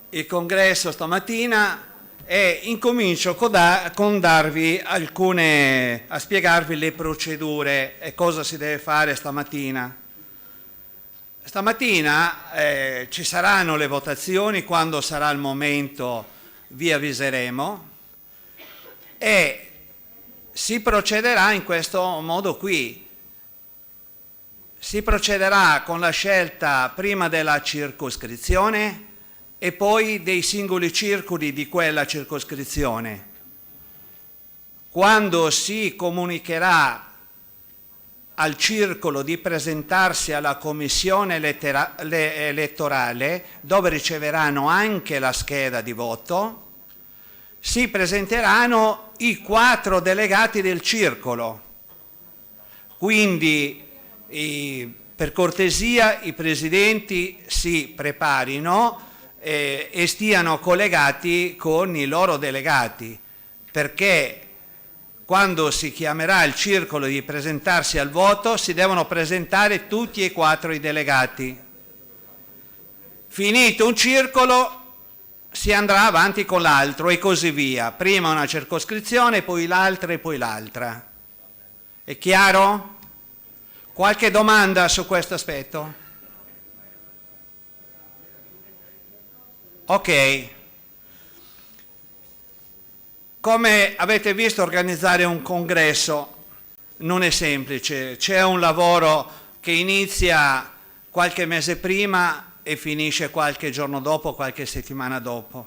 Il congresso stamattina e incomincio con darvi a spiegarvi le procedure e cosa si deve fare stamattina. Stamattina ci saranno le votazioni, quando sarà il momento vi avviseremo e si procederà in questo modo qui. Si procederà con la scelta prima della circoscrizione e poi dei singoli circoli di quella circoscrizione. Quando si comunicherà al circolo di presentarsi alla commissione elettorale, dove riceveranno anche la scheda di voto, si presenteranno i 4 delegati del circolo. Quindi per cortesia i presidenti si preparino e stiano collegati con i loro delegati, perché quando si chiamerà il circolo di presentarsi al voto si devono presentare tutti e 4 i delegati. Finito un circolo si andrà avanti con l'altro e così via, prima una circoscrizione, poi l'altra e poi l'altra. È chiaro? Qualche domanda su questo aspetto? Ok. Come avete visto, organizzare un congresso non è semplice. C'è un lavoro che inizia qualche mese prima e finisce qualche giorno dopo, qualche settimana dopo.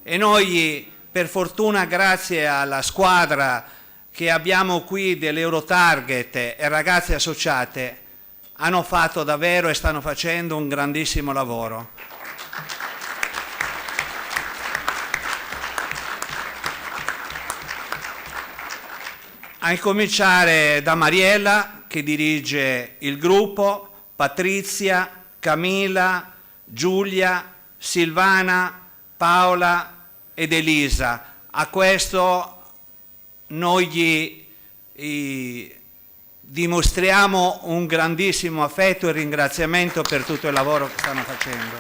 E noi, per fortuna, grazie alla squadra che abbiamo qui dell'Eurotarget e ragazze associate, hanno fatto davvero e stanno facendo un grandissimo lavoro. A incominciare da Mariella, che dirige il gruppo, Patrizia, Camilla, Giulia, Silvana, Paola ed Elisa. A questo noi gli dimostriamo un grandissimo affetto e ringraziamento per tutto il lavoro che stanno facendo.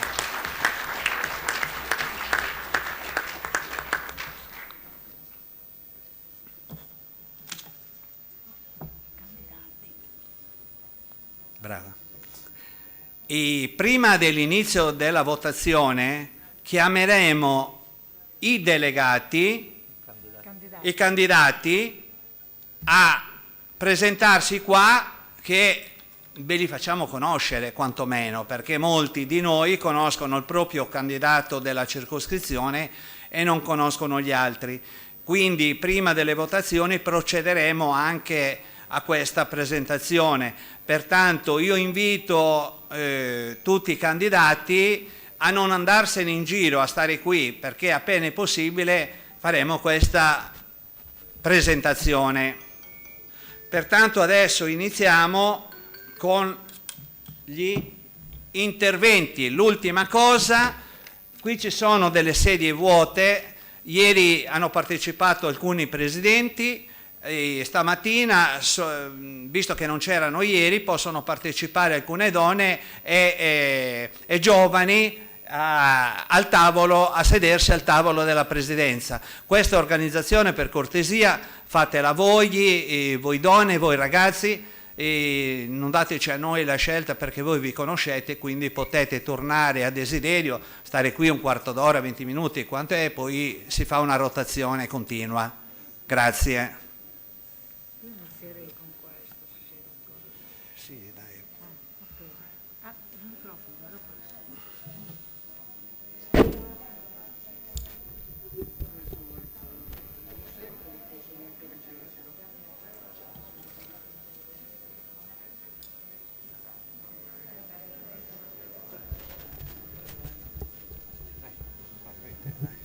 Brava. E prima dell'inizio della votazione chiameremo i delegati, i candidati a presentarsi qua, che ve li facciamo conoscere quantomeno, perché molti di noi conoscono il proprio candidato della circoscrizione e non conoscono gli altri. Quindi prima delle votazioni procederemo anche a questa presentazione. Pertanto io invito tutti i candidati a non andarsene in giro, a stare qui, perché appena è possibile faremo questa presentazione. Pertanto adesso iniziamo con gli interventi. L'ultima cosa, qui ci sono delle sedie vuote, ieri hanno partecipato alcuni presidenti, stamattina, visto che non c'erano ieri, possono partecipare alcune donne e giovani al tavolo, a sedersi al tavolo della presidenza. Questa organizzazione, per cortesia, fatela voi, voi donne, voi ragazzi, non dateci a noi la scelta perché voi vi conoscete, quindi potete tornare a desiderio, stare qui un quarto d'ora, 20 minuti, quanto è, poi si fa una rotazione continua. Grazie.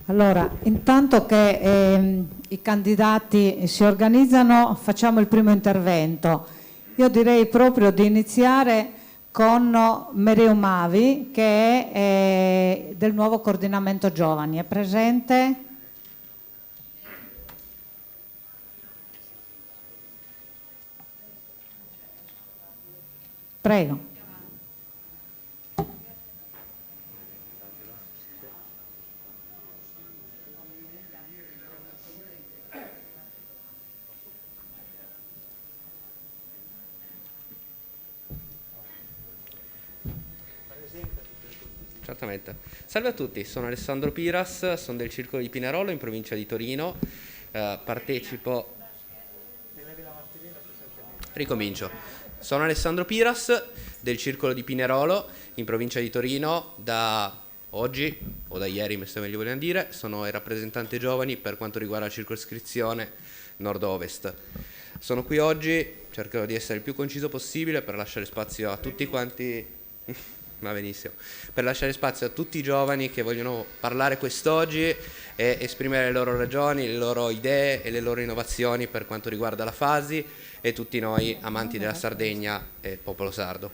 Allora, intanto che i candidati si organizzano, facciamo il primo intervento. Io direi proprio di iniziare con Mereu Mavi, che è del nuovo coordinamento giovani. È presente? Prego. certamente. Salve a tutti, sono Alessandro Piras, sono del Circolo di Pinerolo in provincia di Torino, partecipo... Ricomincio. Sono Alessandro Piras del Circolo di Pinerolo in provincia di Torino. Da oggi, o da ieri se meglio vogliamo dire, sono il rappresentante giovani per quanto riguarda la circoscrizione nord-ovest. Sono qui oggi, cercherò di essere il più conciso possibile per lasciare spazio a tutti quanti... Va benissimo. Per lasciare spazio a tutti i giovani che vogliono parlare quest'oggi e esprimere le loro ragioni, le loro idee e le loro innovazioni per quanto riguarda la Fasi e tutti noi amanti della Sardegna e popolo sardo.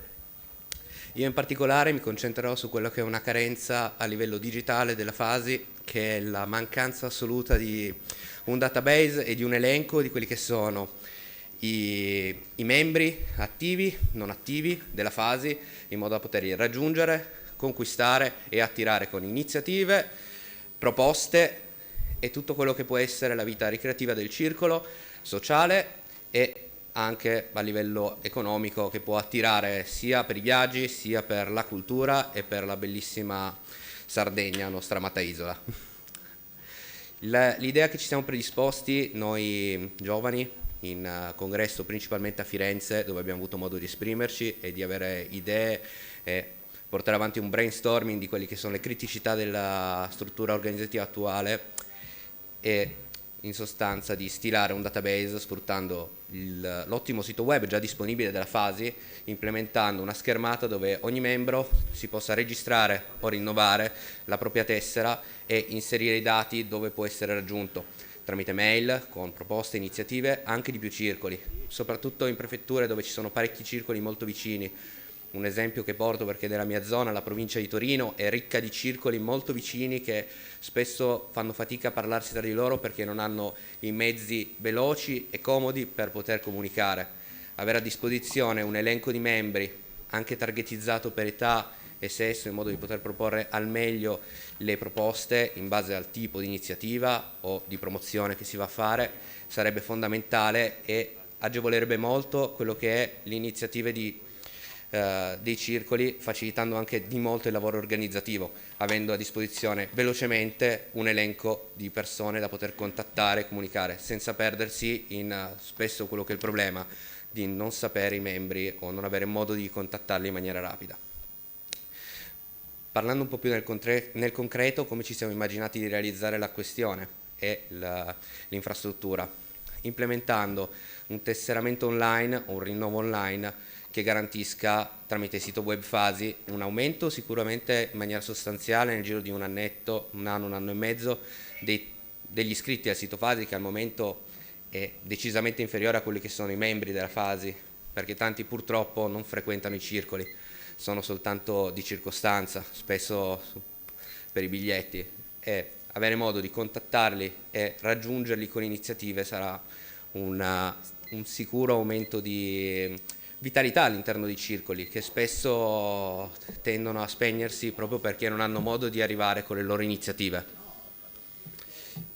Io in particolare mi concentrerò su quello che è una carenza a livello digitale della Fasi, che è la mancanza assoluta di un database e di un elenco di quelli che sono i membri attivi, non attivi della Fasi, in modo da poterli raggiungere, conquistare e attirare con iniziative, proposte e tutto quello che può essere la vita ricreativa del circolo, sociale e anche a livello economico, che può attirare sia per i viaggi, sia per la cultura e per la bellissima Sardegna, nostra amata isola. L'idea che ci siamo predisposti noi giovani in congresso principalmente a Firenze, dove abbiamo avuto modo di esprimerci e di avere idee e portare avanti un brainstorming di quelle che sono le criticità della struttura organizzativa attuale e in sostanza di stilare un database sfruttando l'ottimo sito web già disponibile della Fasi, implementando una schermata dove ogni membro si possa registrare o rinnovare la propria tessera e inserire i dati dove può essere raggiunto tramite mail, con proposte e iniziative anche di più circoli, soprattutto in prefetture dove ci sono parecchi circoli molto vicini. Un esempio che porto perché nella mia zona, la provincia di Torino, è ricca di circoli molto vicini che spesso fanno fatica a parlarsi tra di loro perché non hanno i mezzi veloci e comodi per poter comunicare. Avere a disposizione un elenco di membri, anche targetizzato per età e sesso, in modo di poter proporre al meglio le proposte in base al tipo di iniziativa o di promozione che si va a fare, sarebbe fondamentale e agevolerebbe molto quello che è l'iniziativa dei circoli, facilitando anche di molto il lavoro organizzativo, avendo a disposizione velocemente un elenco di persone da poter contattare e comunicare, senza perdersi in spesso quello che è il problema di non sapere i membri o non avere modo di contattarli in maniera rapida. Parlando un po' più nel concreto, come ci siamo immaginati di realizzare la questione e l'infrastruttura, implementando un tesseramento online o un rinnovo online che garantisca tramite il sito web Fasi un aumento sicuramente in maniera sostanziale nel giro di un annetto, un anno e mezzo degli iscritti al sito Fasi, che al momento è decisamente inferiore a quelli che sono i membri della Fasi, perché tanti purtroppo non frequentano i circoli, sono soltanto di circostanza, spesso per i biglietti, e avere modo di contattarli e raggiungerli con iniziative sarà un sicuro aumento di vitalità all'interno dei circoli, che spesso tendono a spegnersi proprio perché non hanno modo di arrivare con le loro iniziative.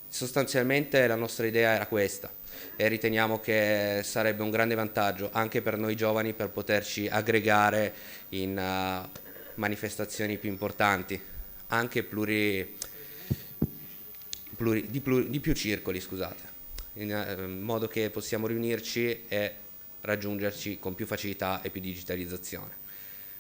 Sostanzialmente la nostra idea era questa e riteniamo che sarebbe un grande vantaggio anche per noi giovani per poterci aggregare in manifestazioni più importanti, anche di più circoli, scusate, in modo che possiamo riunirci e raggiungerci con più facilità e più digitalizzazione.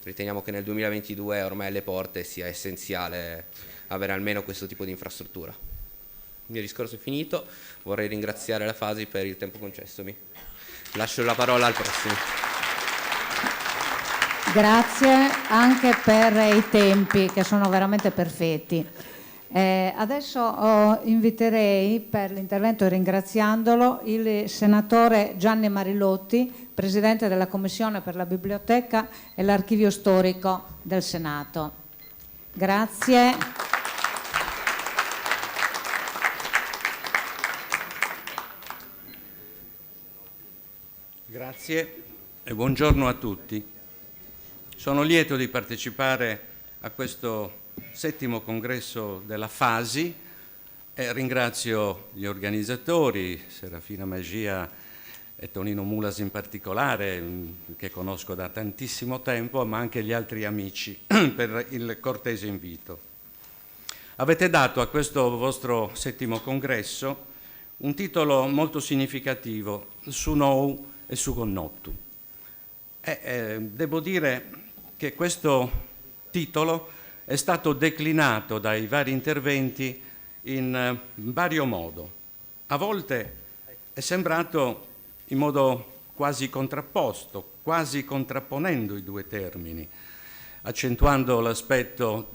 Riteniamo che nel 2022 ormai alle porte sia essenziale avere almeno questo tipo di infrastruttura. Il mio discorso è finito, vorrei ringraziare la Fasi per il tempo concessomi. Lascio la parola al prossimo. Grazie anche per i tempi che sono veramente perfetti. Adesso inviterei per l'intervento, ringraziandolo, il senatore Gianni Marilotti, Presidente della Commissione per la Biblioteca e l'Archivio Storico del Senato. Grazie. Grazie e buongiorno a tutti. Sono lieto di partecipare a questo 7° congresso della Fasi e ringrazio gli organizzatori, Serafina Magia e Tonino Mulas in particolare, che conosco da tantissimo tempo, ma anche gli altri amici per il cortese invito. Avete dato a questo vostro 7° congresso un titolo molto significativo, Su Nou e Su Connottu. Devo dire che questo titolo è stato declinato dai vari interventi in vario modo. A volte è sembrato in modo quasi contrapposto, quasi contrapponendo i due termini, accentuando l'aspetto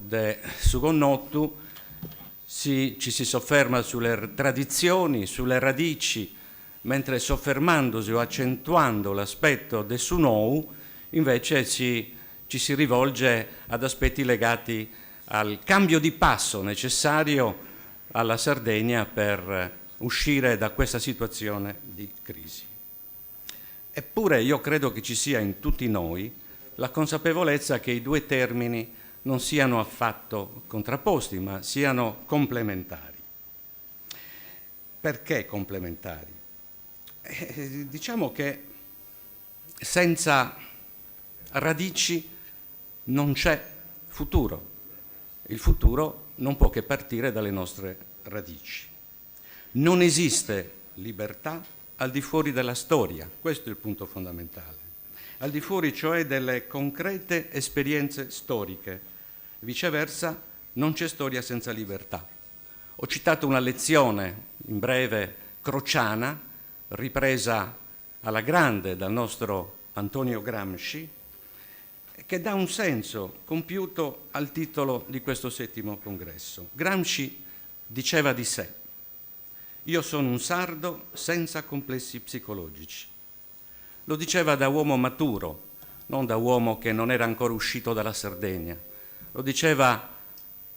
Su Connottu, ci si sofferma sulle tradizioni, sulle radici, mentre soffermandosi o accentuando l'aspetto Su Nou, invece ci si rivolge ad aspetti legati al cambio di passo necessario alla Sardegna per uscire da questa situazione di crisi. Eppure io credo che ci sia in tutti noi la consapevolezza che i due termini non siano affatto contrapposti, ma siano complementari. Perché complementari? Diciamo che senza radici non c'è futuro. Il futuro non può che partire dalle nostre radici. Non esiste libertà al di fuori della storia, questo è il punto fondamentale. Al di fuori cioè delle concrete esperienze storiche. Viceversa, non c'è storia senza libertà. Ho citato una lezione, in breve, crociana, ripresa alla grande dal nostro Antonio Gramsci, che dà un senso compiuto al titolo di questo 7° congresso. Gramsci diceva di sé: io sono un sardo senza complessi psicologici. Lo diceva da uomo maturo, non da uomo che non era ancora uscito dalla Sardegna. Lo diceva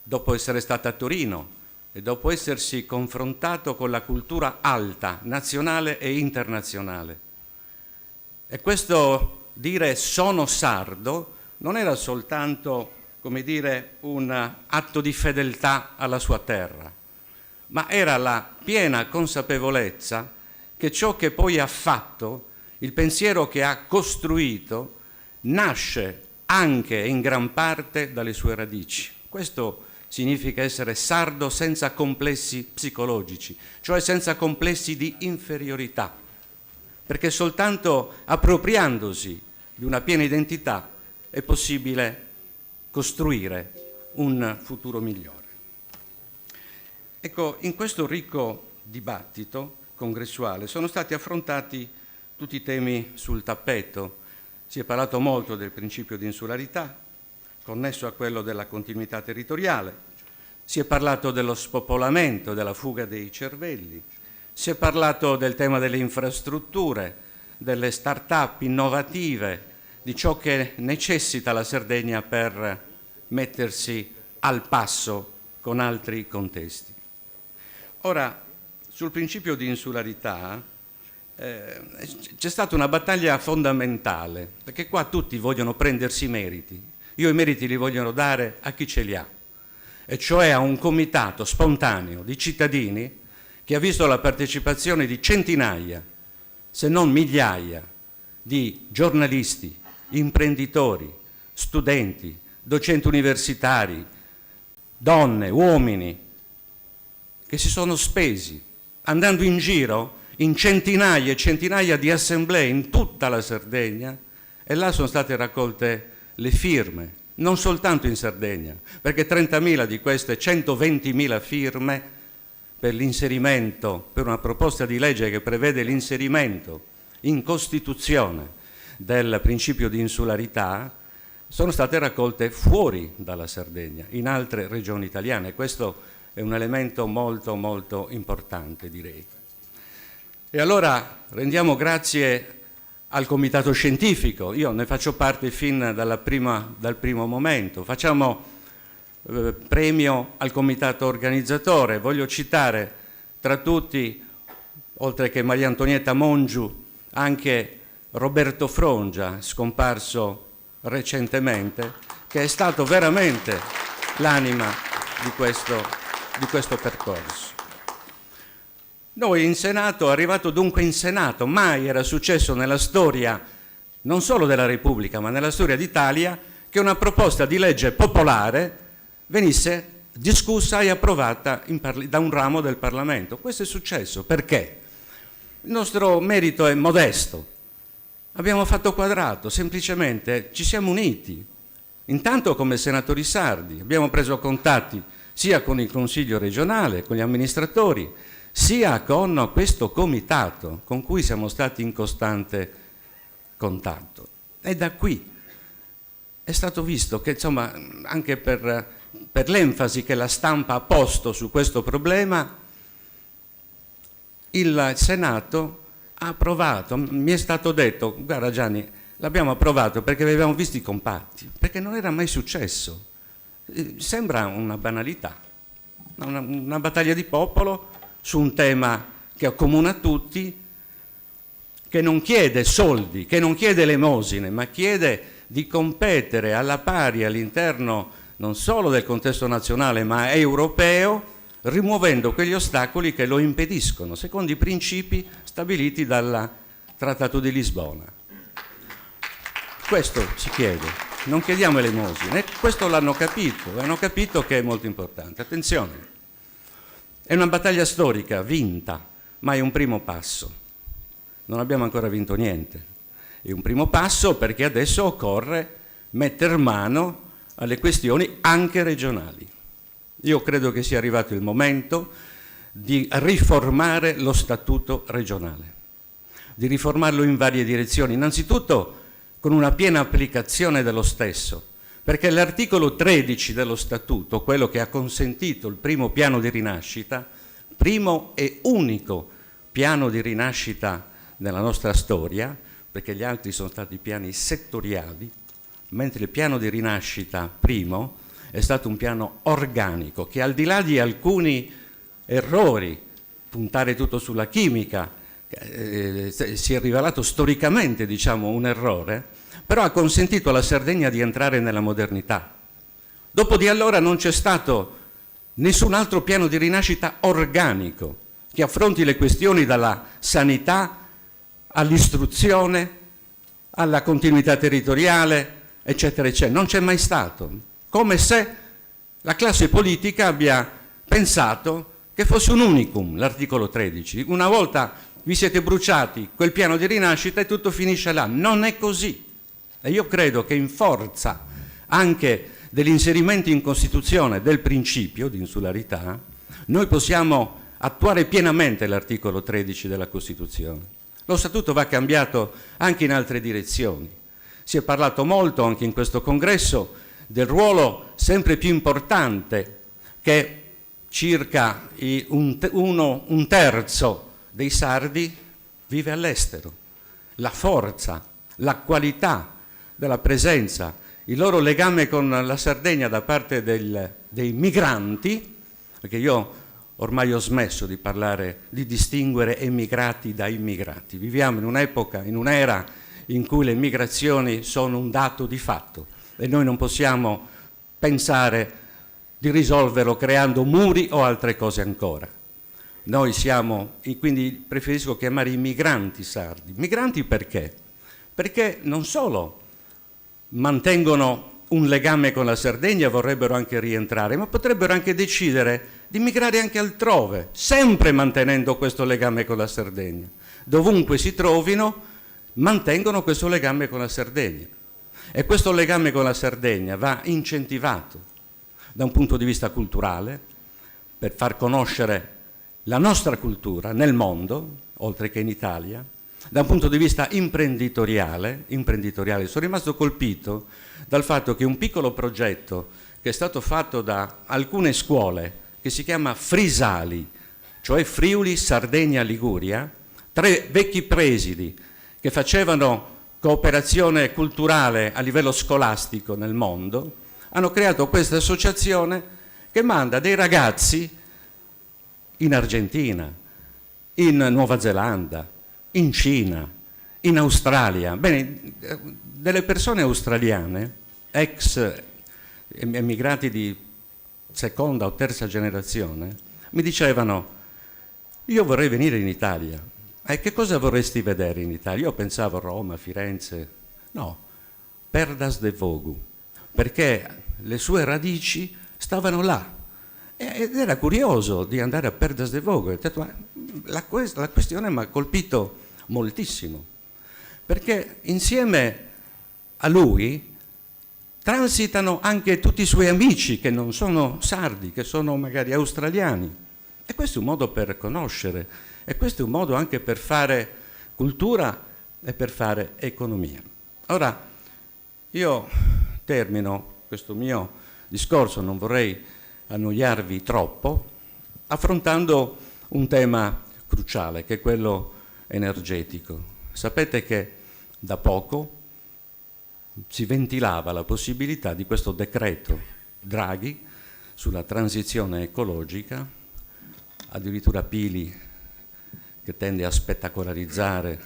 dopo essere stato a Torino e dopo essersi confrontato con la cultura alta, nazionale e internazionale. E questo dire sono sardo non era soltanto, come dire, un atto di fedeltà alla sua terra, ma era la piena consapevolezza che ciò che poi ha fatto, il pensiero che ha costruito, nasce anche in gran parte dalle sue radici. Questo significa essere sardo senza complessi psicologici, cioè senza complessi di inferiorità, perché soltanto appropriandosi di una piena identità è possibile costruire un futuro migliore. Ecco, in questo ricco dibattito congressuale sono stati affrontati tutti i temi sul tappeto. Si è parlato molto del principio di insularità, connesso a quello della continuità territoriale, si è parlato dello spopolamento, della fuga dei cervelli, si è parlato del tema delle infrastrutture, delle start-up innovative, di ciò che necessita la Sardegna per mettersi al passo con altri contesti. Ora, sul principio di insularità c'è stata una battaglia fondamentale, perché qua tutti vogliono prendersi i meriti. Io i meriti li voglio dare a chi ce li ha, e cioè a un comitato spontaneo di cittadini che ha visto la partecipazione di centinaia, se non migliaia, di giornalisti, imprenditori, studenti, docenti universitari, donne, uomini, che si sono spesi andando in giro in centinaia e centinaia di assemblee in tutta la Sardegna, e là sono state raccolte le firme, non soltanto in Sardegna, perché 30.000 di queste 120.000 firme per l'inserimento, per una proposta di legge che prevede l'inserimento in Costituzione del principio di insularità, sono state raccolte fuori dalla Sardegna, in altre regioni italiane. Questo è un elemento molto molto importante, direi. E allora rendiamo grazie al comitato scientifico. Io ne faccio parte fin dal primo momento. Facciamo premio al comitato organizzatore. Voglio citare tra tutti, oltre che Maria Antonietta Mongiu, anche Roberto Frongia, scomparso recentemente, che è stato veramente l'anima di questo percorso. Noi in Senato, arrivato dunque in Senato, mai era successo nella storia non solo della Repubblica, ma nella storia d'Italia, che una proposta di legge popolare venisse discussa e approvata da un ramo del Parlamento. Questo è successo perché il nostro merito è modesto. Abbiamo fatto quadrato, semplicemente ci siamo uniti. Intanto come senatori sardi abbiamo preso contatti sia con il Consiglio regionale, con gli amministratori, sia con questo comitato con cui siamo stati in costante contatto. E da qui è stato visto che, insomma, anche per l'enfasi che la stampa ha posto su questo problema, il Senato ha approvato. Mi è stato detto: guarda Gianni, l'abbiamo approvato perché vi abbiamo visti compatti, perché non era mai successo. Sembra una banalità, una battaglia di popolo su un tema che accomuna tutti, che non chiede soldi, che non chiede elemosine, ma chiede di competere alla pari all'interno non solo del contesto nazionale ma europeo, rimuovendo quegli ostacoli che lo impediscono, secondo i principi stabiliti dal Trattato di Lisbona. Questo si chiede, non chiediamo elemosine, questo l'hanno capito che è molto importante. Attenzione, è una battaglia storica vinta, ma è un primo passo. Non abbiamo ancora vinto niente. È un primo passo perché adesso occorre metter mano alle questioni anche regionali. Io credo che sia arrivato il momento di riformare lo statuto regionale, di riformarlo in varie direzioni, innanzitutto con una piena applicazione dello stesso, perché l'articolo 13 dello statuto, quello che ha consentito il primo piano di rinascita, primo e unico piano di rinascita nella nostra storia, perché gli altri sono stati piani settoriali, mentre il piano di rinascita primo è stato un piano organico che, al di là di alcuni errori, puntare tutto sulla chimica, si è rivelato storicamente, diciamo, un errore, però ha consentito alla Sardegna di entrare nella modernità. Dopo di allora non c'è stato nessun altro piano di rinascita organico che affronti le questioni dalla sanità all'istruzione, alla continuità territoriale, eccetera, eccetera. Non c'è mai stato. Come se la classe politica abbia pensato che fosse un unicum l'articolo 13. Una volta vi siete bruciati quel piano di rinascita e tutto finisce là. Non è così. E io credo che in forza anche dell'inserimento in Costituzione del principio di insularità, noi possiamo attuare pienamente l'articolo 13 della Costituzione. Lo Statuto va cambiato anche in altre direzioni. Si è parlato molto anche in questo congresso del ruolo sempre più importante che circa un terzo dei sardi vive all'estero. La forza, la qualità della presenza, il loro legame con la Sardegna da parte dei migranti, perché io ormai ho smesso di parlare, di distinguere emigrati da immigrati. Viviamo in un'epoca, in un'era in cui le migrazioni sono un dato di fatto e noi non possiamo pensare di risolverlo creando muri o altre cose ancora. Noi siamo, quindi preferisco chiamare i migranti sardi. Migranti perché? Perché non solo mantengono un legame con la Sardegna, vorrebbero anche rientrare, ma potrebbero anche decidere di migrare anche altrove, sempre mantenendo questo legame con la Sardegna. Dovunque si trovino, mantengono questo legame con la Sardegna. E questo legame con la Sardegna va incentivato da un punto di vista culturale, per far conoscere la nostra cultura nel mondo, oltre che in Italia, da un punto di vista imprenditoriale. Sono rimasto colpito dal fatto che un piccolo progetto che è stato fatto da alcune scuole, che si chiama Frisali, cioè Friuli, Sardegna, Liguria, 3 vecchi presidi che facevano cooperazione culturale a livello scolastico nel mondo, hanno creato questa associazione che manda dei ragazzi in Argentina, in Nuova Zelanda, in Cina, in Australia. Bene, delle persone australiane, ex emigrati di seconda o terza generazione, mi dicevano: io vorrei venire in Italia. E che cosa vorresti vedere in Italia? Io pensavo Roma, Firenze. No, Perdas de Vogu, perché le sue radici stavano là. Ed era curioso di andare a Perdas de Vogu. Ho detto, la questione mi ha colpito moltissimo, perché insieme a lui transitano anche tutti i suoi amici che non sono sardi, che sono magari australiani. E questo è un modo per conoscere, e questo è un modo anche per fare cultura e per fare economia. Ora, io termino questo mio discorso, non vorrei annoiarvi troppo, affrontando un tema cruciale, che è quello energetico. Sapete che da poco si ventilava la possibilità di questo decreto Draghi sulla transizione ecologica, addirittura Pili, che tende a spettacolarizzare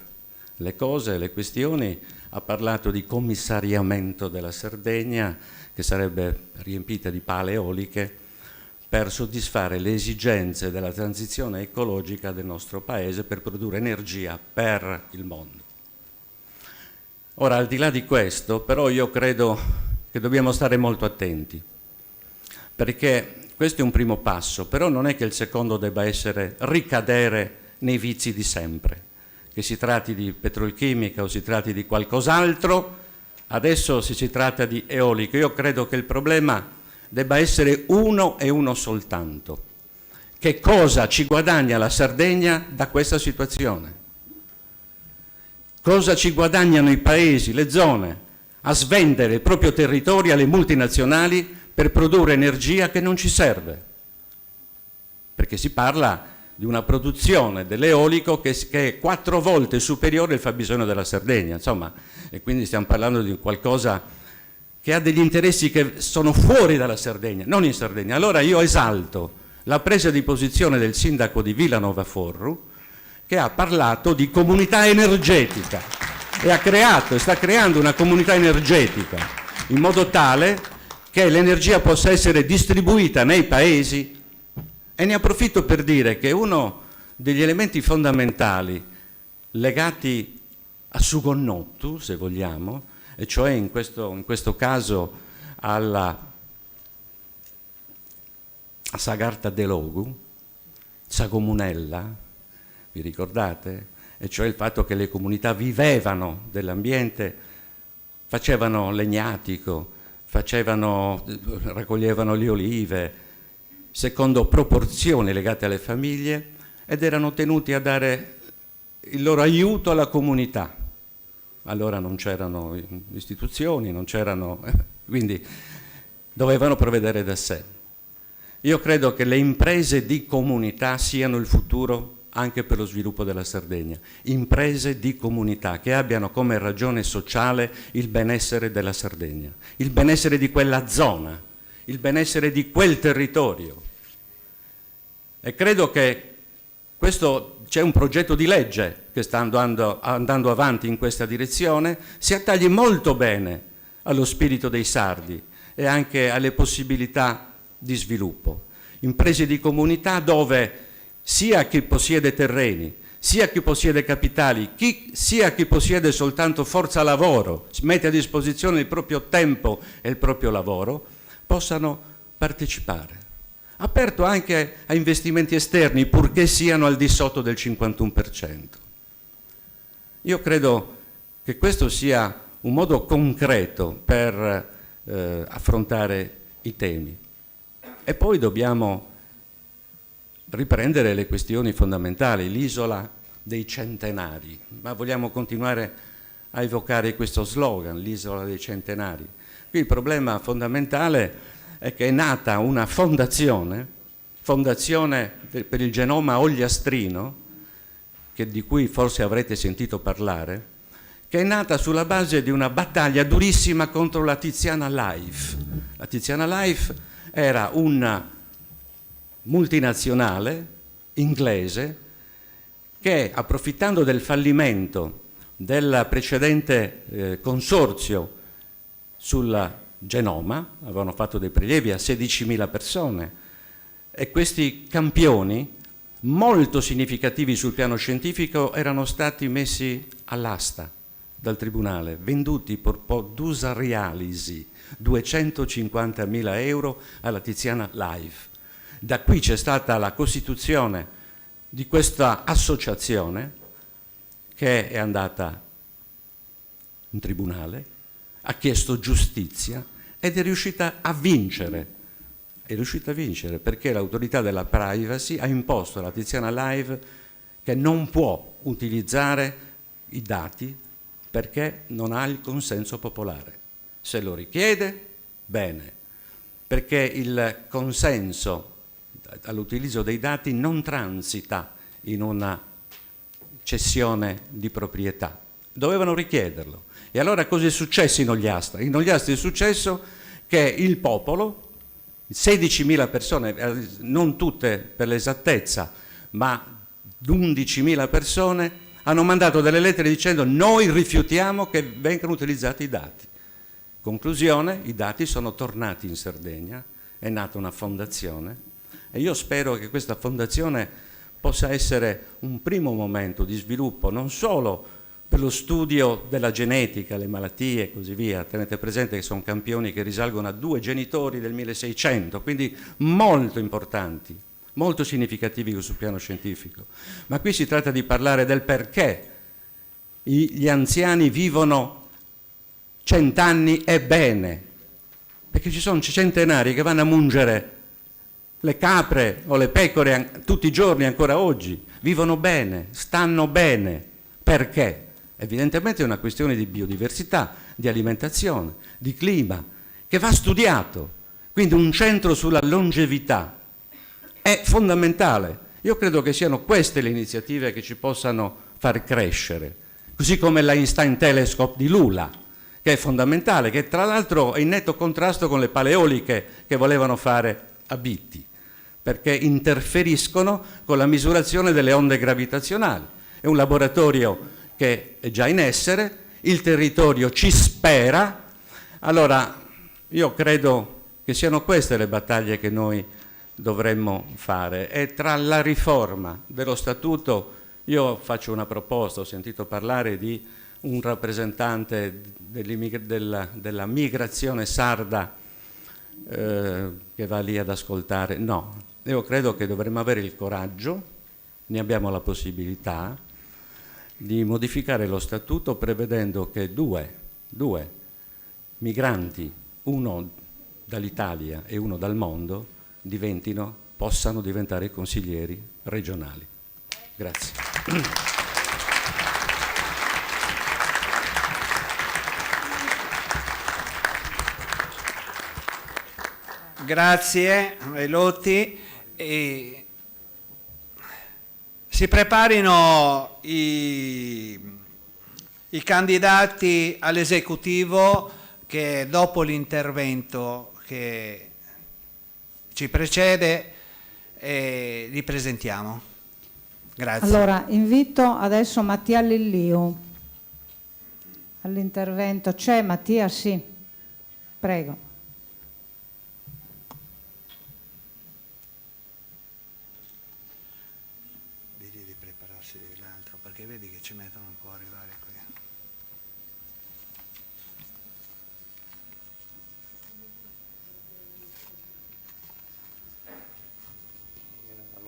le cose, le questioni, ha parlato di commissariamento della Sardegna, che sarebbe riempita di pale eoliche per soddisfare le esigenze della transizione ecologica del nostro Paese, per produrre energia per il mondo. Ora, al di là di questo, però, io credo che dobbiamo stare molto attenti, perché questo è un primo passo, però non è che il secondo debba essere ricadere nei vizi di sempre, che si tratti di petrolchimica o si tratti di qualcos'altro. Adesso si tratta di eolico. Io credo che il problema debba essere uno e uno soltanto: che cosa ci guadagna la Sardegna da questa situazione? Cosa ci guadagnano i paesi, le zone, a svendere il proprio territorio alle multinazionali per produrre energia che non ci serve? Perché si parla di una produzione dell'eolico che è 4 volte superiore al fabbisogno della Sardegna, insomma, e quindi stiamo parlando di qualcosa che ha degli interessi che sono fuori dalla Sardegna, non in Sardegna. Allora io esalto la presa di posizione del sindaco di Vilanova Forru, che ha parlato di comunità energetica e sta creando una comunità energetica in modo tale che l'energia possa essere distribuita nei paesi. E ne approfitto per dire che uno degli elementi fondamentali legati a Sugonnottu, se vogliamo, e cioè in questo caso a Sagarta de Logu, Sagomunella, vi ricordate? E cioè il fatto che le comunità vivevano dell'ambiente, facevano legnatico, raccoglievano le olive, secondo proporzioni legate alle famiglie, ed erano tenuti a dare il loro aiuto alla comunità. Allora non c'erano istituzioni, quindi dovevano provvedere da sé. Io credo che le imprese di comunità siano il futuro anche per lo sviluppo della Sardegna. Imprese di comunità che abbiano come ragione sociale il benessere della Sardegna, il benessere di quella zona, il benessere di quel territorio. E credo che c'è un progetto di legge che sta andando avanti in questa direzione, si attagli molto bene allo spirito dei sardi e anche alle possibilità di sviluppo. Imprese di comunità dove sia chi possiede terreni, sia chi possiede capitali, sia chi possiede soltanto forza lavoro, mette a disposizione il proprio tempo e il proprio lavoro, possano partecipare. Aperto anche a investimenti esterni, purché siano al di sotto del 51%. Io credo che questo sia un modo concreto per affrontare i temi. E poi dobbiamo riprendere le questioni fondamentali, l'isola dei centenari, ma vogliamo continuare a evocare questo slogan, l'isola dei centenari. Qui il problema fondamentale è che è nata una fondazione per il genoma ogliastrino, di cui forse avrete sentito parlare, che è nata sulla base di una battaglia durissima contro la Tiziana Life. La Tiziana Life era una multinazionale inglese che, approfittando del fallimento del precedente consorzio sul genoma, avevano fatto dei prelievi a 16.000 persone, e questi campioni molto significativi sul piano scientifico erano stati messi all'asta dal Tribunale, venduti per podusa realisi, 250.000 euro alla Tiziana Live. Da qui c'è stata la costituzione di questa associazione che è andata in tribunale, ha chiesto giustizia ed è riuscita a vincere. È riuscita a vincere perché l'autorità della privacy ha imposto alla Tiziana Live che non può utilizzare i dati perché non ha il consenso popolare. Se lo richiede, bene, perché il consenso all'utilizzo dei dati non transita in una cessione di proprietà. Dovevano richiederlo. E allora cosa è successo in Ogliastra? In Ogliastra è successo che il popolo, 16.000 persone, non tutte per l'esattezza, ma 11.000 persone, hanno mandato delle lettere dicendo noi rifiutiamo che vengano utilizzati i dati. Conclusione, i dati sono tornati in Sardegna, è nata una fondazione e io spero che questa fondazione possa essere un primo momento di sviluppo non solo per lo studio della genetica, le malattie e così via. Tenete presente che sono campioni che risalgono a 2 genitori del 1600, quindi molto importanti, molto significativi sul piano scientifico. Ma qui si tratta di parlare del perché gli anziani vivono 100 anni e bene, perché ci sono centenari che vanno a mungere le capre o le pecore tutti i giorni ancora oggi, vivono bene, stanno bene. Perché? Evidentemente è una questione di biodiversità, di alimentazione, di clima, che va studiato. Quindi un centro sulla longevità è fondamentale. Io credo che siano queste le iniziative che ci possano far crescere, così come l'Einstein Telescope di Lula, che è fondamentale, che tra l'altro è in netto contrasto con le paleoliche che volevano fare a Bitti, perché interferiscono con la misurazione delle onde gravitazionali. È un laboratorio che è già in essere, il territorio ci spera. Allora io credo che siano queste le battaglie che noi dovremmo fare e tra la riforma dello statuto io faccio una proposta, ho sentito parlare di un rappresentante della migrazione sarda che va lì ad ascoltare. No, io credo che dovremmo avere il coraggio, ne abbiamo la possibilità, di modificare lo statuto prevedendo che due migranti, uno dall'Italia e uno dal mondo, possano diventare consiglieri regionali. Grazie. Grazie Velotti. Si preparino i candidati all'esecutivo che dopo l'intervento che ci precede li presentiamo. Grazie. Allora, invito adesso Mattia Lilliu all'intervento. C'è Mattia? Sì. Prego. Digli di prepararsi l'altro, perché vedi che ci mettono un po' a arrivare qui.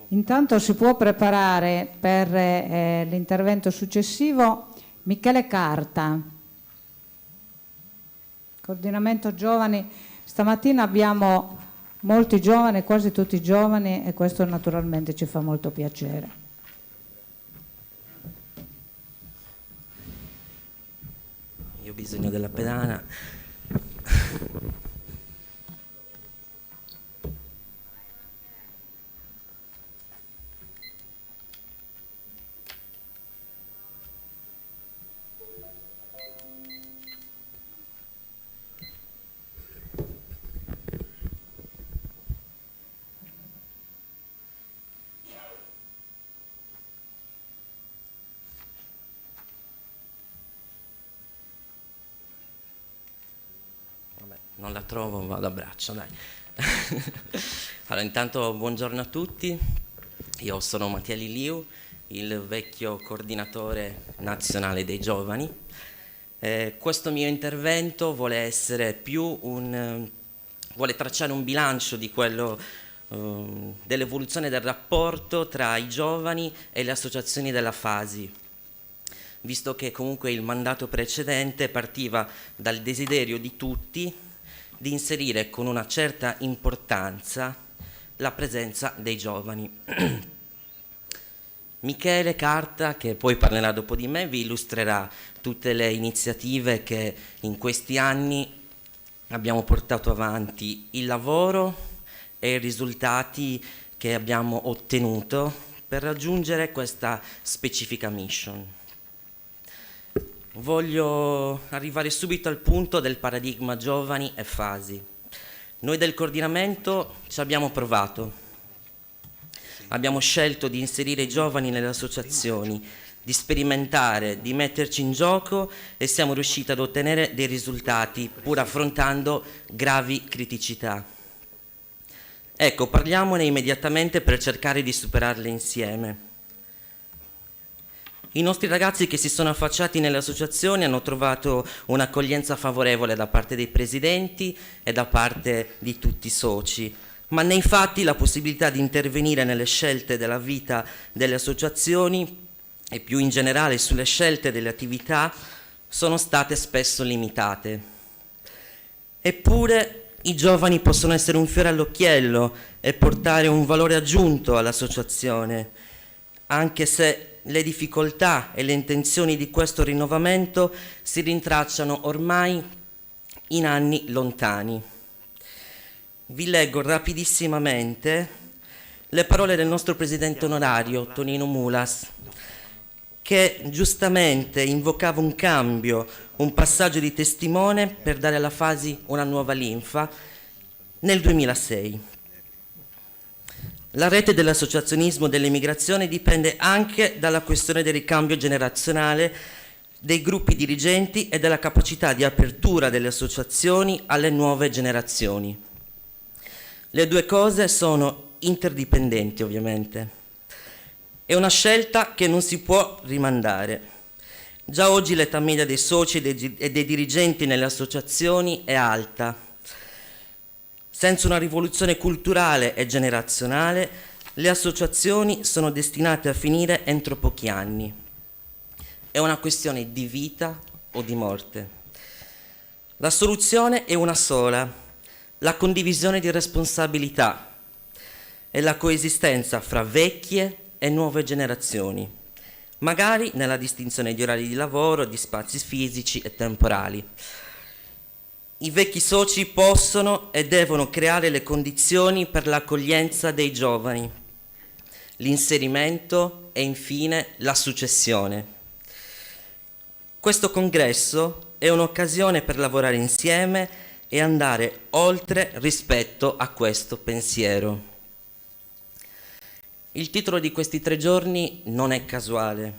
Intanto si può preparare per l'intervento successivo Michele Carta, coordinamento giovani. Stamattina abbiamo molti giovani, quasi tutti giovani, e questo naturalmente ci fa molto piacere. Io ho bisogno della pedana. Non la trovo, vado a braccio, dai. Allora, intanto buongiorno a tutti. Io sono Mattia Liliu, il vecchio coordinatore nazionale dei giovani. Questo mio intervento vuole essere vuole tracciare un bilancio di quello dell'evoluzione del rapporto tra i giovani e le associazioni della Fasi, visto che comunque il mandato precedente partiva dal desiderio di tutti di inserire con una certa importanza la presenza dei giovani. Michele Carta, che poi parlerà dopo di me, vi illustrerà tutte le iniziative che in questi anni abbiamo portato avanti, il lavoro e i risultati che abbiamo ottenuto per raggiungere questa specifica mission. Voglio arrivare subito al punto del paradigma giovani e Fasi. Noi del coordinamento ci abbiamo provato. Abbiamo scelto di inserire i giovani nelle associazioni, di sperimentare, di metterci in gioco e siamo riusciti ad ottenere dei risultati pur affrontando gravi criticità. Ecco, parliamone immediatamente per cercare di superarle insieme. I nostri ragazzi che si sono affacciati nelle associazioni hanno trovato un'accoglienza favorevole da parte dei presidenti e da parte di tutti i soci, ma nei fatti la possibilità di intervenire nelle scelte della vita delle associazioni e più in generale sulle scelte delle attività sono state spesso limitate. Eppure i giovani possono essere un fiore all'occhiello e portare un valore aggiunto all'associazione, anche se le difficoltà e le intenzioni di questo rinnovamento si rintracciano ormai in anni lontani. Vi leggo rapidissimamente le parole del nostro presidente onorario, Tonino Mulas, che giustamente invocava un cambio, un passaggio di testimone per dare alla Fasi una nuova linfa nel 2006. La rete dell'associazionismo dell'immigrazione dipende anche dalla questione del ricambio generazionale dei gruppi dirigenti e della capacità di apertura delle associazioni alle nuove generazioni. Le due cose sono interdipendenti, ovviamente. È una scelta che non si può rimandare. Già oggi l'età media dei soci e dei dirigenti nelle associazioni è alta. Senza una rivoluzione culturale e generazionale, le associazioni sono destinate a finire entro pochi anni. È una questione di vita o di morte. La soluzione è una sola: la condivisione di responsabilità e la coesistenza fra vecchie e nuove generazioni, magari nella distinzione di orari di lavoro, di spazi fisici e temporali. I vecchi soci possono e devono creare le condizioni per l'accoglienza dei giovani, l'inserimento e infine la successione. Questo congresso è un'occasione per lavorare insieme e andare oltre rispetto a questo pensiero. Il titolo di questi 3 giorni non è casuale.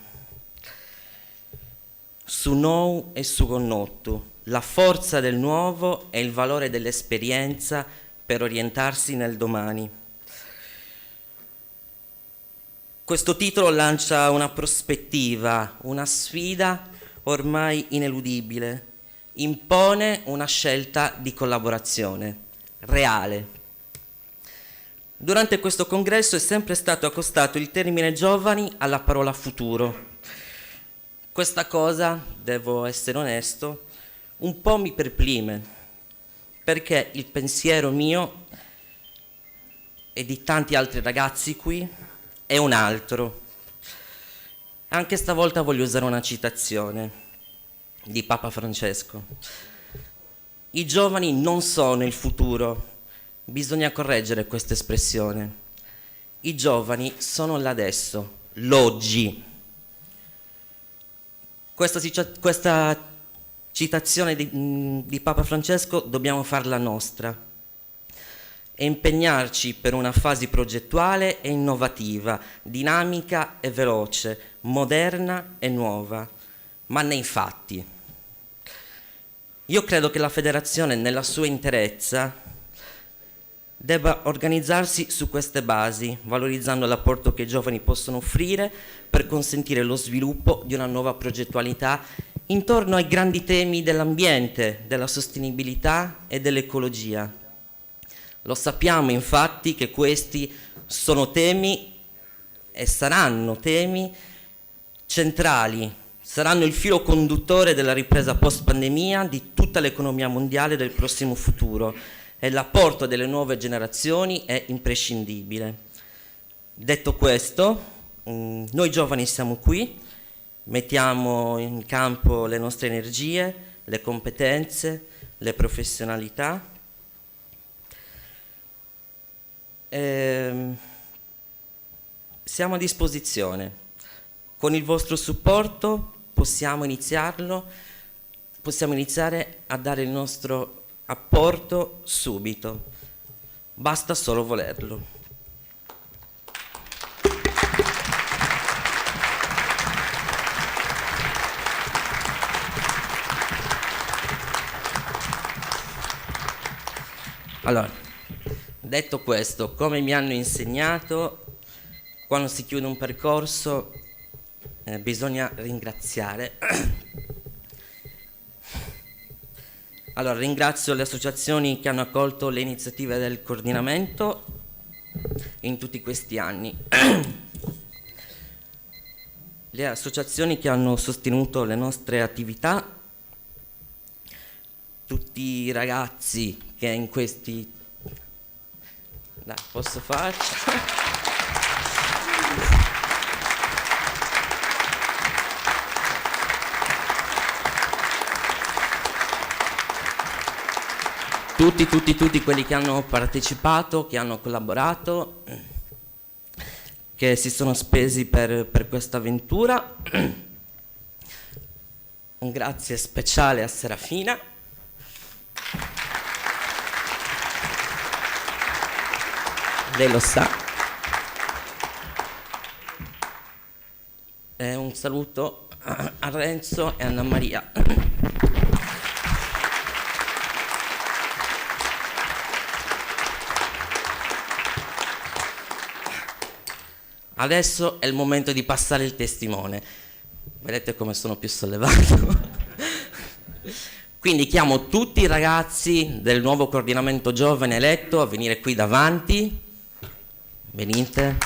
Su nou e su connottu. La forza del nuovo e il valore dell'esperienza per orientarsi nel domani. Questo titolo lancia una prospettiva, una sfida ormai ineludibile, impone una scelta di collaborazione reale. Durante questo congresso è sempre stato accostato il termine giovani alla parola futuro. Questa cosa, devo essere onesto, un po' mi perplime, perché il pensiero mio e di tanti altri ragazzi qui è un altro. Anche stavolta voglio usare una citazione di Papa Francesco. I giovani non sono il futuro, bisogna correggere questa espressione. I giovani sono l'adesso, l'oggi. Questa citazione di Papa Francesco dobbiamo farla nostra e impegnarci per una fase progettuale e innovativa, dinamica e veloce, moderna e nuova, ma nei fatti. Io credo che la federazione nella sua interezza debba organizzarsi su queste basi, valorizzando l'apporto che i giovani possono offrire per consentire lo sviluppo di una nuova progettualità intorno ai grandi temi dell'ambiente, della sostenibilità e dell'ecologia. Lo sappiamo infatti che questi sono temi e saranno temi centrali, saranno il filo conduttore della ripresa post-pandemia di tutta l'economia mondiale del prossimo futuro e l'apporto delle nuove generazioni è imprescindibile. Detto questo, noi giovani siamo qui, mettiamo in campo le nostre energie, le competenze, le professionalità. Siamo a disposizione. Con il vostro supporto possiamo iniziare a dare il nostro apporto subito. Basta solo volerlo. Allora, detto questo, come mi hanno insegnato, quando si chiude un percorso bisogna ringraziare. Allora, ringrazio le associazioni che hanno accolto le iniziative del coordinamento in tutti questi anni. Le associazioni che hanno sostenuto le nostre attività, tutti i ragazzi che in questi... Dai, posso farci? Tutti quelli che hanno partecipato, che hanno collaborato, che si sono spesi per questa avventura. Un grazie speciale a Serafina. Lei lo sa. E un saluto a Renzo e Anna Maria. Adesso è il momento di passare il testimone. Vedete come sono più sollevato? Quindi chiamo tutti i ragazzi del nuovo coordinamento giovane eletto a venire qui davanti. Venite.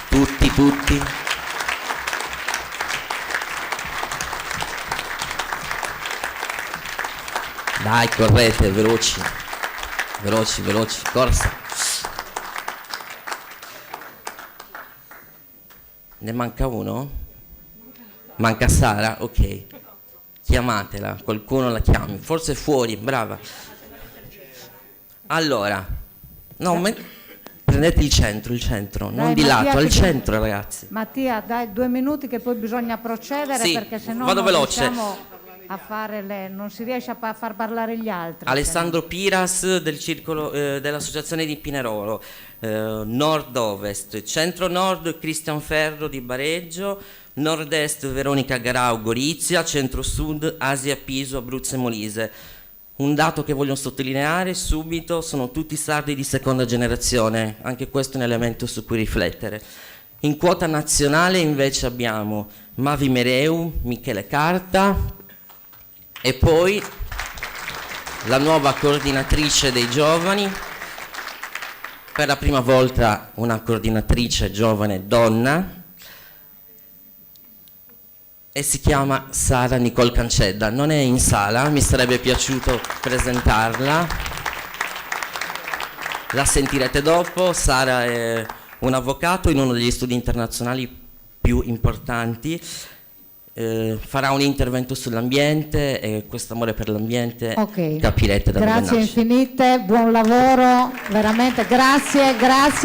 Tutti. Dai, correte, veloci, corsa. Ne manca uno? Manca Sara? Ok. Chiamatela, qualcuno la chiami. Forse è fuori, brava. Allora, no, prendete il centro, non di Mattia, lato, al centro, ragazzi. Mattia, dai 2 minuti che poi bisogna procedere, Sì, perché sennò vado non veloce. riusciamo a fare non si riesce a far parlare gli altri. Alessandro Piras del circolo dell'associazione di Pinerolo, nord-ovest, centro-nord Cristian Ferro di Bareggio, nord-est Veronica Garau Gorizia, centro-sud Asia Piso Abruzzo e Molise. Un dato che voglio sottolineare subito: sono tutti sardi di seconda generazione, anche questo è un elemento su cui riflettere. In quota nazionale invece abbiamo Mavi Mereu, Michele Carta e poi la nuova coordinatrice dei giovani, per la prima volta una coordinatrice giovane donna, e si chiama Sara Nicole Cancedda. Non è in sala, mi sarebbe piaciuto presentarla. La sentirete dopo. Sara è un avvocato in uno degli studi internazionali più importanti. Farà un intervento sull'ambiente e questo amore per l'ambiente capirete da dove Grazie nasce. infinite, buon lavoro, veramente grazie,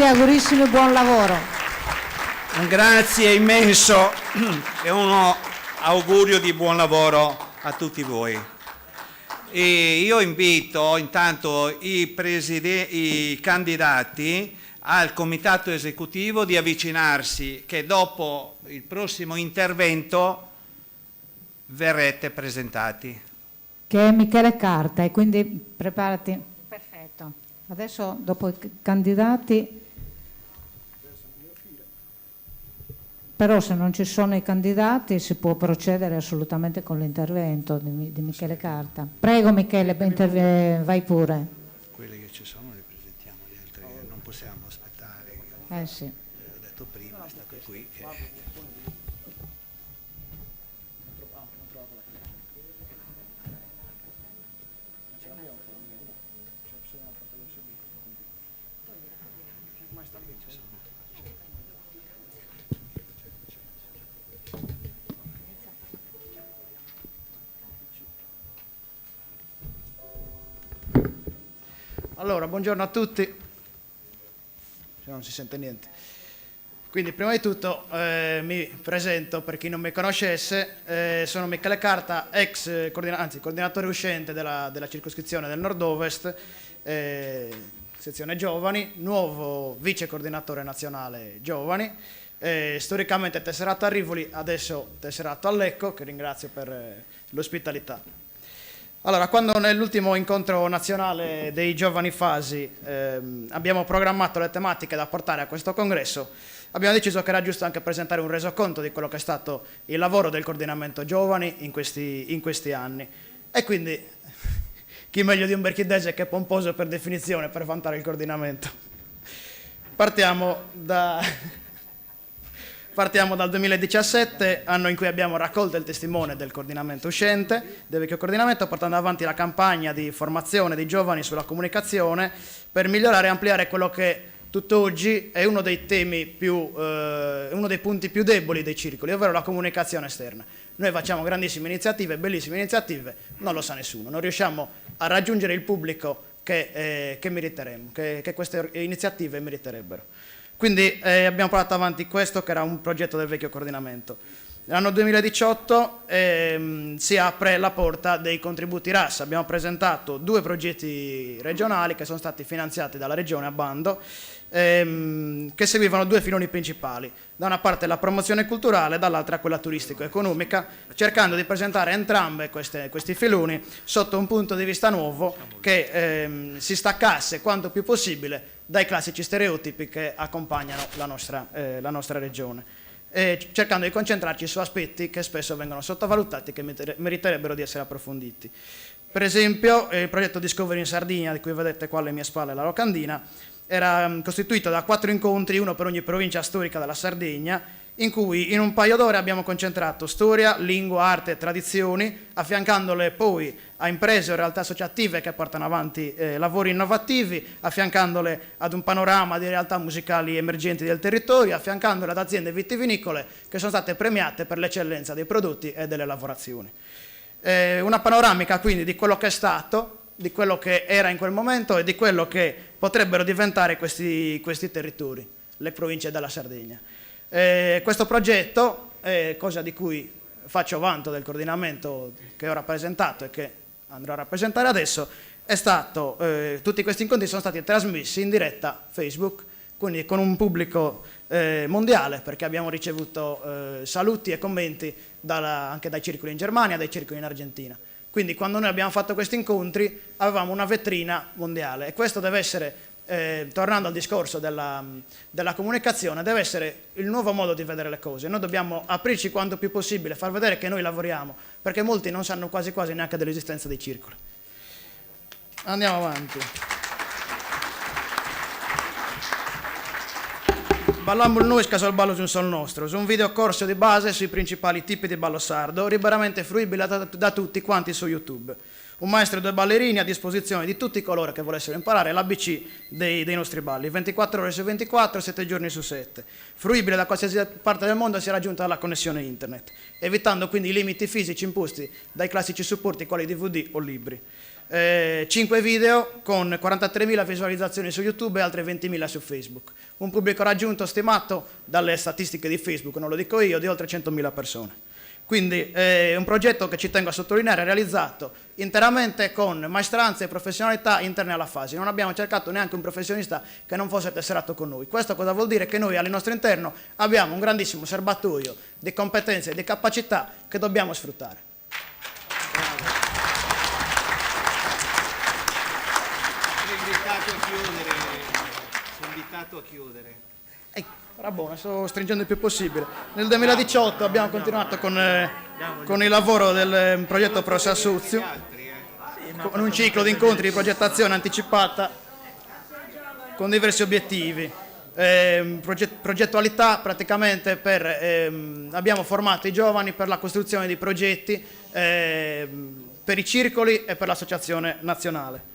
augurissimi, buon lavoro. Un grazie immenso e uno augurio di buon lavoro a tutti voi. E io invito intanto i candidati al comitato esecutivo di avvicinarsi, che dopo il prossimo intervento verrete presentati. Che è Michele Carta, e quindi preparati. Perfetto. Adesso, dopo i candidati, però se non ci sono i candidati si può procedere assolutamente con l'intervento di Michele Carta. Prego Michele, vai pure. Quelli che ci sono li presentiamo, gli altri non possiamo aspettare. Sì. Ho detto prima, è stato qui che... Allora, buongiorno a tutti, se non si sente niente. Quindi, prima di tutto mi presento per chi non mi conoscesse, sono Michele Carta, coordinatore uscente della circoscrizione del Nord-Ovest, sezione Giovani, nuovo vice coordinatore nazionale Giovani, storicamente tesserato a Rivoli, adesso tesserato a Lecco, che ringrazio per l'ospitalità. Allora, quando nell'ultimo incontro nazionale dei Giovani Fasi abbiamo programmato le tematiche da portare a questo congresso, abbiamo deciso che era giusto anche presentare un resoconto di quello che è stato il lavoro del coordinamento Giovani in questi anni. E quindi, chi meglio di un berchidese che è pomposo per definizione per vantare il coordinamento? Partiamo dal 2017, anno in cui abbiamo raccolto il testimone del coordinamento uscente, del vecchio coordinamento, portando avanti la campagna di formazione dei giovani sulla comunicazione per migliorare e ampliare quello che tutt'oggi è uno dei temi uno dei punti più deboli dei circoli, ovvero la comunicazione esterna. Noi facciamo grandissime iniziative, bellissime iniziative, non lo sa nessuno, non riusciamo a raggiungere il pubblico che meriteremmo, che queste iniziative meriterebbero. Quindi abbiamo portato avanti questo, che era un progetto del vecchio coordinamento. Nell'anno 2018 si apre la porta dei contributi RAS. Abbiamo presentato 2 progetti regionali che sono stati finanziati dalla regione a bando, che seguivano 2 filoni principali. Da una parte la promozione culturale, dall'altra quella turistico-economica, cercando di presentare entrambe questi filoni sotto un punto di vista nuovo che si staccasse quanto più possibile dai classici stereotipi che accompagnano la nostra regione, cercando di concentrarci su aspetti che spesso vengono sottovalutati e che meriterebbero di essere approfonditi. Per esempio, il progetto Discovery in Sardegna, di cui vedete qua alle mie spalle la locandina, era costituito da 4 incontri, uno per ogni provincia storica della Sardegna, in cui in un paio d'ore abbiamo concentrato storia, lingua, arte e tradizioni, affiancandole poi a imprese o realtà associative che portano avanti lavori innovativi, affiancandole ad un panorama di realtà musicali emergenti del territorio, affiancandole ad aziende vitivinicole che sono state premiate per l'eccellenza dei prodotti e delle lavorazioni. Una panoramica quindi di quello che è stato, di quello che era in quel momento e di quello che potrebbero diventare questi territori, le province della Sardegna. Questo progetto, cosa di cui faccio vanto del coordinamento che ho rappresentato e che andrò a rappresentare adesso, è stato, tutti questi incontri sono stati trasmessi in diretta Facebook, quindi con un pubblico mondiale, perché abbiamo ricevuto saluti e commenti anche dai circoli in Germania, dai circoli in Argentina. Quindi quando noi abbiamo fatto questi incontri avevamo una vetrina mondiale e questo deve essere, tornando al discorso della comunicazione, deve essere il nuovo modo di vedere le cose. Noi dobbiamo aprirci quanto più possibile, far vedere che noi lavoriamo, perché molti non sanno quasi quasi neanche dell'esistenza dei circoli. Andiamo avanti. Ballammo il noi scaso al ballo di un sol nostro, su un video corso di base sui principali tipi di ballo sardo, liberamente fruibile da tutti quanti su YouTube. Un maestro e 2 ballerini a disposizione di tutti coloro che volessero imparare l'ABC dei nostri balli, 24 ore su 24, 7 giorni su 7. Fruibile da qualsiasi parte del mondo sia raggiunta dalla connessione internet, evitando quindi i limiti fisici imposti dai classici supporti quali DVD o libri. 5 video con 43.000 visualizzazioni su YouTube e altre 20.000 su Facebook. Un pubblico raggiunto stimato dalle statistiche di Facebook, non lo dico io, di oltre 100.000 persone. Quindi è un progetto che ci tengo a sottolineare, realizzato interamente con maestranza e professionalità interne alla fase. Non abbiamo cercato neanche un professionista che non fosse tesserato con noi. Questo cosa vuol dire? Che noi al nostro interno abbiamo un grandissimo serbatoio di competenze e di capacità che dobbiamo sfruttare. invitato a chiudere. Sei invitato a chiudere. Era buono, sto stringendo il più possibile. Nel 2018 abbiamo continuato con il lavoro del progetto Processo Suzio, con un ciclo di incontri di progettazione anticipata con diversi obiettivi. Progettualità praticamente abbiamo formato i giovani per la costruzione di progetti per i circoli e per l'associazione nazionale.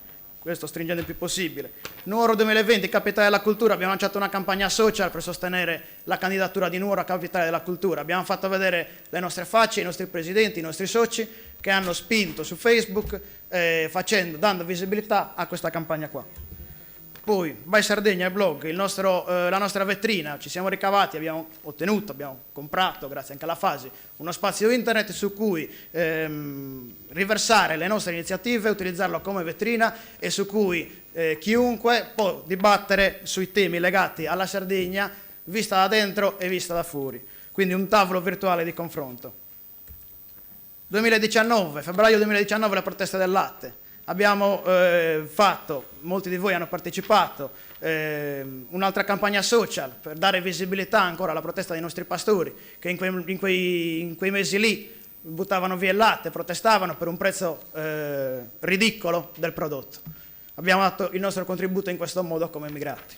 Questo stringendo il più possibile. Nuoro 2020, Capitale della Cultura, abbiamo lanciato una campagna social per sostenere la candidatura di Nuoro a Capitale della Cultura. Abbiamo fatto vedere le nostre facce, i nostri presidenti, i nostri soci che hanno spinto su Facebook dando visibilità a questa campagna qua. Poi, Vai Sardegna, il blog, la nostra vetrina, ci siamo ricavati, abbiamo comprato, grazie anche alla Fasi, uno spazio internet su cui riversare le nostre iniziative, utilizzarlo come vetrina e su cui chiunque può dibattere sui temi legati alla Sardegna, vista da dentro e vista da fuori. Quindi un tavolo virtuale di confronto. 2019, febbraio 2019, le proteste del latte. Abbiamo fatto, molti di voi hanno partecipato, un'altra campagna social per dare visibilità ancora alla protesta dei nostri pastori che in quei mesi lì buttavano via il latte, protestavano per un prezzo ridicolo del prodotto. Abbiamo dato il nostro contributo in questo modo come immigrati.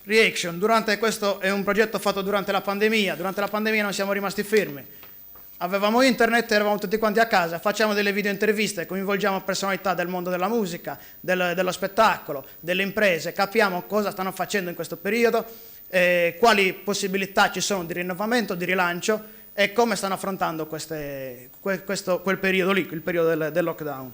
Reaction, questo è un progetto fatto durante la pandemia non siamo rimasti fermi. Avevamo internet, eravamo tutti quanti a casa, facciamo delle video interviste, coinvolgiamo personalità del mondo della musica, dello spettacolo, delle imprese, capiamo cosa stanno facendo in questo periodo, quali possibilità ci sono di rinnovamento, di rilancio e come stanno affrontando quel periodo lì, il periodo del lockdown.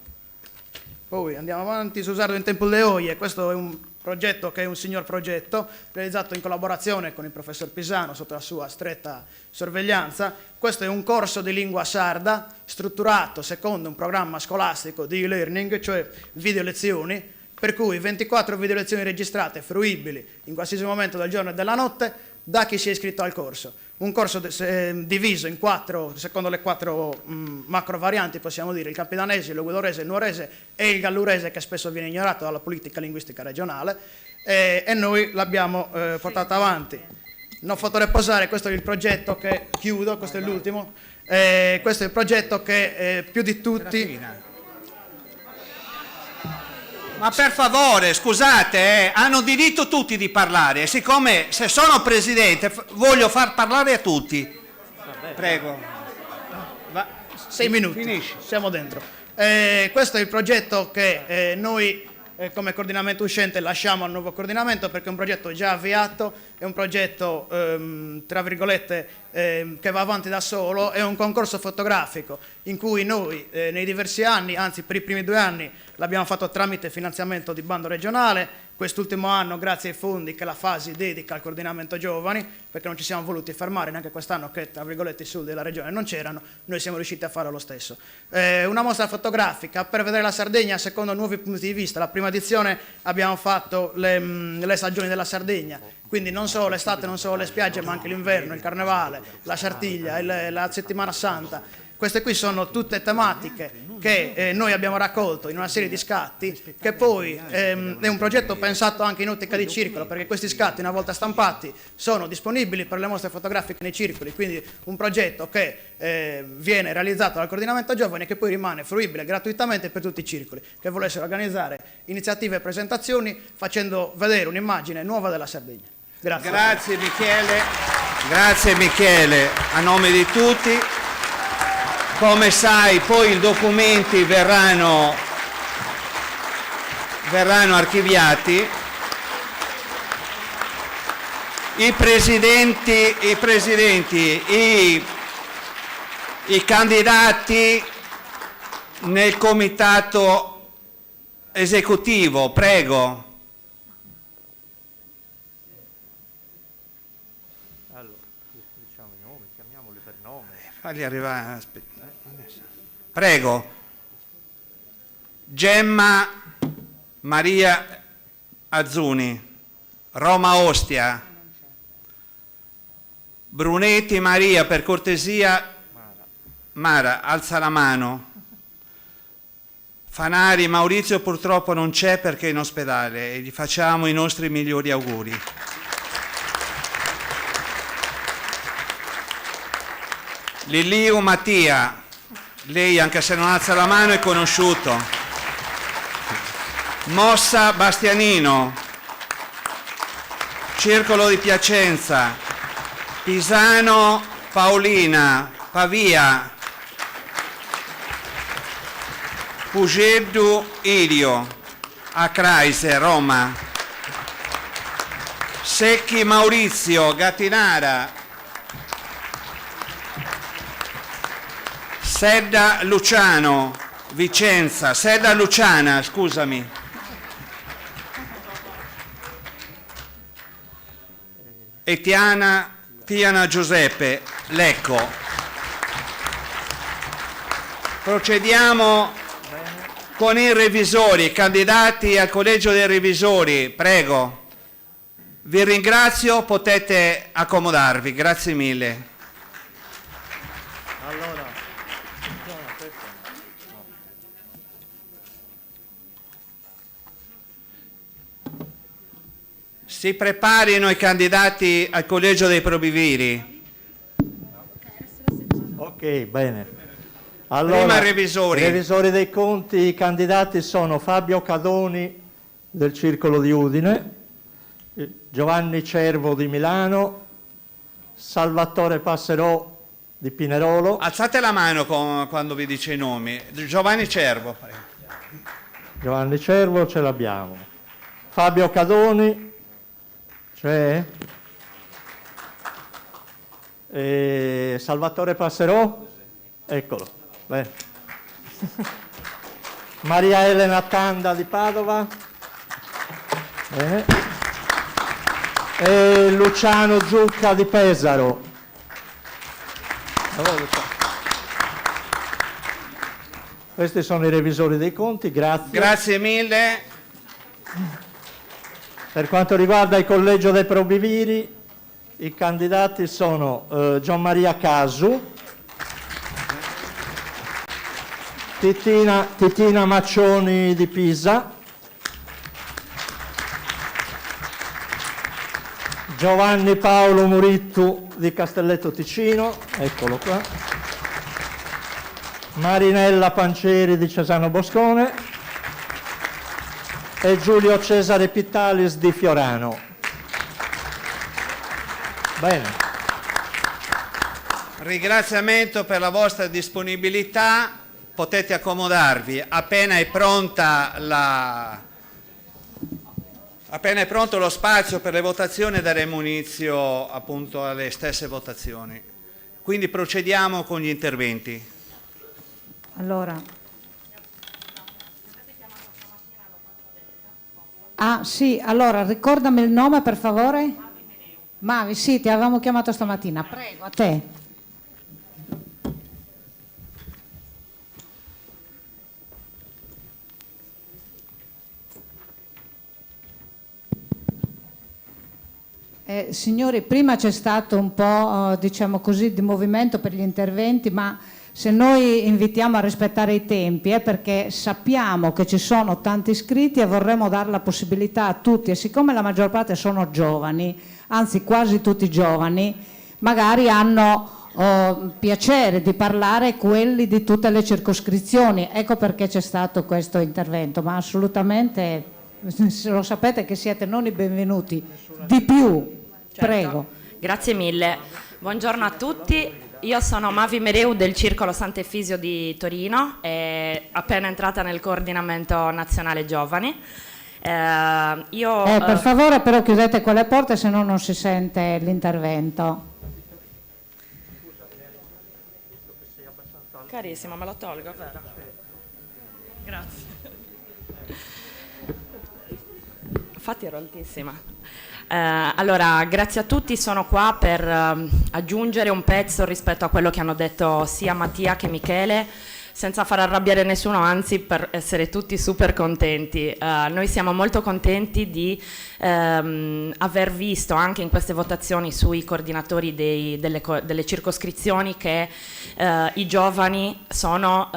Poi andiamo avanti, Susardo in Tempo le Oie, questo è un progetto che è un signor progetto realizzato in collaborazione con il professor Pisano sotto la sua stretta sorveglianza. Questo è un corso di lingua sarda strutturato secondo un programma scolastico di e-learning, cioè video lezioni, per cui 24 video lezioni registrate, fruibili in qualsiasi momento del giorno e della notte da chi si è iscritto al corso. Un corso diviso in secondo le 4 macro varianti, possiamo dire, il campidanese, il logudorese, il nuorese e il gallurese, che spesso viene ignorato dalla politica linguistica regionale, e noi l'abbiamo portato avanti. Non fatto riposare, questo è il progetto che chiudo, questo è l'ultimo, questo è il progetto che più di tutti... Ma per favore, scusate, hanno diritto tutti di parlare. Siccome se sono presidente voglio far parlare a tutti. Prego. 6 minuti. Finisci. Siamo dentro. Questo è il progetto che noi come coordinamento uscente lasciamo al nuovo coordinamento, perché è un progetto già avviato, è un progetto tra virgolette che va avanti da solo, è un concorso fotografico in cui noi nei diversi anni, anzi per i primi 2 anni, l'abbiamo fatto tramite finanziamento di bando regionale. Quest'ultimo anno, grazie ai fondi che la Fasi dedica al coordinamento giovani, perché non ci siamo voluti fermare neanche quest'anno che, tra virgolette, i soldi della regione non c'erano, noi siamo riusciti a farlo lo stesso. Una mostra fotografica per vedere la Sardegna secondo nuovi punti di vista. La prima edizione abbiamo fatto le stagioni della Sardegna, quindi non solo l'estate, non solo le spiagge, ma anche l'inverno, il carnevale, la Sartiglia, la settimana santa. Queste qui sono tutte tematiche che noi abbiamo raccolto in una serie di scatti, che poi è un progetto pensato anche in ottica di circolo, perché questi scatti, una volta stampati, sono disponibili per le mostre fotografiche nei circoli, quindi un progetto che viene realizzato dal coordinamento giovani e che poi rimane fruibile gratuitamente per tutti i circoli che volessero organizzare iniziative e presentazioni facendo vedere un'immagine nuova della Sardegna. Grazie. Grazie Michele, a nome di tutti. Come sai, poi i documenti verranno archiviati. I candidati nel comitato esecutivo, prego. Allora, diciamo i nomi, chiamiamoli per nome. Fagli arrivare, aspetta. Prego. Gemma Maria Azzuni, Roma Ostia. Brunetti Maria, per cortesia. Mara, alza la mano. Fanari, Maurizio purtroppo non c'è perché è in ospedale e gli facciamo i nostri migliori auguri. Liliu Mattia, lei anche se non alza la mano è conosciuto. Mossa Bastianino, Circolo di Piacenza, Pisano Paolina, Pavia, Pugeddu Ilio, a Creise, Roma, Secchi Maurizio, Gattinara, Sedda Luciano, Vicenza, Sedda Luciana, scusami. E Tiana Giuseppe, Lecco. Procediamo con i revisori, candidati al Collegio dei Revisori, prego. Vi ringrazio, potete accomodarvi, grazie mille. Allora, Si preparino i candidati al Collegio dei Probiviri. ok, bene. Prima revisori. I revisori dei conti, i candidati sono Fabio Cadoni del Circolo di Udine, Giovanni Cervo di Milano, Salvatore Passerò di Pinerolo. Alzate la mano quando vi dice i nomi. Giovanni Cervo. Prego. Giovanni Cervo ce l'abbiamo. Fabio Cadoni c'è? E Salvatore Passerò? Eccolo. Bene. Maria Elena Tanda di Padova. Bene. E Luciano Zucca di Pesaro. Allora, Luciano. Questi sono i revisori dei conti, grazie. Grazie mille. Per quanto riguarda il collegio dei probiviri, i candidati sono Gian Maria Casu, Titina Maccioni di Pisa, Giovanni Paolo Murittu di Castelletto Ticino, eccolo qua, Marinella Pancieri di Cesano Boscone e Giulio Cesare Pittalis di Fiorano. Bene. Ringraziamento per la vostra disponibilità. Potete accomodarvi. Appena è pronto lo spazio per le votazioni, daremo inizio appunto alle stesse votazioni. Quindi procediamo con gli interventi. Allora. Ah sì, allora ricordami il nome per favore. Mavi, sì, ti avevamo chiamato stamattina. Prego, a te. Signori, prima c'è stato un po', diciamo così, di movimento per gli interventi, ma se noi invitiamo a rispettare i tempi è perché sappiamo che ci sono tanti iscritti e vorremmo dare la possibilità a tutti, e siccome la maggior parte sono giovani, anzi quasi tutti giovani, magari hanno piacere di parlare quelli di tutte le circoscrizioni. Ecco perché c'è stato questo intervento, ma assolutamente, se lo sapete che siete non i benvenuti, di più. Certo. Prego. Grazie mille. Buongiorno a tutti. Io sono Mavi Mereu del Circolo Sant'Efisio di Torino, appena entrata nel coordinamento nazionale giovani. Per favore però chiudete quelle porte, se no non si sente l'intervento. Carissimo, me lo tolgo, vero? Grazie. Infatti ero altissima. Allora, grazie a tutti, sono qua per aggiungere un pezzo rispetto a quello che hanno detto sia Mattia che Michele, senza far arrabbiare nessuno, anzi per essere tutti super contenti. Noi siamo molto contenti di aver visto anche in queste votazioni sui coordinatori delle circoscrizioni che i giovani sono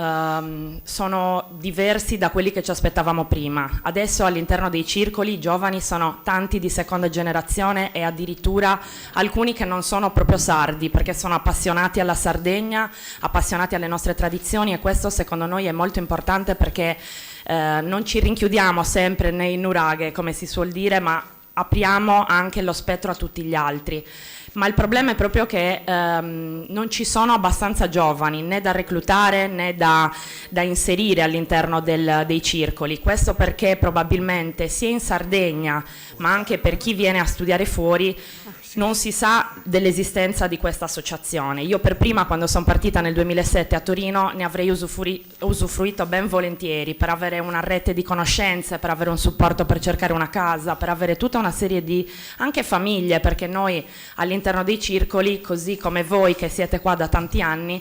diversi da quelli che ci aspettavamo prima. Adesso all'interno dei circoli i giovani sono tanti di seconda generazione e addirittura alcuni che non sono proprio sardi, perché sono appassionati alla Sardegna, appassionati alle nostre tradizioni, e questo secondo noi è molto importante perché non ci rinchiudiamo sempre nei nuraghe, come si suol dire, ma apriamo anche lo spettro a tutti gli altri. Ma il problema è proprio che non ci sono abbastanza giovani né da reclutare né da inserire all'interno dei circoli. Questo perché probabilmente sia in Sardegna, ma anche per chi viene a studiare fuori, non si sa dell'esistenza di questa associazione. Io per prima, quando sono partita nel 2007 a Torino, ne avrei usufruito ben volentieri per avere una rete di conoscenze, per avere un supporto per cercare una casa, per avere tutta una serie di anche famiglie, perché noi all'interno dei circoli, così come voi che siete qua da tanti anni,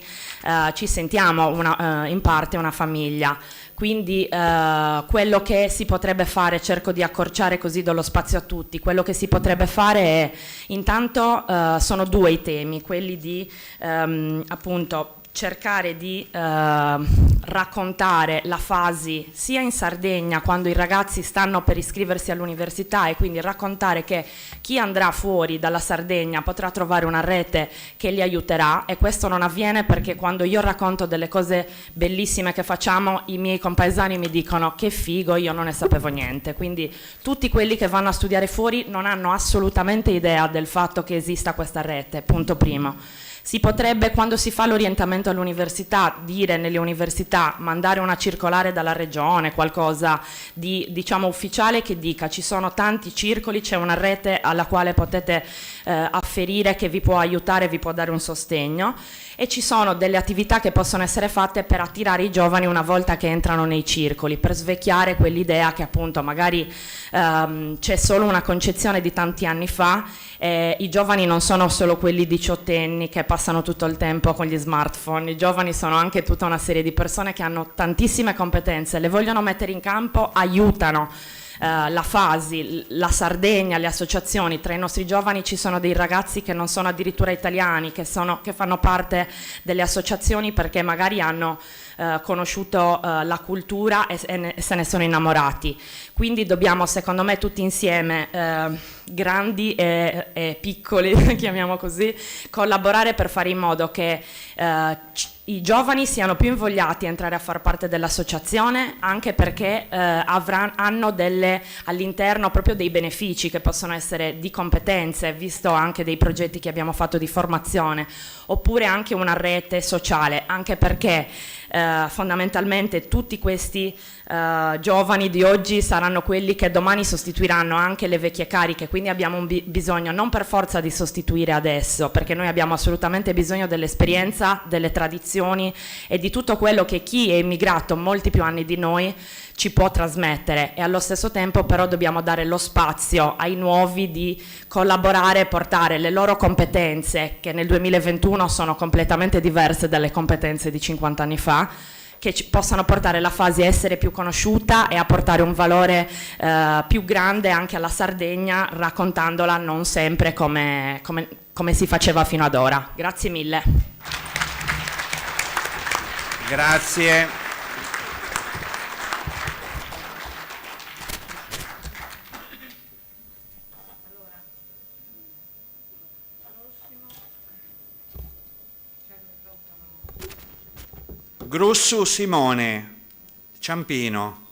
ci sentiamo in parte una famiglia. Quindi quello che si potrebbe fare, cerco di accorciare così do lo spazio a tutti, quello che si potrebbe fare è, intanto sono due i temi, quelli di appunto cercare di raccontare la fase sia in Sardegna quando i ragazzi stanno per iscriversi all'università, e quindi raccontare che chi andrà fuori dalla Sardegna potrà trovare una rete che li aiuterà, e questo non avviene perché quando io racconto delle cose bellissime che facciamo i miei compaesani mi dicono che figo, io non ne sapevo niente. Quindi tutti quelli che vanno a studiare fuori non hanno assolutamente idea del fatto che esista questa rete, punto primo. Si potrebbe, quando si fa l'orientamento all'università, dire nelle università, mandare una circolare dalla regione, qualcosa di diciamo ufficiale che dica ci sono tanti circoli, c'è una rete alla quale potete afferire che vi può aiutare, vi può dare un sostegno, e ci sono delle attività che possono essere fatte per attirare i giovani una volta che entrano nei circoli, per svecchiare quell'idea che appunto magari c'è solo una concezione di tanti anni fa. I giovani non sono solo quelli diciottenni che passano tutto il tempo con gli smartphone, i giovani sono anche tutta una serie di persone che hanno tantissime competenze, le vogliono mettere in campo, aiutano. La Fasi, la Sardegna, le associazioni, tra i nostri giovani ci sono dei ragazzi che non sono addirittura italiani, che fanno parte delle associazioni perché magari hanno conosciuto la cultura e se ne sono innamorati. Quindi dobbiamo, secondo me, tutti insieme, grandi e piccoli, chiamiamo così, collaborare per fare in modo che i giovani siano più invogliati a entrare a far parte dell'associazione, anche perché hanno all'interno proprio dei benefici che possono essere di competenze, visto anche dei progetti che abbiamo fatto di formazione, oppure anche una rete sociale, anche perché fondamentalmente tutti questi giovani di oggi saranno quelli che domani sostituiranno anche le vecchie cariche, quindi abbiamo bisogno non per forza di sostituire adesso, perché noi abbiamo assolutamente bisogno dell'esperienza, delle tradizioni e di tutto quello che chi è immigrato molti più anni di noi ci può trasmettere, e allo stesso tempo però dobbiamo dare lo spazio ai nuovi di collaborare e portare le loro competenze, che nel 2021 sono completamente diverse dalle competenze di 50 anni fa, che possano portare la Fasi a essere più conosciuta e a portare un valore più grande anche alla Sardegna, raccontandola non sempre come si faceva fino ad ora. Grazie mille. Grazie. Grussu Simone, Ciampino.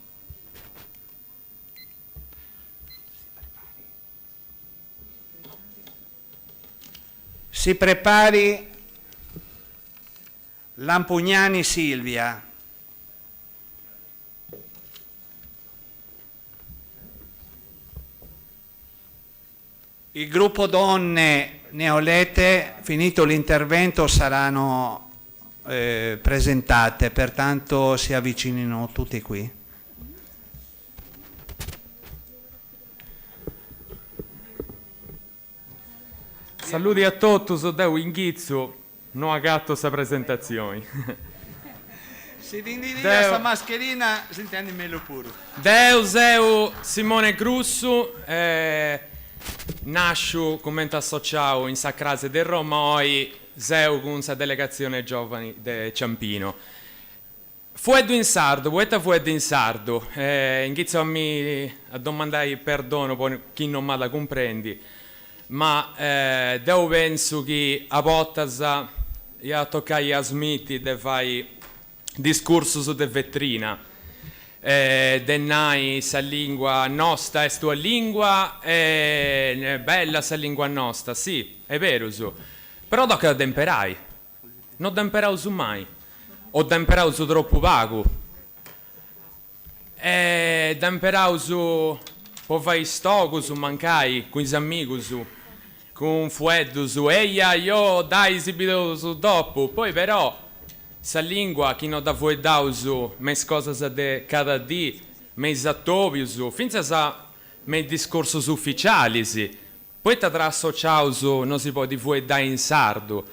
Si prepari Lampugnani Silvia. Il gruppo donne neolete, finito l'intervento, saranno presentate, pertanto si avvicinino tutti qui. Saluti a tutti, sono da Inghizzo, non agatto questa presentazione. Se ti indica Deo. questa mascherina, si intende meglio pure. Deus eu Simone Grussu, nascio come associato in Sacrase del Roma, oggi seu con la delegazione giovani de Ciampino. Fuedo in sardo, poeta fuedo in sardo, inizio a domandare perdono per chi non me la comprendi, ma devo penso che a volte io toccai a Smith de fai discorso su de vetrina, dennai sa lingua nostra è tua lingua, è bella sa lingua nostra, sì, è vero su, però dopo la temperai, non temperau su mai, o temperau su troppo vago, temperau su, poi fai stoco su mancai, con i amici su, con fueddo su, eia io dai si vedo su dopo, poi però sa lingua chi non da fueddau su, mes cose de cada di, mes attovi su, finza sa mes discorsos ufficiali si, poi tra associau su non si può di fueddare in sardo,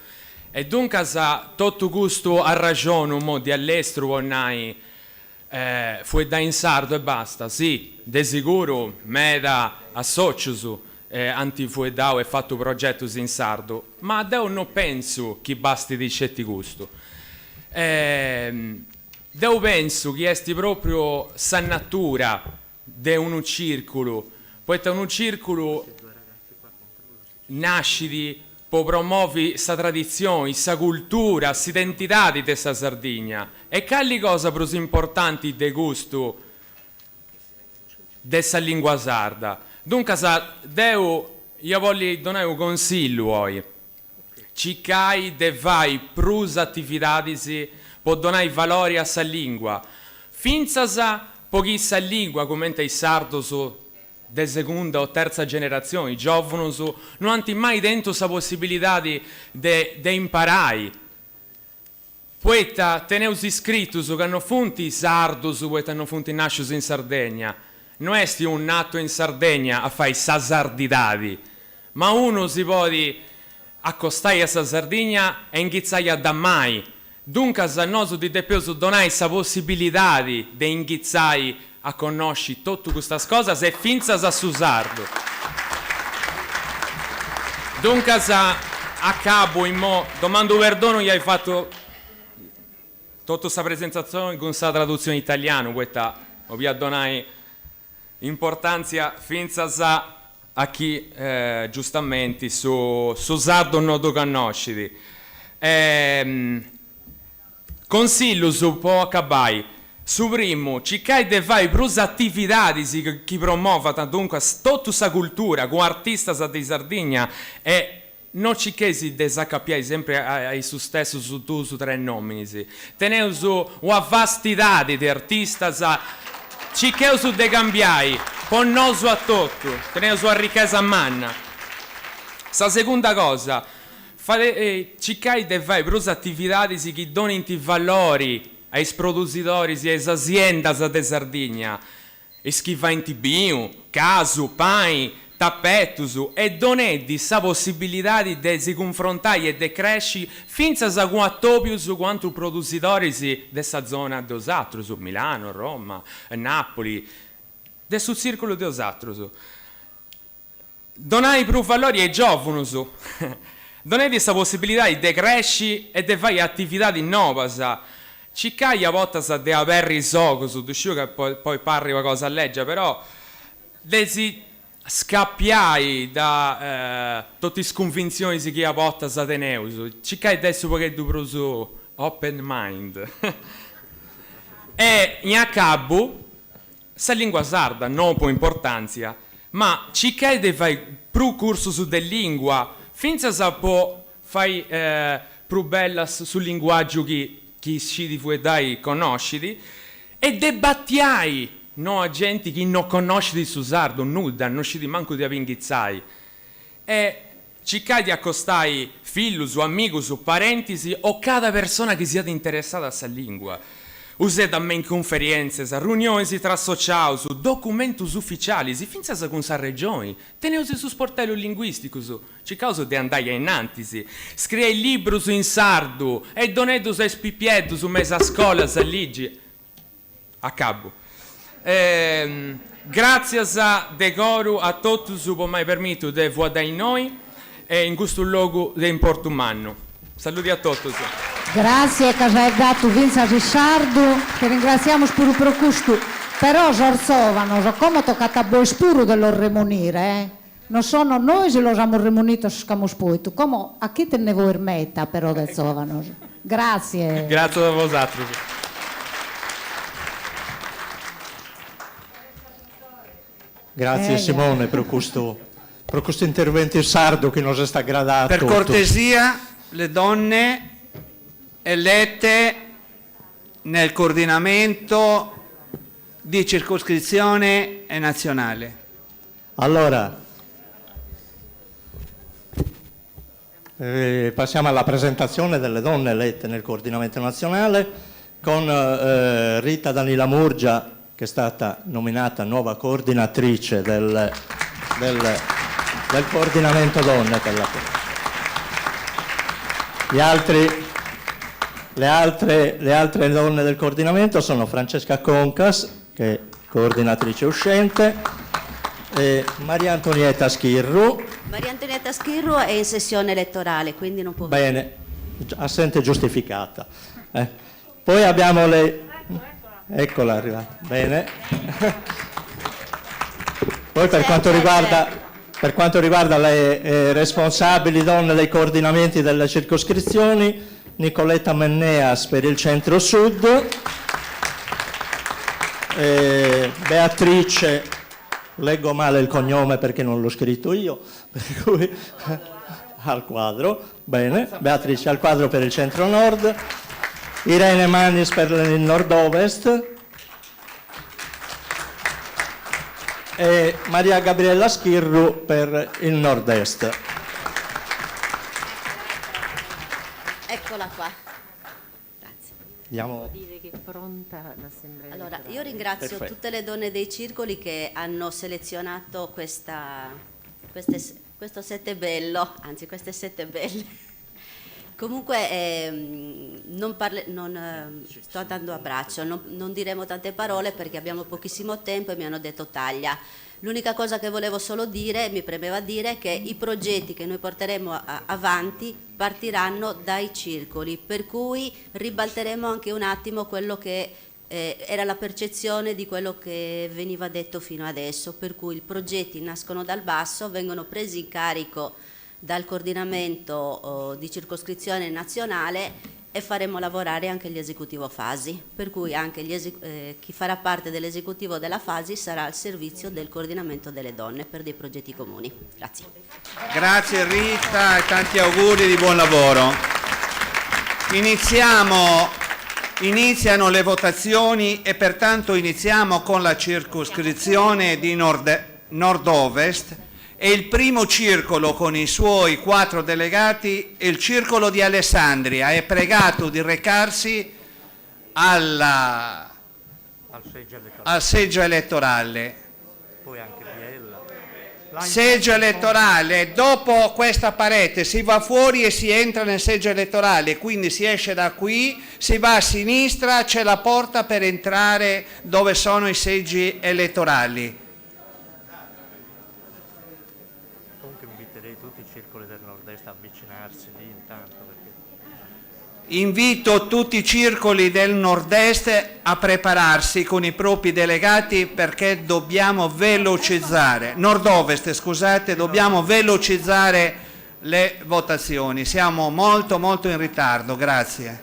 e dunque sa tutto gusto a ragione un mo di all'estero vornai fueddare in sardo e basta, sì, de sicuro me da associo su, antifuedao e fatto progetto in sardo, ma io non penso che basti di certi gusto. Io penso che esti proprio sa natura di un circolo, poiché un circolo nasce per promuovere sa tradizione, sa cultura, sa identità di questa Sardegna, e quali cose più importanti di gusto dessa lingua sarda. Dunque, io voglio dare un consiglio oggi. Cercai de fare più attività per dare valore a sa lingua. Finza sa pochissa lingua, come i sardo su de seconda o terza generazione, i giovani su, non hanno mai dentro sa possibilità di imparare. Poeta teneusi scritto su che hanno funti sardo su, poeta hanno funti nasciuti in Sardegna. Non è un nato in Sardegna a fare sa sardidadi, ma uno si può accostare a sa Sardegna e inghizzare da mai. Dunque, se noi di più donai sa possibilità di inghizzare a conoscere tutte queste cose, se finza sa su sardo. Dunque, a capo, domando perdono, gli hai fatto tutta questa presentazione con questa traduzione italiana, questa vi donai importanza finza sa a chi giustamente su sardo non lo conosci. Consiglio su può accabai. Su primo, cercare di fare più attività che promuovano dunque tutta questa cultura con artisti di Sardegna e non cercare di s'accappiare sempre ai su stesso su due su tre nomini. Tenere su una vastità di artisti, cercare su de cambiare, con noi su a tutto, tenere su a ricchezza a manna. La seconda cosa, cercare di fare più attività che donino valori ai produttori e alle aziende di Sardegna, e che va in tibino, casu, pani, tappetus, e donedi sa possibilità di si confrontare e di crescere finza a quanto più su quanto produttori di questa zona di Osatro, su Milano, Roma, Napoli, del sul circolo di Osatro. Donai più valori ai giovani, donai questa possibilità di crescere e di fare attività di nuova. Cercai a volte di avere il gioco su discio che poi parli qualcosa a leggere, però si scappiai da tutte le sconvinzioni che a volte si tenevo. Cercai adesso perché tu su open mind. E in a cabo, sa lingua sarda non per importanza, ma cercai di fare più corso su de lingua, finza sa può fare più bella sul linguaggio che chi si fu dai conosciti, e debattiai no a gente che non conosce di su sardo nulla, non si manco di avinghizzai, e cercai di accostare figlio su amico su parentesi o cada persona che sia interessata a questa lingua. Usate a me in conferenze, a riunioni tra sociali, su documenti ufficiali, si finza con sa regione, teneusi su sportello linguistico, ci causa di andare innanti, scrive libri in sardo, e doneto su spipietto su mesa a scuola, sa ligi. A cabo. Grazie a decoro a tutti su per mai permesso di vedere noi e in questo luogo di importo umano. Saluti a tutti. Grazie che ci hai dato Vinza Ricciardo, ti ringraziamo per questo. Però Zorzovano, come toccato a voi spuro dello remunire, non sono noi se lo abbiamo remunito su Scamospoi, come a chi te ne vuoi metta però del Zovano. Grazie. Grazie a voi. Grazie Simone per questo intervento sardo che nos sta gradato. Per cortesia, le donne elette nel coordinamento di circoscrizione e nazionale. Allora, passiamo alla presentazione delle donne elette nel coordinamento nazionale con Rita Danila Murgia, che è stata nominata nuova coordinatrice del coordinamento donne. Le altre donne del coordinamento sono Francesca Concas, che è coordinatrice uscente, e Maria Antonietta Schirru. Maria Antonietta Schirru è in sessione elettorale, quindi non può... Bene, assente giustificata. Poi abbiamo le... Eccola arrivata. Bene. Poi per quanto riguarda le responsabili donne dei coordinamenti delle circoscrizioni, Nicoletta Menneas per il centro-sud, Beatrice, leggo male il cognome perché non l'ho scritto io, per cui al quadro, bene, Beatrice al quadro per il centro-nord, Irene Manis per il nord-ovest e Maria Gabriella Schirru per il nord-est. Eccola qua. Grazie. Andiamo. Allora, io ringrazio Perfetto. tutte le donne dei circoli che hanno selezionato questo sette bello, anzi queste sette belle. Comunque sto andando a braccio, non diremo tante parole perché abbiamo pochissimo tempo e mi hanno detto taglia. L'unica cosa che volevo solo dire, mi premeva dire, è che i progetti che noi porteremo avanti partiranno dai circoli, per cui ribalteremo anche un attimo quello che era la percezione di quello che veniva detto fino adesso, per cui i progetti nascono dal basso, vengono presi in carico dal coordinamento di circoscrizione nazionale e faremo lavorare anche gli esecutivo fasi, per cui anche chi farà parte dell'esecutivo della fasi sarà al servizio del coordinamento delle donne per dei progetti comuni. Grazie. Grazie Rita e tanti auguri di buon lavoro. Iniziano le votazioni e pertanto iniziamo con la circoscrizione di nord-ovest. E il primo circolo con i suoi 4 delegati è il circolo di Alessandria. È pregato di recarsi al seggio elettorale. Poi anche Biella. Seggio elettorale, dopo questa parete si va fuori e si entra nel seggio elettorale, quindi si esce da qui, si va a sinistra, c'è la porta per entrare dove sono i seggi elettorali. Invito tutti i circoli del nord-est a prepararsi con i propri delegati perché dobbiamo velocizzare, nord-ovest scusate, dobbiamo velocizzare le votazioni. Siamo molto in ritardo, grazie.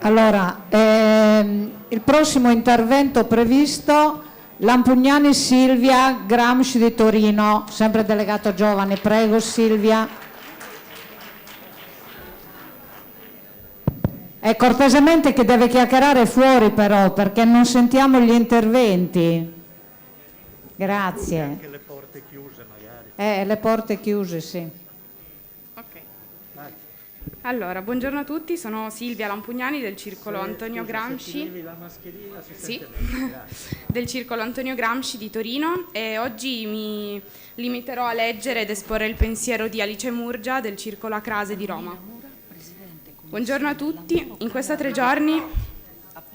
Allora, il prossimo intervento previsto, Lampugnani Silvia, Gramsci di Torino, sempre delegato giovane, prego Silvia. E cortesemente che deve chiacchierare fuori però, perché non sentiamo gli interventi. Grazie. Anche le porte chiuse magari. Le porte chiuse, sì. Allora, buongiorno a tutti, sono Silvia Lampugnani del Circolo Antonio Gramsci. Sì, del Circolo Antonio Gramsci di Torino, e oggi mi limiterò a leggere ed esporre il pensiero di Alice Murgia del Circolo Acrase di Roma. Buongiorno a tutti, in questi 3 giorni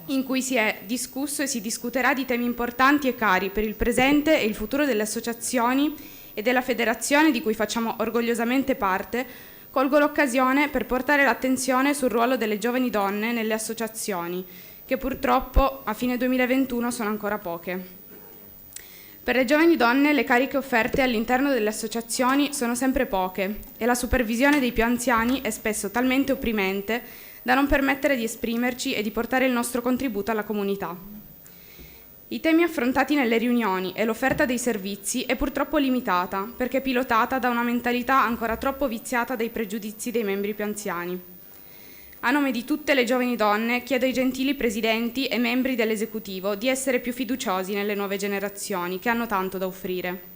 in cui si è discusso e si discuterà di temi importanti e cari per il presente e il futuro delle associazioni e della federazione di cui facciamo orgogliosamente parte, colgo l'occasione per portare l'attenzione sul ruolo delle giovani donne nelle associazioni, che purtroppo a fine 2021 sono ancora poche. Per le giovani donne le cariche offerte all'interno delle associazioni sono sempre poche e la supervisione dei più anziani è spesso talmente opprimente da non permettere di esprimerci e di portare il nostro contributo alla comunità. I temi affrontati nelle riunioni e l'offerta dei servizi è purtroppo limitata perché pilotata da una mentalità ancora troppo viziata dai pregiudizi dei membri più anziani. A nome di tutte le giovani donne chiedo ai gentili presidenti e membri dell'esecutivo di essere più fiduciosi nelle nuove generazioni che hanno tanto da offrire.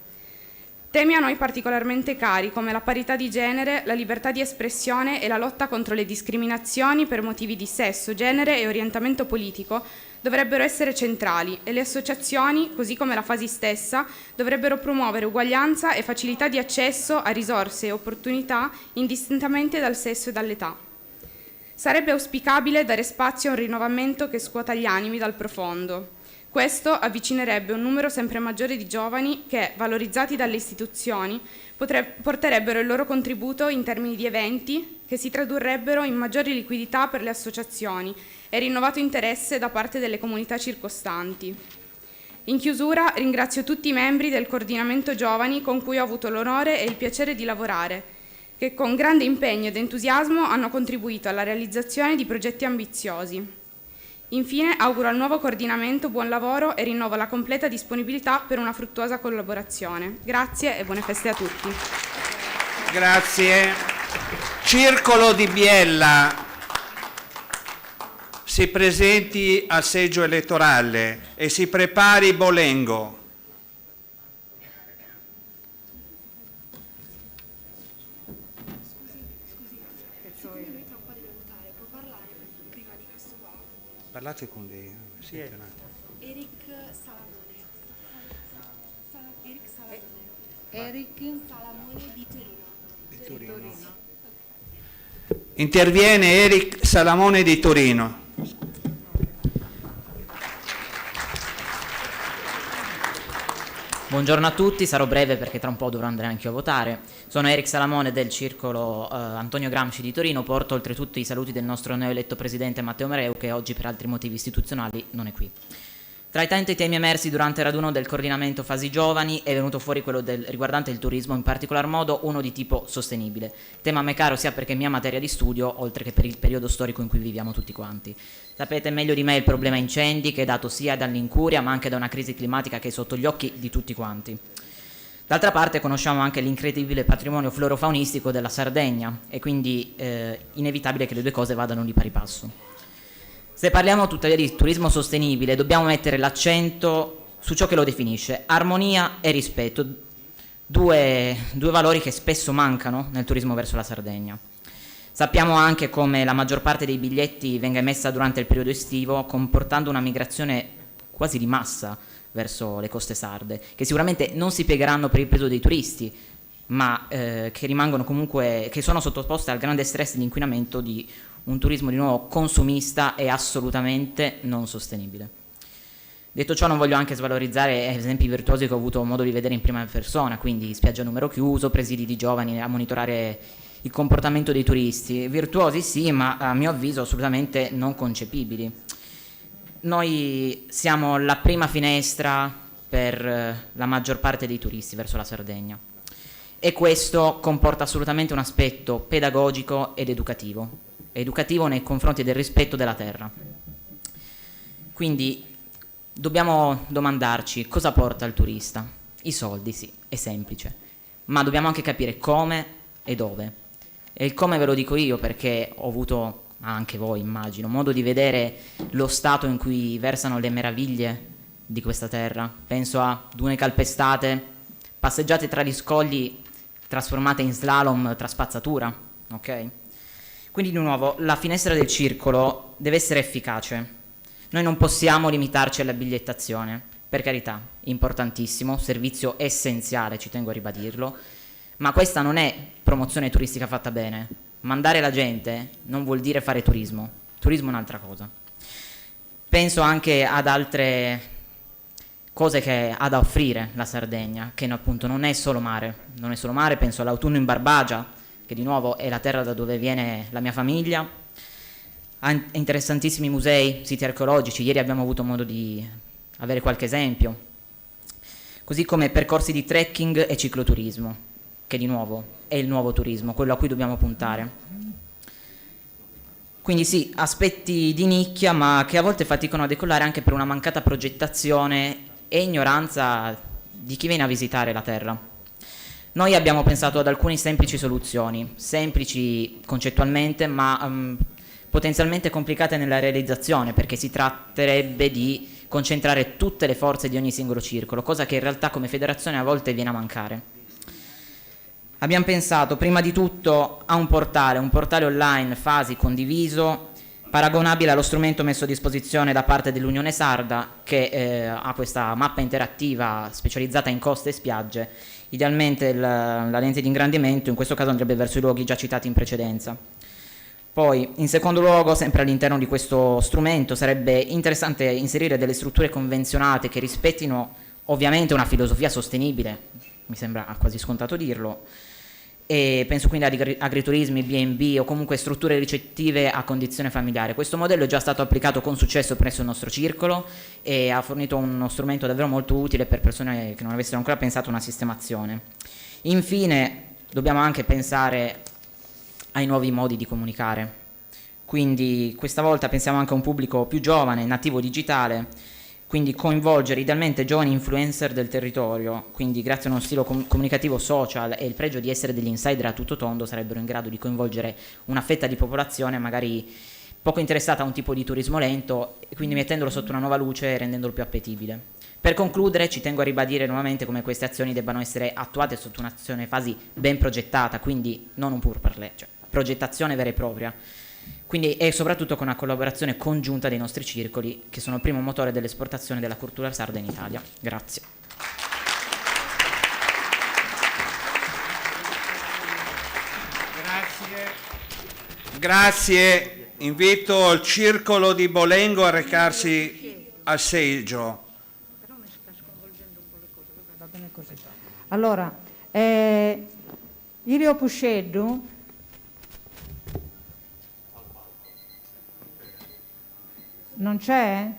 Temi a noi particolarmente cari come la parità di genere, la libertà di espressione e la lotta contro le discriminazioni per motivi di sesso, genere e orientamento politico dovrebbero essere centrali e le associazioni, così come la FASI stessa, dovrebbero promuovere uguaglianza e facilità di accesso a risorse e opportunità indistintamente dal sesso e dall'età. Sarebbe auspicabile dare spazio a un rinnovamento che scuota gli animi dal profondo. Questo avvicinerebbe un numero sempre maggiore di giovani che, valorizzati dalle istituzioni, porterebbero il loro contributo in termini di eventi che si tradurrebbero in maggiori liquidità per le associazioni e rinnovato interesse da parte delle comunità circostanti. In chiusura ringrazio tutti i membri del Coordinamento Giovani con cui ho avuto l'onore e il piacere di lavorare, che con grande impegno ed entusiasmo hanno contribuito alla realizzazione di progetti ambiziosi. Infine auguro al nuovo coordinamento buon lavoro e rinnovo la completa disponibilità per una fruttuosa collaborazione. Grazie e buone feste a tutti. Grazie. Circolo di Biella, si presenti al seggio elettorale e si prepari Bolengo. Parlate con lei. Sì, Eric Salamone di Torino. Interviene Eric Salamone di Torino. Buongiorno a tutti, sarò breve perché tra un po' dovrò andare anche io a votare. Sono Eric Salamone del Circolo Antonio Gramsci di Torino, porto oltretutto i saluti del nostro neoeletto presidente Matteo Mareu, che oggi per altri motivi istituzionali non è qui. Tra i tanti temi emersi durante il raduno del coordinamento Fasi Giovani è venuto fuori quello riguardante il turismo, in particolar modo uno di tipo sostenibile. Tema a me caro sia perché è mia materia di studio, oltre che per il periodo storico in cui viviamo tutti quanti. Sapete meglio di me il problema incendi, che è dato sia dall'incuria ma anche da una crisi climatica che è sotto gli occhi di tutti quanti. D'altra parte conosciamo anche l'incredibile patrimonio florofaunistico della Sardegna, e quindi inevitabile che le due cose vadano di pari passo. Se parliamo tuttavia di turismo sostenibile, dobbiamo mettere l'accento su ciò che lo definisce: armonia e rispetto, due valori che spesso mancano nel turismo verso la Sardegna. Sappiamo anche come la maggior parte dei biglietti venga emessa durante il periodo estivo, comportando una migrazione quasi di massa verso le coste sarde, che sicuramente non si piegheranno per il peso dei turisti, ma che rimangono comunque, che sono sottoposte al grande stress di inquinamento di un turismo di nuovo consumista e assolutamente non sostenibile. Detto ciò, non voglio anche svalorizzare esempi virtuosi che ho avuto modo di vedere in prima persona, quindi spiaggia a numero chiuso, presidi di giovani a monitorare il comportamento dei turisti. Virtuosi sì, ma a mio avviso assolutamente non concepibili. Noi siamo la prima finestra per la maggior parte dei turisti verso la Sardegna, e questo comporta assolutamente un aspetto pedagogico ed educativo nei confronti del rispetto della terra. Quindi dobbiamo domandarci cosa porta il turista. I soldi, sì, è semplice, ma dobbiamo anche capire come e dove. E il come ve lo dico io perché ho avuto, anche voi immagino, modo di vedere lo stato in cui versano le meraviglie di questa terra. Penso a dune calpestate, passeggiate tra gli scogli trasformate in slalom tra spazzatura, ok? Quindi di nuovo la finestra del circolo deve essere efficace. Noi non possiamo limitarci alla bigliettazione, per carità, importantissimo, servizio essenziale, ci tengo a ribadirlo, ma questa non è promozione turistica fatta bene. Mandare la gente non vuol dire fare turismo, turismo è un'altra cosa. Penso anche ad altre cose che ha da offrire la Sardegna, che appunto non è solo mare, penso all'autunno in Barbagia, che di nuovo è la terra da dove viene la mia famiglia, ha interessantissimi musei, siti archeologici, ieri abbiamo avuto modo di avere qualche esempio, così come percorsi di trekking e cicloturismo, che di nuovo è il nuovo turismo, quello a cui dobbiamo puntare. Quindi sì, aspetti di nicchia, ma che a volte faticano a decollare anche per una mancata progettazione e ignoranza di chi viene a visitare la terra. Noi abbiamo pensato ad alcune semplici soluzioni, semplici concettualmente, ma potenzialmente complicate nella realizzazione, perché si tratterebbe di concentrare tutte le forze di ogni singolo circolo, cosa che in realtà come federazione a volte viene a mancare. Abbiamo pensato prima di tutto a un portale online, Fasi, condiviso, paragonabile allo strumento messo a disposizione da parte dell'Unione Sarda, che ha questa mappa interattiva specializzata in coste e spiagge. Idealmente la lente di ingrandimento in questo caso andrebbe verso i luoghi già citati in precedenza. Poi, in secondo luogo, sempre all'interno di questo strumento sarebbe interessante inserire delle strutture convenzionate che rispettino ovviamente una filosofia sostenibile, mi sembra quasi scontato dirlo, e penso quindi ad agriturismi, B&B o comunque strutture ricettive a condizione familiare. Questo modello è già stato applicato con successo presso il nostro circolo e ha fornito uno strumento davvero molto utile per persone che non avessero ancora pensato a una sistemazione. Infine dobbiamo anche pensare ai nuovi modi di comunicare, quindi questa volta pensiamo anche a un pubblico più giovane, nativo digitale, quindi coinvolgere idealmente giovani influencer del territorio, quindi grazie a uno stile comunicativo social e il pregio di essere degli insider a tutto tondo sarebbero in grado di coinvolgere una fetta di popolazione magari poco interessata a un tipo di turismo lento e quindi mettendolo sotto una nuova luce e rendendolo più appetibile. Per concludere ci tengo a ribadire nuovamente come queste azioni debbano essere attuate sotto un'azione fasi ben progettata, quindi non un pur parler, cioè progettazione vera e propria. Quindi e soprattutto con una collaborazione congiunta dei nostri circoli che sono il primo motore dell'esportazione della cultura sarda in Italia. Grazie. Grazie. Invito il circolo di Bolengo a recarsi al seggio. Allora, Ilio Pusceddu non c'è?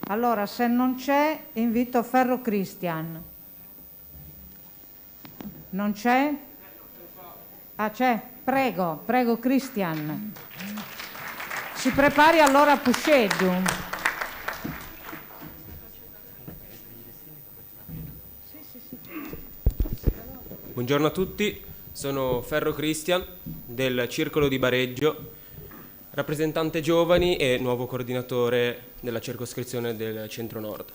Allora, se non c'è, invito Ferro Cristian. Non c'è? Ah, c'è? Prego, prego Cristian. Si prepari allora Pusceddu. Buongiorno a tutti, sono Ferro Cristian del Circolo di Bareggio, rappresentante giovani e nuovo coordinatore della circoscrizione del Centro-Nord.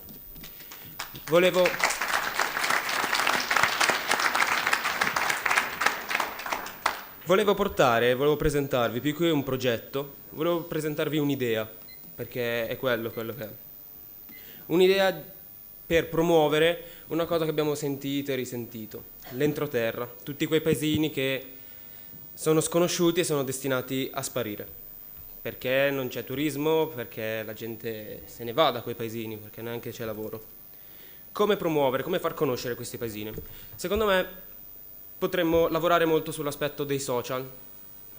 Volevo presentarvi, più che un progetto, volevo presentarvi un'idea, perché è quello che è. Un'idea per promuovere una cosa che abbiamo sentito e risentito, l'entroterra, tutti quei paesini che sono sconosciuti e sono destinati a sparire. Perché non c'è turismo, perché la gente se ne va da quei paesini, perché neanche c'è lavoro. Come promuovere, come far conoscere questi paesini? Secondo me potremmo lavorare molto sull'aspetto dei social.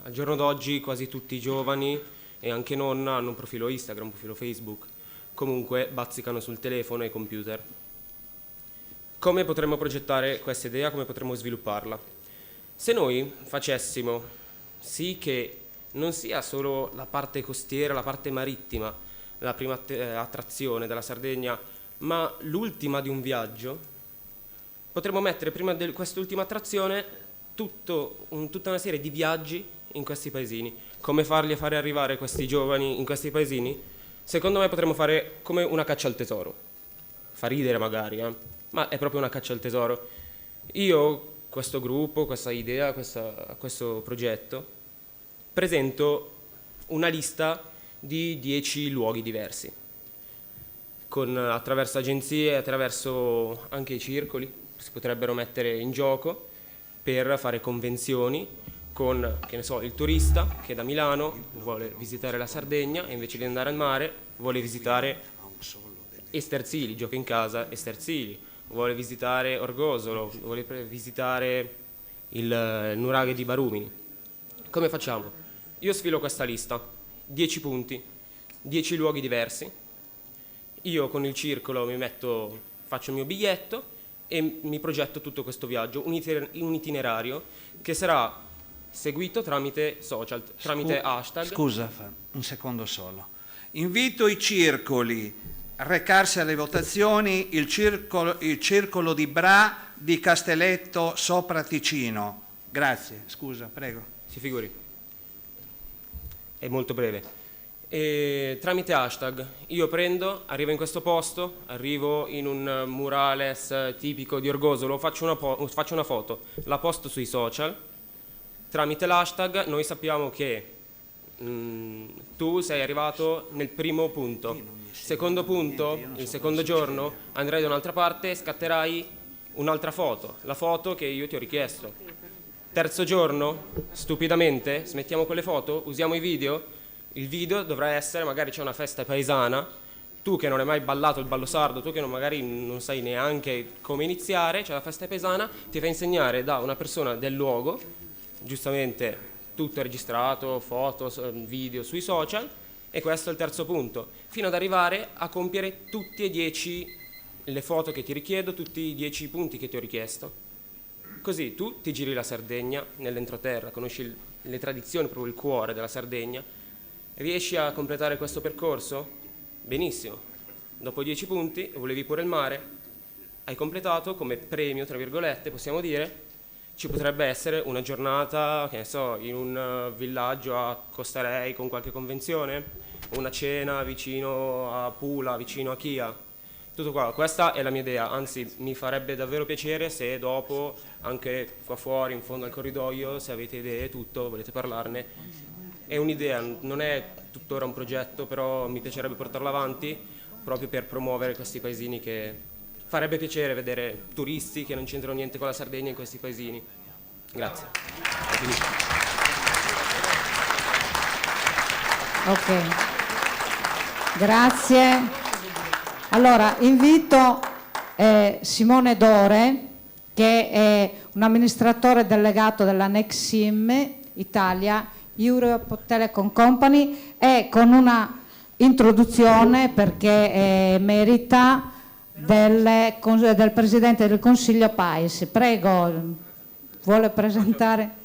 Al giorno d'oggi quasi tutti i giovani e anche non hanno un profilo Instagram, un profilo Facebook. Comunque bazzicano sul telefono e ai computer. Come potremmo progettare questa idea, come potremmo svilupparla? Se noi facessimo sì che non sia solo la parte costiera, la parte marittima, la prima attrazione della Sardegna, ma l'ultima di un viaggio, potremmo mettere prima di quest'ultima attrazione tutta una serie di viaggi in questi paesini. Come farli fare arrivare questi giovani in questi paesini? Secondo me potremmo fare come una caccia al tesoro. Fa ridere magari, ma è proprio una caccia al tesoro. Io, questo gruppo, questa idea, questo progetto, presento una lista di 10 luoghi diversi, attraverso agenzie, attraverso anche i circoli, si potrebbero mettere in gioco per fare convenzioni con, che ne so, il turista che da Milano vuole visitare la Sardegna e invece di andare al mare vuole visitare Esterzili, gioca in casa Esterzili, vuole visitare Orgosolo, vuole visitare il nuraghe di Barumini. Come facciamo? Io sfilo questa lista, 10 punti, 10 luoghi diversi. Io con il circolo faccio il mio biglietto e mi progetto tutto questo viaggio, un itinerario che sarà seguito tramite social, tramite hashtag. Scusa, un secondo solo. Invito i circoli a recarsi alle votazioni, il circolo di Bra di Castelletto sopra Ticino. Grazie, scusa, prego. Si figuri. È molto breve. E tramite hashtag io arrivo in questo posto, arrivo in un murales tipico di Orgosolo, faccio una foto, la posto sui social. Tramite l'hashtag noi sappiamo che tu sei arrivato nel primo punto. Secondo punto, il secondo giorno andrai da un'altra parte e scatterai un'altra foto, la foto che io ti ho richiesto. Terzo giorno, stupidamente, smettiamo con le foto, usiamo i video. Il video dovrà essere, magari c'è una festa paesana, tu che non hai mai ballato il ballo sardo, tu che magari non sai neanche come iniziare, c'è la festa paesana, ti fa insegnare da una persona del luogo, giustamente tutto è registrato, foto, video sui social, e questo è il terzo punto, fino ad arrivare a compiere tutti e 10 le foto che ti richiedo, tutti i 10 punti che ti ho richiesto. Così tu ti giri la Sardegna nell'entroterra, conosci le tradizioni, proprio il cuore della Sardegna. Riesci a completare questo percorso? Benissimo. Dopo 10 punti, volevi pure il mare, hai completato come premio, tra virgolette, possiamo dire, ci potrebbe essere una giornata, che ne so, in un villaggio a Costa Rei con qualche convenzione, una cena vicino a Pula, vicino a Chia. Tutto qua, questa è la mia idea, anzi mi farebbe davvero piacere se dopo, anche qua fuori, in fondo al corridoio, se avete idee, tutto, volete parlarne. È un'idea, non è tuttora un progetto, però mi piacerebbe portarlo avanti proprio per promuovere questi paesini, che farebbe piacere vedere turisti che non c'entrano niente con la Sardegna in questi paesini. Grazie. Ok, grazie. Allora, invito Simone Dore, che è un amministratore delegato della Nexim Italia, Europe Telecom Company, e con una introduzione, perché merita, del Presidente del Consiglio Paesi. Prego, vuole presentare?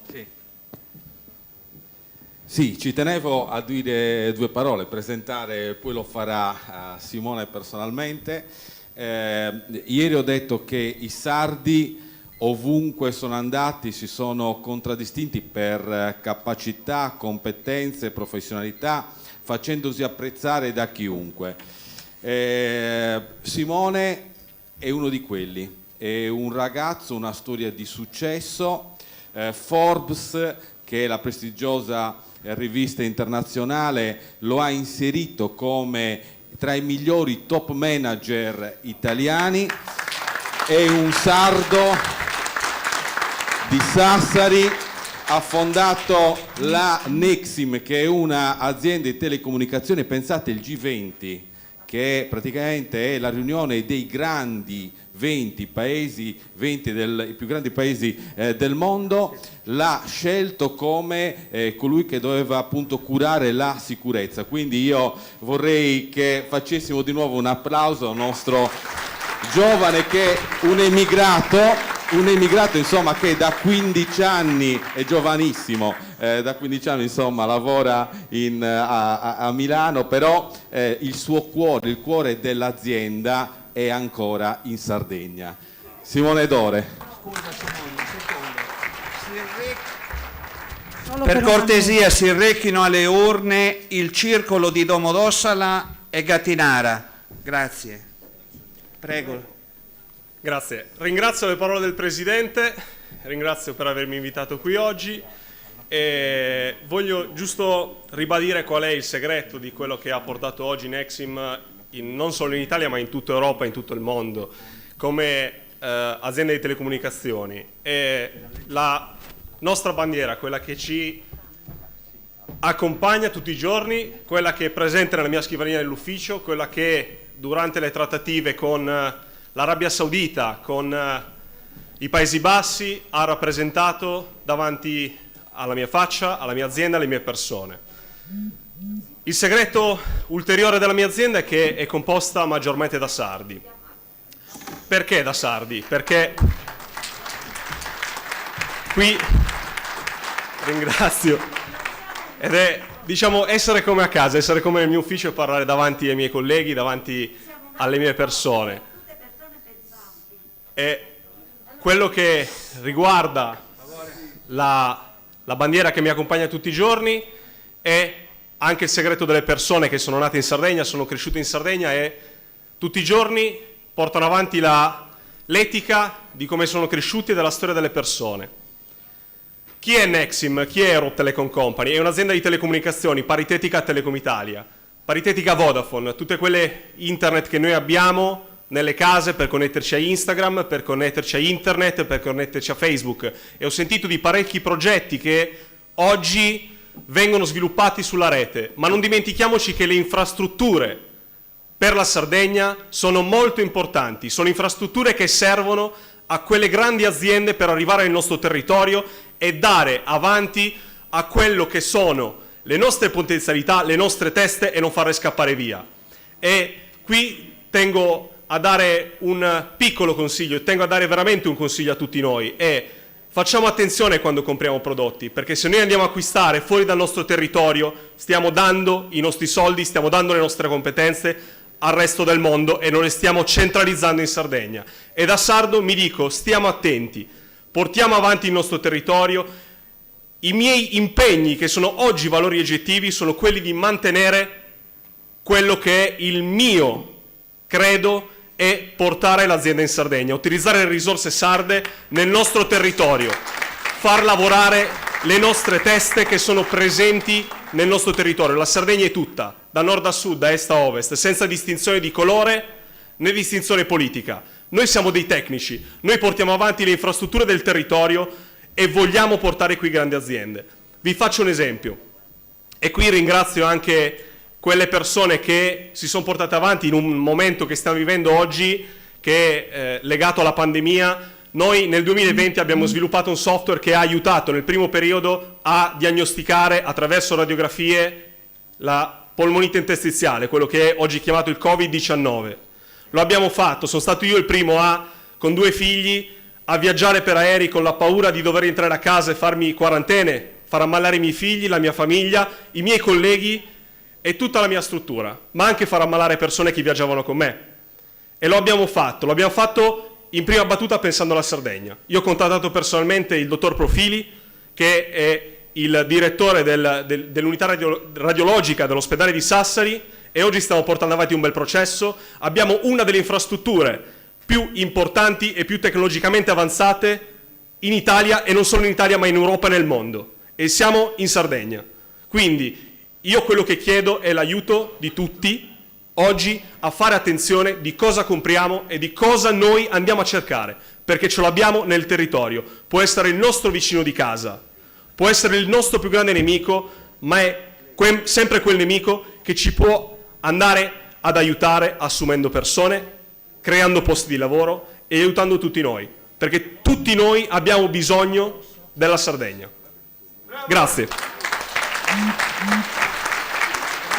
Sì, ci tenevo a dire due parole, presentare, poi lo farà Simone personalmente. Ieri ho detto che i sardi ovunque sono andati si sono contraddistinti per capacità, competenze, professionalità, facendosi apprezzare da chiunque. Simone è uno di quelli, è un ragazzo, una storia di successo. Forbes, che è la prestigiosa rivista internazionale, lo ha inserito come tra i migliori top manager italiani. È un sardo di Sassari, ha fondato la Nexim, che è una azienda di telecomunicazione. Pensate, il G20, che praticamente è la riunione dei grandi 20 paesi, i più grandi paesi del mondo, l'ha scelto come colui che doveva appunto curare la sicurezza. Quindi io vorrei che facessimo di nuovo un applauso al nostro giovane, che è un emigrato insomma, che da 15 anni, è giovanissimo, da 15 anni insomma lavora a Milano, però il suo cuore, il cuore dell'azienda è ancora in Sardegna. Simone Dore. Scusa Simone, per cortesia si rechino alle urne il circolo di Domodossola e Gattinara. Grazie. Prego. Grazie. Ringrazio le parole del Presidente, ringrazio per avermi invitato qui oggi E voglio giusto ribadire qual è il segreto di quello che ha portato oggi Nexim non solo in Italia ma in tutta Europa e in tutto il mondo come azienda di telecomunicazioni. E la nostra bandiera, quella che ci accompagna tutti i giorni, quella che è presente nella mia scrivania dell'ufficio, quella che durante le trattative con l'Arabia Saudita, con i Paesi Bassi ha rappresentato davanti alla mia faccia, alla mia azienda, alle mie persone. Il segreto ulteriore della mia azienda è che è composta maggiormente da sardi. Perché da sardi? Perché qui ringrazio, ed è, diciamo, essere come a casa, essere come nel mio ufficio e parlare davanti ai miei colleghi, davanti alle mie persone. E quello che riguarda la bandiera che mi accompagna tutti i giorni è anche il segreto delle persone che sono nate in Sardegna, sono cresciute in Sardegna e tutti i giorni portano avanti l'etica di come sono cresciuti e della storia delle persone. Chi è Nexim? Chi è Europe Telecom Company? È un'azienda di telecomunicazioni paritetica a Telecom Italia, paritetica a Vodafone, tutte quelle internet che noi abbiamo nelle case per connetterci a Instagram, per connetterci a internet, per connetterci a Facebook. E ho sentito di parecchi progetti che oggi vengono sviluppati sulla rete, ma non dimentichiamoci che le infrastrutture per la Sardegna sono molto importanti, sono infrastrutture che servono a quelle grandi aziende per arrivare nel nostro territorio e dare avanti a quello che sono le nostre potenzialità, le nostre teste e non farle scappare via. E qui tengo a dare un piccolo consiglio, tengo a dare veramente un consiglio a tutti noi e facciamo attenzione quando compriamo prodotti, perché se noi andiamo a acquistare fuori dal nostro territorio stiamo dando i nostri soldi, stiamo dando le nostre competenze al resto del mondo e non le stiamo centralizzando in Sardegna. E da sardo mi dico, stiamo attenti, portiamo avanti il nostro territorio. I miei impegni, che sono oggi valori oggettivi, sono quelli di mantenere quello che è il mio credo e portare l'azienda in Sardegna, utilizzare le risorse sarde nel nostro territorio, far lavorare le nostre teste che sono presenti nel nostro territorio. La Sardegna è tutta, da nord a sud, da est a ovest, senza distinzione di colore né distinzione politica. Noi siamo dei tecnici, noi portiamo avanti le infrastrutture del territorio e vogliamo portare qui grandi aziende. Vi faccio un esempio e qui ringrazio anche quelle persone che si sono portate avanti in un momento che stiamo vivendo oggi, che è legato alla pandemia. Noi nel 2020 abbiamo sviluppato un software che ha aiutato nel primo periodo a diagnosticare attraverso radiografie la polmonite interstiziale, quello che è oggi chiamato il Covid-19. Lo abbiamo fatto, sono stato io il primo con 2 figli, a viaggiare per aerei con la paura di dover entrare a casa e farmi quarantene, far ammalare i miei figli, la mia famiglia, i miei colleghi e tutta la mia struttura, ma anche far ammalare persone che viaggiavano con me. E lo abbiamo fatto in prima battuta pensando alla Sardegna. Io ho contattato personalmente il dottor Profili, che è il direttore dell'unità radiologica dell'ospedale di Sassari, e oggi stiamo portando avanti un bel processo. Abbiamo una delle infrastrutture più importanti e più tecnologicamente avanzate in Italia, e non solo in Italia ma in Europa e nel mondo, e siamo in Sardegna. Quindi io quello che chiedo è l'aiuto di tutti oggi a fare attenzione di cosa compriamo e di cosa noi andiamo a cercare, perché ce l'abbiamo nel territorio. Può essere il nostro vicino di casa, può essere il nostro più grande nemico, ma è sempre quel nemico che ci può andare ad aiutare assumendo persone, creando posti di lavoro e aiutando tutti noi, perché tutti noi abbiamo bisogno della Sardegna. Grazie.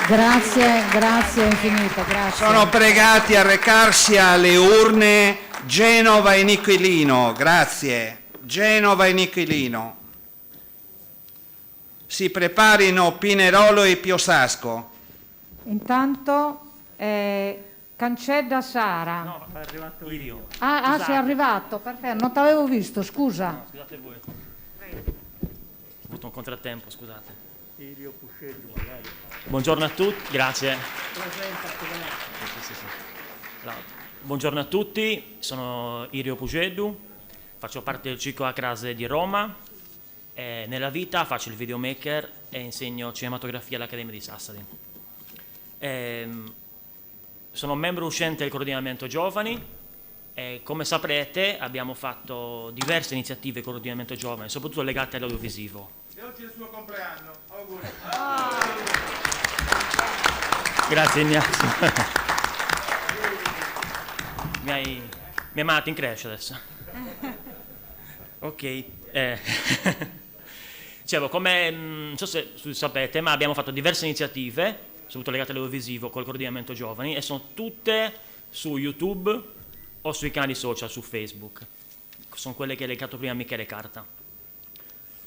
Grazie infinito, grazie. Sono pregati a recarsi alle urne Genova e Nicolino, grazie. Genova e Nicolino. Si preparino Pinerolo e Piosasco. Intanto Cancedda Sara. No, è arrivato io. Sei arrivato, perfetto, non t'avevo visto, scusa. No, scusate voi. Ho avuto un contrattempo, scusate. Irio Puscello, magari. Buongiorno a tutti, grazie. Buongiorno a tutti, sono Irio Pugellu, faccio parte del Circolo Acrase di Roma Nella vita faccio il videomaker e insegno cinematografia all'Accademia di Sassari. Sono membro uscente del coordinamento giovani e come saprete abbiamo fatto diverse iniziative con il coordinamento giovani, soprattutto legate all'audiovisivo. E oggi è il suo compleanno, auguri. Grazie Ignazio. mi hai mandato in creche adesso. Ok. Dicevo, come non so se sapete, ma abbiamo fatto diverse iniziative, soprattutto legate all'audiovisivo, col coordinamento giovani, e sono tutte su YouTube o sui canali social, su Facebook. Sono quelle che ha elencato prima Michele Carta.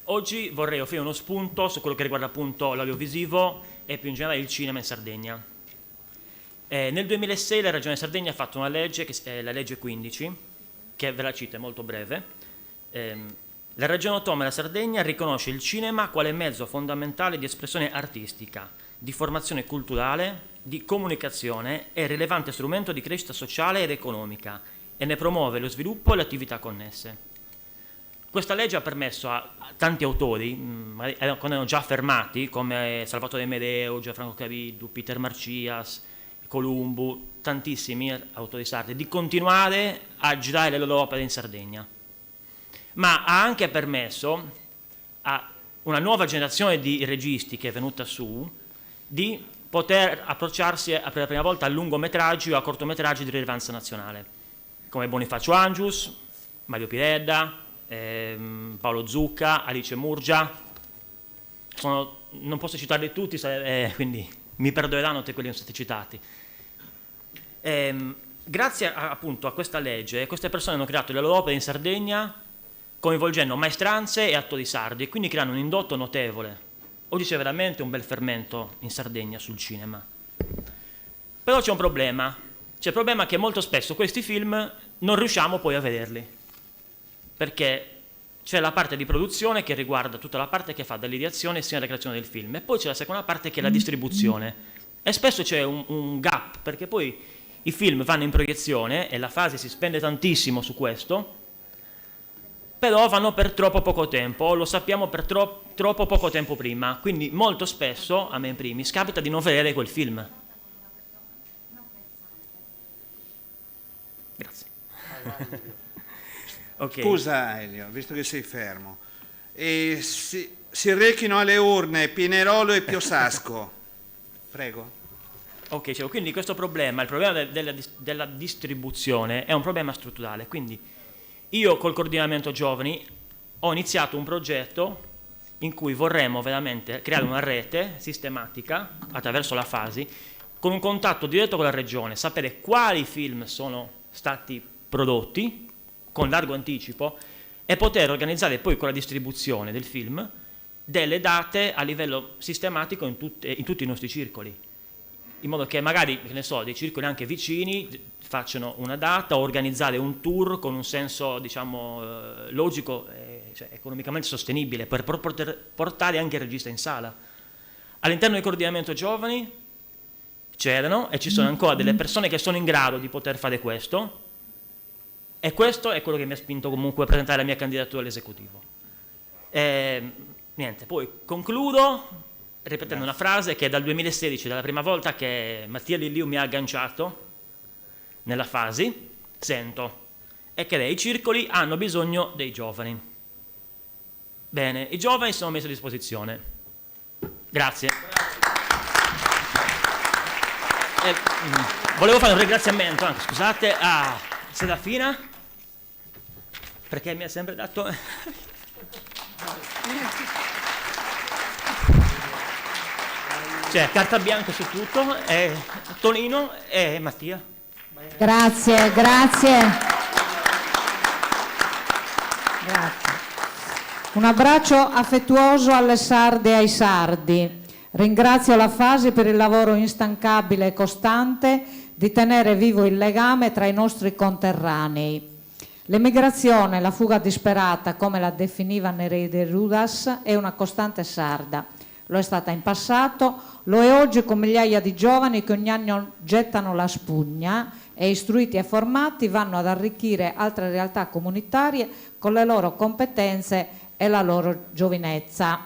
Oggi vorrei offrire uno spunto su quello che riguarda appunto l'audiovisivo e più in generale il cinema in Sardegna. Nel 2006 la Regione Sardegna ha fatto una legge, che è la legge 15, che ve la cito, è molto breve. La Regione Autonoma della Sardegna riconosce il cinema quale mezzo fondamentale di espressione artistica, di formazione culturale, di comunicazione e rilevante strumento di crescita sociale ed economica e ne promuove lo sviluppo e le attività connesse. Questa legge ha permesso a tanti autori, quando erano già affermati, come Salvatore Medeo, Gianfranco Caviddu, Peter Marcias, Columbu, tantissimi autori sardi, di continuare a girare le loro opere in Sardegna. Ma ha anche permesso a una nuova generazione di registi che è venuta su di poter approcciarsi per la prima volta a lungometraggi o a cortometraggi di rilevanza nazionale, come Bonifacio Angius, Mario Piredda, Paolo Zucca, Alice Murgia. Non posso citarli tutti, quindi mi perdoneranno te quelli che sono stati citati. Grazie appunto a questa legge, queste persone hanno creato le loro opere in Sardegna coinvolgendo maestranze e attori sardi e quindi creano un indotto notevole. Oggi c'è veramente un bel fermento in Sardegna sul cinema. Però c'è un problema. C'è il problema che molto spesso questi film non riusciamo poi a vederli, perché c'è la parte di produzione che riguarda tutta la parte che fa dall'ideazione sia alla creazione del film, e poi c'è la seconda parte che è la distribuzione. E spesso c'è un gap, perché poi i film vanno in proiezione e la fase si spende tantissimo su questo, però vanno per troppo poco tempo, o lo sappiamo per troppo poco tempo prima, quindi molto spesso, a me in primis, capita di non vedere quel film. Grazie. Okay. Scusa Elio, visto che sei fermo. Si rechino alle urne Pinerolo e Piosasco. Prego. Ok, quindi questo problema, il problema della distribuzione è un problema strutturale, quindi io col coordinamento giovani ho iniziato un progetto in cui vorremmo veramente creare una rete sistematica attraverso la fasi, con un contatto diretto con la regione, sapere quali film sono stati prodotti con largo anticipo e poter organizzare poi con la distribuzione del film delle date a livello sistematico in tutti i nostri circoli, in modo che magari, che ne so, dei circoli anche vicini facciano una data o organizzare un tour con un senso, diciamo, logico, cioè economicamente sostenibile, per poter portare anche il regista in sala. All'interno del coordinamento giovani c'erano e ci sono ancora delle persone che sono in grado di poter fare questo, e questo è quello che mi ha spinto comunque a presentare la mia candidatura all'esecutivo. Niente, poi concludo ripetendo una frase che è dal 2016, dalla prima volta che Mattia Lilliu mi ha agganciato nella fasi, sento, è che i circoli hanno bisogno dei giovani. Bene, i giovani sono messi a disposizione. Grazie. Volevo fare un ringraziamento anche, scusate, a Serafina, perché mi ha sempre dato... Cioè, carta bianca su tutto, Tonino e Mattia. Grazie, grazie. Un abbraccio affettuoso alle sarde e ai sardi. Ringrazio la Fasi per il lavoro instancabile e costante di tenere vivo il legame tra i nostri conterranei. L'emigrazione, la fuga disperata, come la definiva Nereide Rudas, è una costante sarda. Lo è stata in passato, lo è oggi con migliaia di giovani che ogni anno gettano la spugna e, istruiti e formati, vanno ad arricchire altre realtà comunitarie con le loro competenze e la loro giovinezza.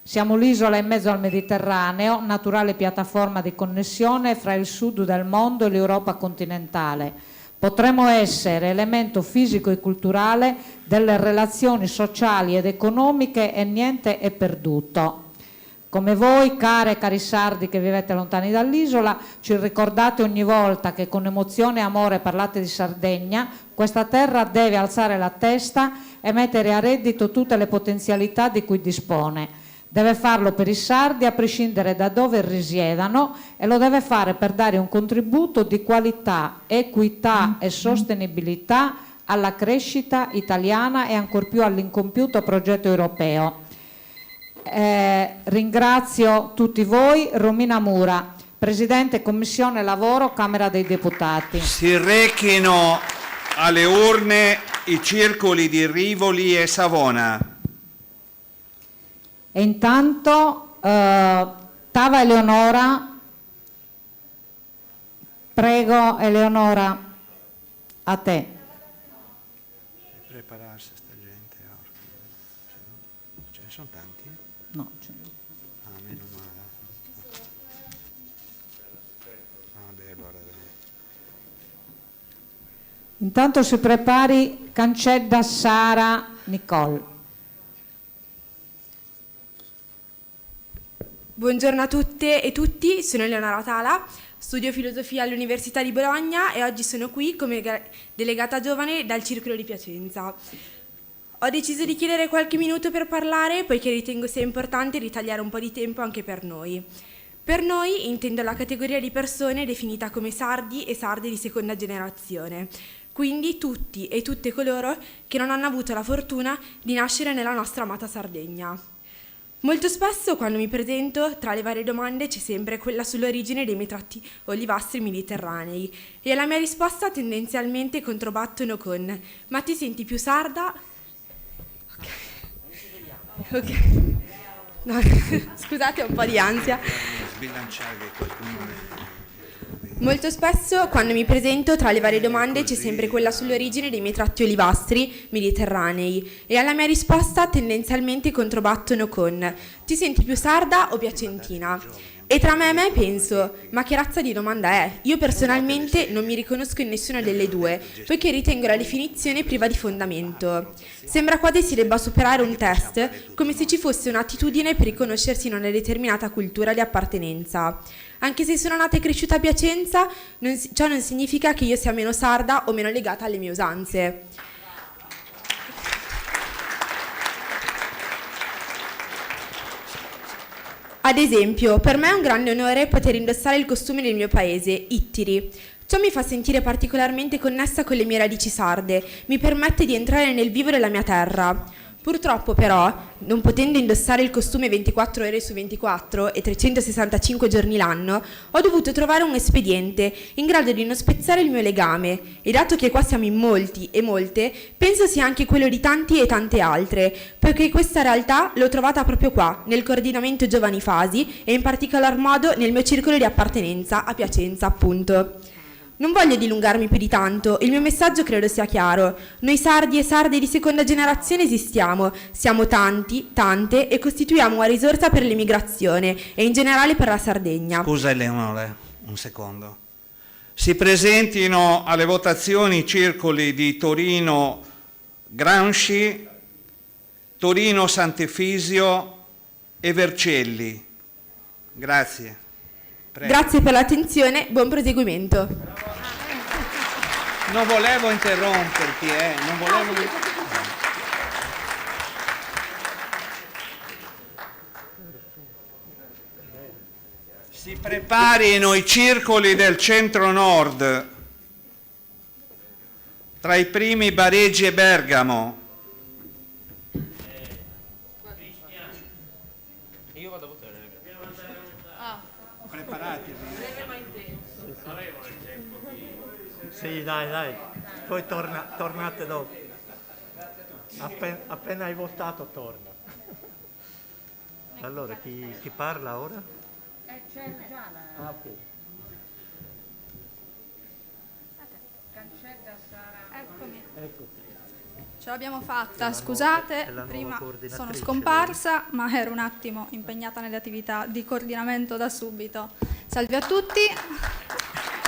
Siamo l'isola in mezzo al Mediterraneo, naturale piattaforma di connessione fra il sud del mondo e l'Europa continentale. Potremmo essere elemento fisico e culturale delle relazioni sociali ed economiche e niente è perduto. Come voi, care e cari sardi che vivete lontani dall'isola, ci ricordate ogni volta che con emozione e amore parlate di Sardegna, questa terra deve alzare la testa e mettere a reddito tutte le potenzialità di cui dispone. Deve farlo per i sardi a prescindere da dove risiedano e lo deve fare per dare un contributo di qualità, equità e sostenibilità alla crescita italiana e ancor più all'incompiuto progetto europeo. Ringrazio tutti voi. Romina Mura, Presidente Commissione Lavoro, Camera dei Deputati. Si rechino alle urne i circoli di Rivoli e Savona. E intanto Tava Eleonora, prego Eleonora, a te. Prepararsi sta gente, ce ne sono tanti? No. Ah, meno male. Vabbè, allora dai. Intanto si prepari Cancedda Sara Nicole. Buongiorno a tutte e tutti, sono Eleonora Tala, studio filosofia all'Università di Bologna e oggi sono qui come delegata giovane dal Circolo di Piacenza. Ho deciso di chiedere qualche minuto per parlare poiché ritengo sia importante ritagliare un po' di tempo anche per noi. Per noi intendo la categoria di persone definita come sardi e sarde di seconda generazione, quindi tutti e tutte coloro che non hanno avuto la fortuna di nascere nella nostra amata Sardegna. Molto spesso quando mi presento, tra le varie domande c'è sempre quella sull'origine dei miei tratti olivastri mediterranei e alla mia risposta tendenzialmente controbattono con «Ma ti senti più sarda?» Ok. No, scusate, ho un po' di ansia. Sbilanciare qualcuno. Molto spesso quando mi presento tra le varie domande c'è sempre quella sull'origine dei miei tratti olivastri mediterranei e alla mia risposta tendenzialmente controbattono con ti senti più sarda o piacentina? E tra me e me penso, ma che razza di domanda è? Io personalmente non mi riconosco in nessuna delle due, poiché ritengo la definizione priva di fondamento. Sembra quasi si debba superare un test, come se ci fosse un'attitudine per riconoscersi in una determinata cultura di appartenenza. Anche se sono nata e cresciuta a Piacenza, ciò non significa che io sia meno sarda o meno legata alle mie usanze. Ad esempio, per me è un grande onore poter indossare il costume del mio paese, Ittiri. Ciò mi fa sentire particolarmente connessa con le mie radici sarde, mi permette di entrare nel vivo della mia terra. Purtroppo però, non potendo indossare il costume 24 ore su 24 e 365 giorni l'anno, ho dovuto trovare un espediente in grado di non spezzare il mio legame e dato che qua siamo in molti e molte, penso sia anche quello di tanti e tante altre, perché questa realtà l'ho trovata proprio qua, nel coordinamento Giovani Fasi e in particolar modo nel mio circolo di appartenenza a Piacenza, appunto. Non voglio dilungarmi più di tanto, il mio messaggio credo sia chiaro. Noi sardi e sarde di seconda generazione esistiamo, siamo tanti, tante e costituiamo una risorsa per l'emigrazione e in generale per la Sardegna. Scusa Eleonora, un secondo. Si presentino alle votazioni i circoli di Torino Gramsci, Torino Sant'Efisio e Vercelli. Grazie. Prego. Grazie per l'attenzione, buon proseguimento. Non volevo interromperti, non volevo... Si preparino i circoli del centro-nord, tra i primi Bareggi e Bergamo. Io vado a votare. Preparatevi. Sì, dai, poi tornate dopo. Appena hai votato torna. Allora, chi parla ora? C'è già la... ok. Cancetta Sara. Eccomi. Ecco. Ce l'abbiamo fatta, scusate, prima sono scomparsa, ma ero un attimo impegnata nelle attività di coordinamento da subito. Salve a tutti,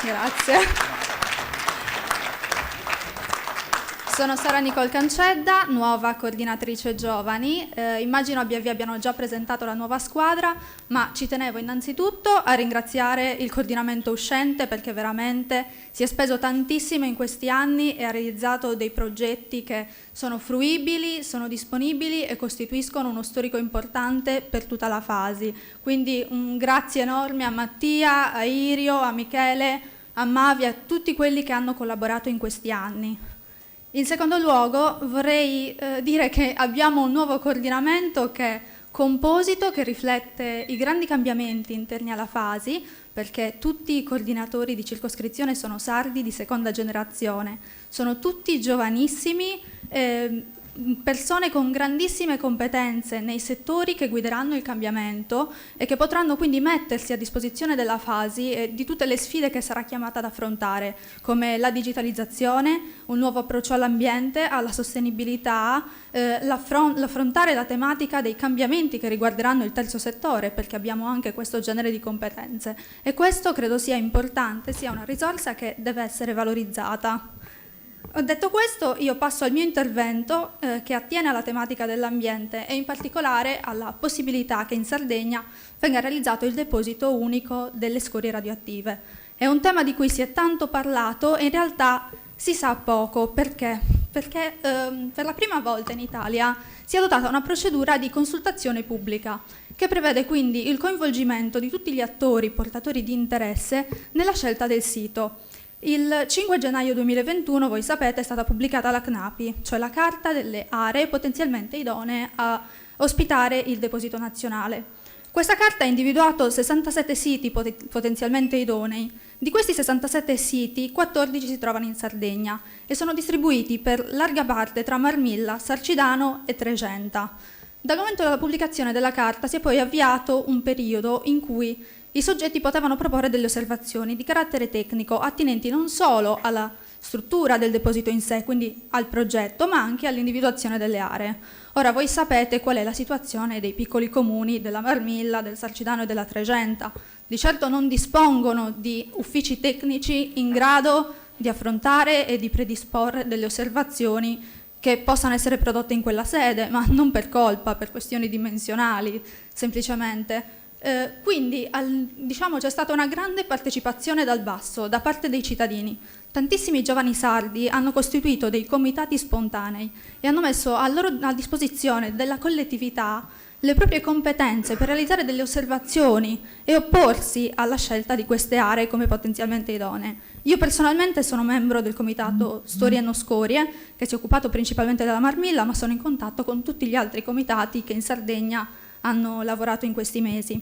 grazie. Sono Sara Nicole Cancedda, nuova coordinatrice giovani. Immagino vi abbiano già presentato la nuova squadra, ma ci tenevo innanzitutto a ringraziare il coordinamento uscente perché veramente si è speso tantissimo in questi anni e ha realizzato dei progetti che sono fruibili, sono disponibili e costituiscono uno storico importante per tutta la fase. Quindi un grazie enorme a Mattia, a Irio, a Michele, a Mavi, a tutti quelli che hanno collaborato in questi anni. In secondo luogo vorrei dire che abbiamo un nuovo coordinamento che è composito, che riflette i grandi cambiamenti interni alla fasi, perché tutti i coordinatori di circoscrizione sono sardi di seconda generazione, sono tutti giovanissimi, persone con grandissime competenze nei settori che guideranno il cambiamento e che potranno quindi mettersi a disposizione della fasi e di tutte le sfide che sarà chiamata ad affrontare, come la digitalizzazione, un nuovo approccio all'ambiente, alla sostenibilità, l'affrontare la tematica dei cambiamenti che riguarderanno il terzo settore, perché abbiamo anche questo genere di competenze e questo credo sia importante, sia una risorsa che deve essere valorizzata. Ho detto questo, io passo al mio intervento che attiene alla tematica dell'ambiente e in particolare alla possibilità che in Sardegna venga realizzato il deposito unico delle scorie radioattive. È un tema di cui si è tanto parlato e in realtà si sa poco. Perché? Perché per la prima volta in Italia si è adottata una procedura di consultazione pubblica che prevede quindi il coinvolgimento di tutti gli attori portatori di interesse nella scelta del sito. Il 5 gennaio 2021, voi sapete, è stata pubblicata la CNAPI, cioè la Carta delle aree potenzialmente idonee a ospitare il deposito nazionale. Questa carta ha individuato 67 siti potenzialmente idonei. Di questi 67 siti, 14 si trovano in Sardegna e sono distribuiti per larga parte tra Marmilla, Sarcidano e Tregenta. Dal momento della pubblicazione della carta si è poi avviato un periodo in cui i soggetti potevano proporre delle osservazioni di carattere tecnico attinenti non solo alla struttura del deposito in sé, quindi al progetto, ma anche all'individuazione delle aree. Ora voi sapete qual è la situazione dei piccoli comuni della Marmilla, del Sarcidano e della Tregenta. Di certo non dispongono di uffici tecnici in grado di affrontare e di predisporre delle osservazioni che possano essere prodotte in quella sede, ma non per colpa, per questioni dimensionali, semplicemente. Quindi diciamo c'è stata una grande partecipazione dal basso da parte dei cittadini. Tantissimi giovani sardi hanno costituito dei comitati spontanei e hanno messo a disposizione della collettività le proprie competenze per realizzare delle osservazioni e opporsi alla scelta di queste aree come potenzialmente idonee. Io personalmente sono membro del comitato Storie e Non Scorie, che si è occupato principalmente della Marmilla, ma sono in contatto con tutti gli altri comitati che in Sardegna hanno lavorato in questi mesi.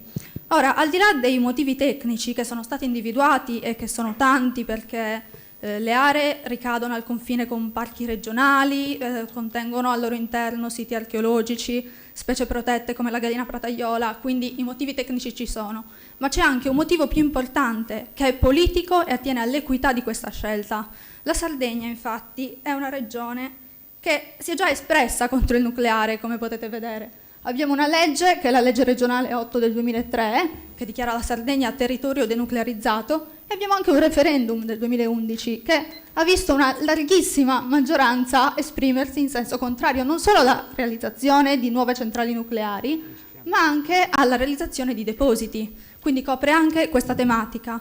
Ora, al di là dei motivi tecnici che sono stati individuati e che sono tanti perché le aree ricadono al confine con parchi regionali, contengono al loro interno siti archeologici, specie protette come la gallina prataiola, quindi i motivi tecnici ci sono. Ma c'è anche un motivo più importante che è politico e attiene all'equità di questa scelta. La Sardegna, infatti, è una regione che si è già espressa contro il nucleare, come potete vedere. Abbiamo una legge, che è la legge regionale 8 del 2003, che dichiara la Sardegna territorio denuclearizzato, e abbiamo anche un referendum del 2011 che ha visto una larghissima maggioranza esprimersi in senso contrario non solo alla realizzazione di nuove centrali nucleari, ma anche alla realizzazione di depositi, quindi copre anche questa tematica.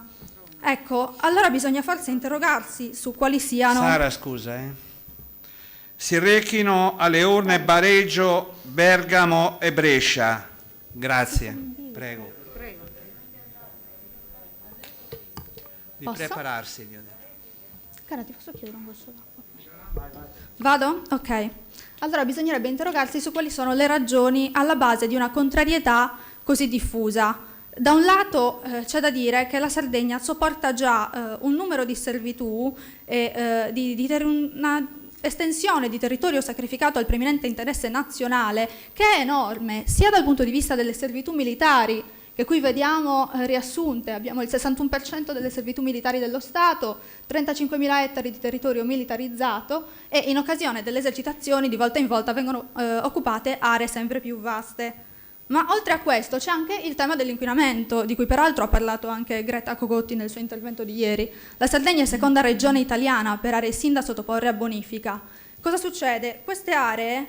Ecco, allora bisogna forse interrogarsi su quali siano... Sara, scusa, si rechino alle urne Bareggio, Bergamo e Brescia. Grazie. Prego. Di Posso? prepararsi. Gli ho detto. Cara, ti posso chiedere un corso d'acqua? Vado? Ok. Allora bisognerebbe interrogarsi su quali sono le ragioni alla base di una contrarietà così diffusa. Da un lato c'è da dire che la Sardegna sopporta già un numero di servitù e una estensione di territorio sacrificato al preminente interesse nazionale che è enorme, sia dal punto di vista delle servitù militari che qui vediamo riassunte. Abbiamo il 61% delle servitù militari dello Stato, 35.000 ettari di territorio militarizzato e in occasione delle esercitazioni di volta in volta vengono occupate aree sempre più vaste. Ma oltre a questo c'è anche il tema dell'inquinamento, di cui peraltro ha parlato anche Greta Cogotti nel suo intervento di ieri. La Sardegna è seconda regione italiana per aree SIN da sottoporre a bonifica. Cosa succede? Queste aree,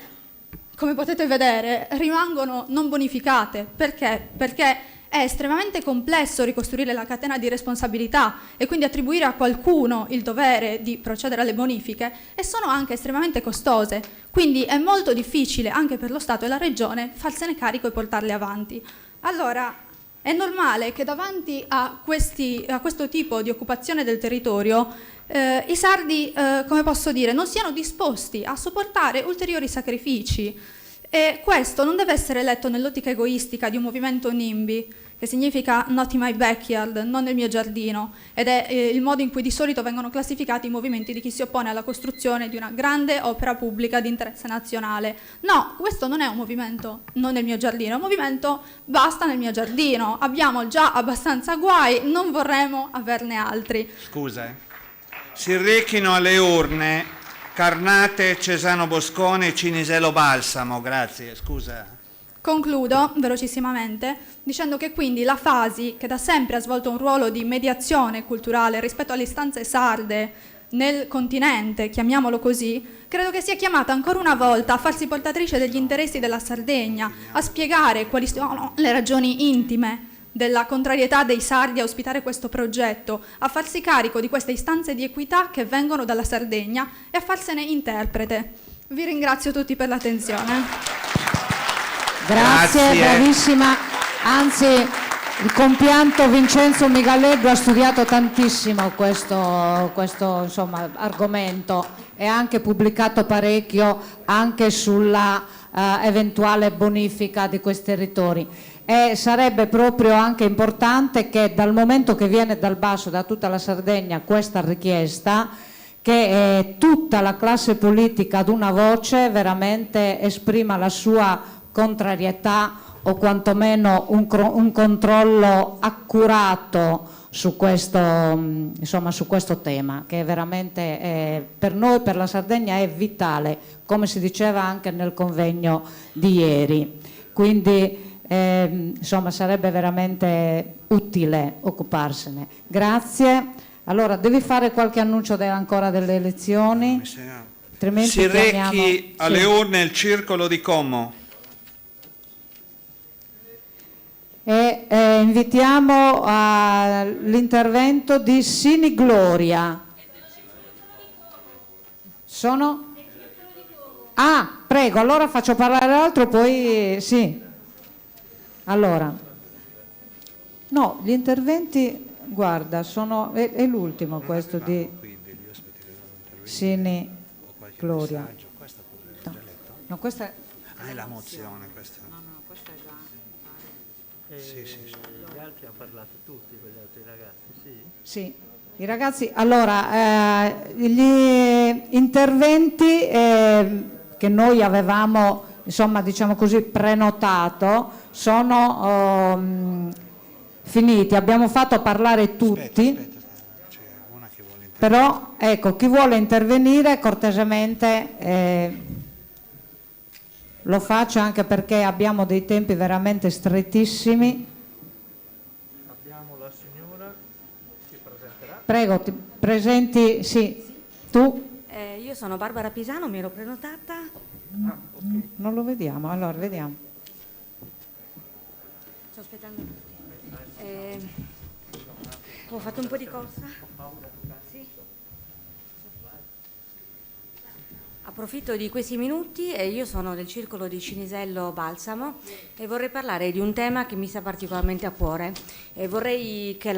come potete vedere, rimangono non bonificate. Perché? Perché è estremamente complesso ricostruire la catena di responsabilità e quindi attribuire a qualcuno il dovere di procedere alle bonifiche, e sono anche estremamente costose. Quindi è molto difficile anche per lo Stato e la Regione farsene carico e portarle avanti. Allora è normale che davanti a questo tipo di occupazione del territorio i sardi, come posso dire, non siano disposti a sopportare ulteriori sacrifici. E questo non deve essere letto nell'ottica egoistica di un movimento NIMBY, che significa not in my backyard, non nel mio giardino, ed è il modo in cui di solito vengono classificati i movimenti di chi si oppone alla costruzione di una grande opera pubblica di interesse nazionale. No, questo non è un movimento non nel mio giardino, è un movimento basta nel mio giardino, abbiamo già abbastanza guai, non vorremmo averne altri. Scusa, si rechino alle urne Carnate, Cesano Boscone e Cinisello Balsamo, grazie, scusa. Concludo velocissimamente dicendo che quindi la FASI, che da sempre ha svolto un ruolo di mediazione culturale rispetto alle istanze sarde nel continente, chiamiamolo così, credo che sia chiamata ancora una volta a farsi portatrice degli interessi della Sardegna, a spiegare quali sono le ragioni intime della contrarietà dei sardi a ospitare questo progetto, a farsi carico di queste istanze di equità che vengono dalla Sardegna e a farsene interprete. Vi ringrazio tutti per l'attenzione. Grazie, bravissima. Anzi, il compianto Vincenzo Migaleggo ha studiato tantissimo questo insomma, argomento e ha anche pubblicato parecchio anche sulla eventuale bonifica di questi territori. E sarebbe proprio anche importante che dal momento che viene dal basso, da tutta la Sardegna, questa richiesta, che tutta la classe politica ad una voce veramente esprima la sua contrarietà o quantomeno un controllo accurato su questo, insomma, su questo tema, che veramente per noi, per la Sardegna, è vitale, come si diceva anche nel convegno di ieri. Quindi insomma sarebbe veramente utile occuparsene. Grazie. Allora, devi fare qualche annuncio ancora delle elezioni? Altrimenti si chiamiamo... rechi alle urne il circolo di Como. E invitiamo all'intervento di Sini Gloria. Sono? Ah, prego, allora faccio parlare l'altro, poi sì. Allora, no, gli interventi, guarda, è l'ultimo questo di Sini Gloria. No, questa è la mozione. Questa. No, questa è già... Sì. Gli altri hanno parlato tutti, quegli altri ragazzi, sì? Sì, i ragazzi, allora, gli interventi che noi avevamo, insomma, diciamo così, prenotato, sono finiti. Abbiamo fatto parlare tutti, C'è una che vuole intervenire. però ecco, chi vuole intervenire cortesemente lo faccia, anche perché abbiamo dei tempi veramente strettissimi. Abbiamo la signora, si presenterà. Prego, ti presenti, sì, tu? Io sono Barbara Pisano, mi ero prenotata. Non lo vediamo, allora vediamo. Sto aspettando tutti. Ho fatto un po' di corsa? Sì. Approfitto di questi minuti e io sono del circolo di Cinisello Balsamo e vorrei parlare di un tema che mi sta particolarmente a cuore e vorrei che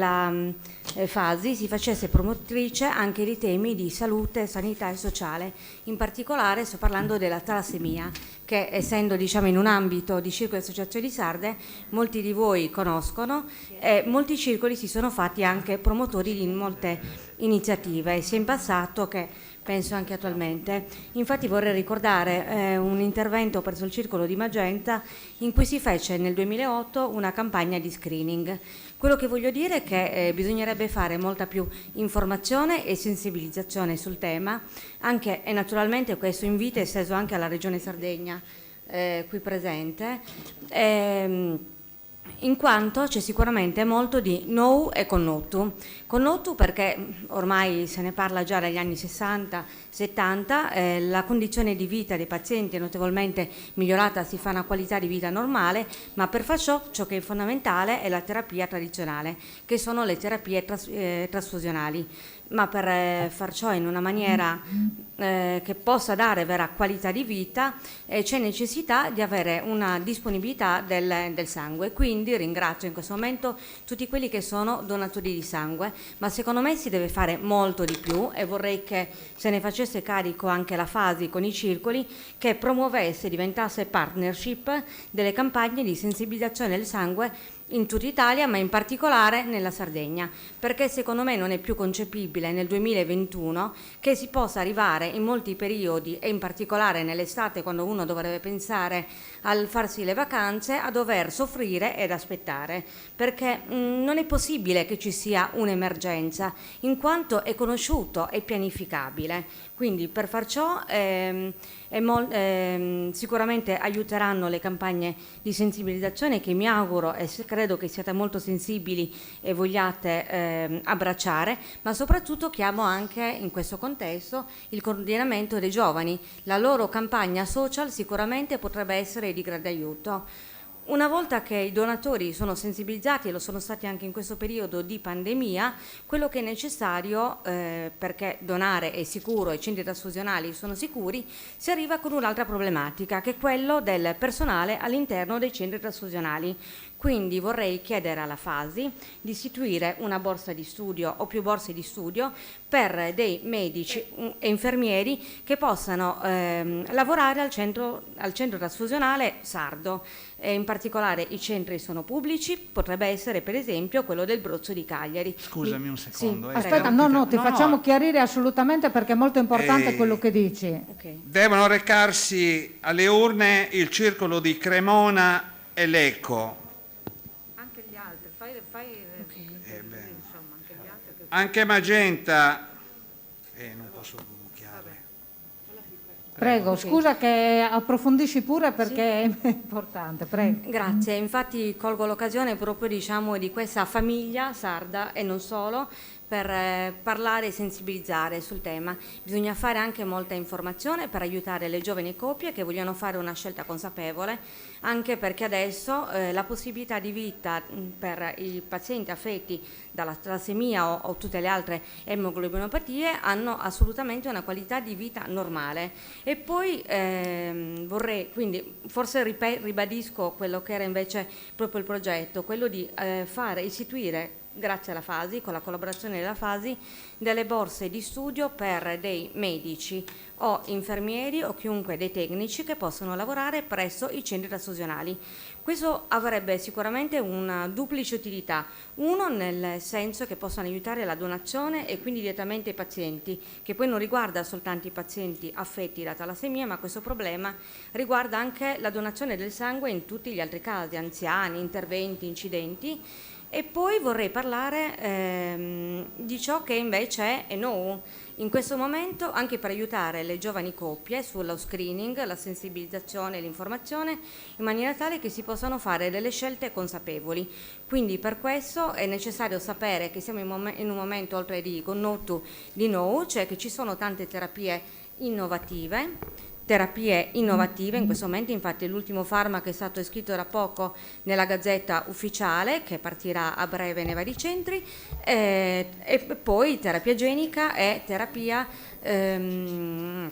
fasi si facesse promotrice anche di temi di salute, sanità e sociale. In particolare sto parlando della talassemia, che essendo in un ambito di circoli e associazioni sarde, molti di voi conoscono e molti circoli si sono fatti anche promotori di molte iniziative, sia in passato che penso anche attualmente. Infatti vorrei ricordare un intervento presso il Circolo di Magenta in cui si fece nel 2008 una campagna di screening. Quello che voglio dire è che bisognerebbe fare molta più informazione e sensibilizzazione sul tema, anche e naturalmente questo invito è esteso anche alla Regione Sardegna qui presente, in quanto c'è sicuramente molto di know e connotu. Connotu perché ormai se ne parla già dagli anni 60-70, la condizione di vita dei pazienti è notevolmente migliorata, si fa una qualità di vita normale, ma per far ciò che è fondamentale è la terapia tradizionale, che sono le terapie trasfusionali. Ma per far ciò in una maniera che possa dare vera qualità di vita c'è necessità di avere una disponibilità del sangue. Quindi ringrazio in questo momento tutti quelli che sono donatori di sangue, ma secondo me si deve fare molto di più e vorrei che se ne facesse carico anche la FASI con i circoli, che promuovesse, diventasse partnership delle campagne di sensibilizzazione del sangue in tutta Italia, ma in particolare nella Sardegna, perché secondo me non è più concepibile nel 2021 che si possa arrivare in molti periodi, e in particolare nell'estate, quando uno dovrebbe pensare al farsi le vacanze, a dover soffrire ed aspettare, perché non è possibile che ci sia un'emergenza, in quanto è conosciuto e pianificabile. Quindi per far ciò sicuramente aiuteranno le campagne di sensibilizzazione, che mi auguro e credo che siate molto sensibili e vogliate abbracciare, ma soprattutto chiamo anche in questo contesto il coordinamento dei giovani. La loro campagna social sicuramente potrebbe essere di grande aiuto. Una volta che i donatori sono sensibilizzati, e lo sono stati anche in questo periodo di pandemia, quello che è necessario, perché donare è sicuro e i centri trasfusionali sono sicuri, si arriva con un'altra problematica, che è quello del personale all'interno dei centri trasfusionali. Quindi vorrei chiedere alla FASI di istituire una borsa di studio o più borse di studio per dei medici e infermieri che possano lavorare al centro trasfusionale sardo. E in particolare i centri sono pubblici, potrebbe essere per esempio quello del Brozzo di Cagliari. Scusami un secondo. Sì. Aspetta, ti facciamo chiarire assolutamente, perché è molto importante quello che dici. Okay. Devono recarsi alle urne il Circolo di Cremona e Lecco. Anche gli altri, fai insomma, anche gli altri. Anche Magenta. Non posso mucchiare. Prego, scusa che approfondisci pure perché è importante, prego. Grazie, infatti colgo l'occasione proprio di questa famiglia sarda e non solo, per parlare e sensibilizzare sul tema. Bisogna fare anche molta informazione per aiutare le giovani coppie che vogliono fare una scelta consapevole, anche perché adesso la possibilità di vita per i pazienti affetti dalla talassemia o tutte le altre emoglobinopatie hanno assolutamente una qualità di vita normale. E poi quindi forse ribadisco quello che era invece proprio il progetto, quello di istituire, grazie alla FASI, con la collaborazione della FASI, delle borse di studio per dei medici o infermieri o chiunque dei tecnici che possono lavorare presso i centri trasfusionali. Questo avrebbe sicuramente una duplice utilità: uno nel senso che possono aiutare la donazione e quindi direttamente i pazienti, che poi non riguarda soltanto i pazienti affetti da talassemia, ma questo problema riguarda anche la donazione del sangue in tutti gli altri casi, anziani, interventi, incidenti. E poi vorrei parlare di ciò che invece è no in questo momento, anche per aiutare le giovani coppie sullo screening, la sensibilizzazione e l'informazione, in maniera tale che si possano fare delle scelte consapevoli. Quindi per questo è necessario sapere che siamo in un momento, oltre di connotu, di no, cioè che ci sono tante terapie innovative, in questo momento. Infatti l'ultimo farmaco è stato iscritto da poco nella Gazzetta Ufficiale, che partirà a breve nei vari centri, e poi terapia genica e terapia il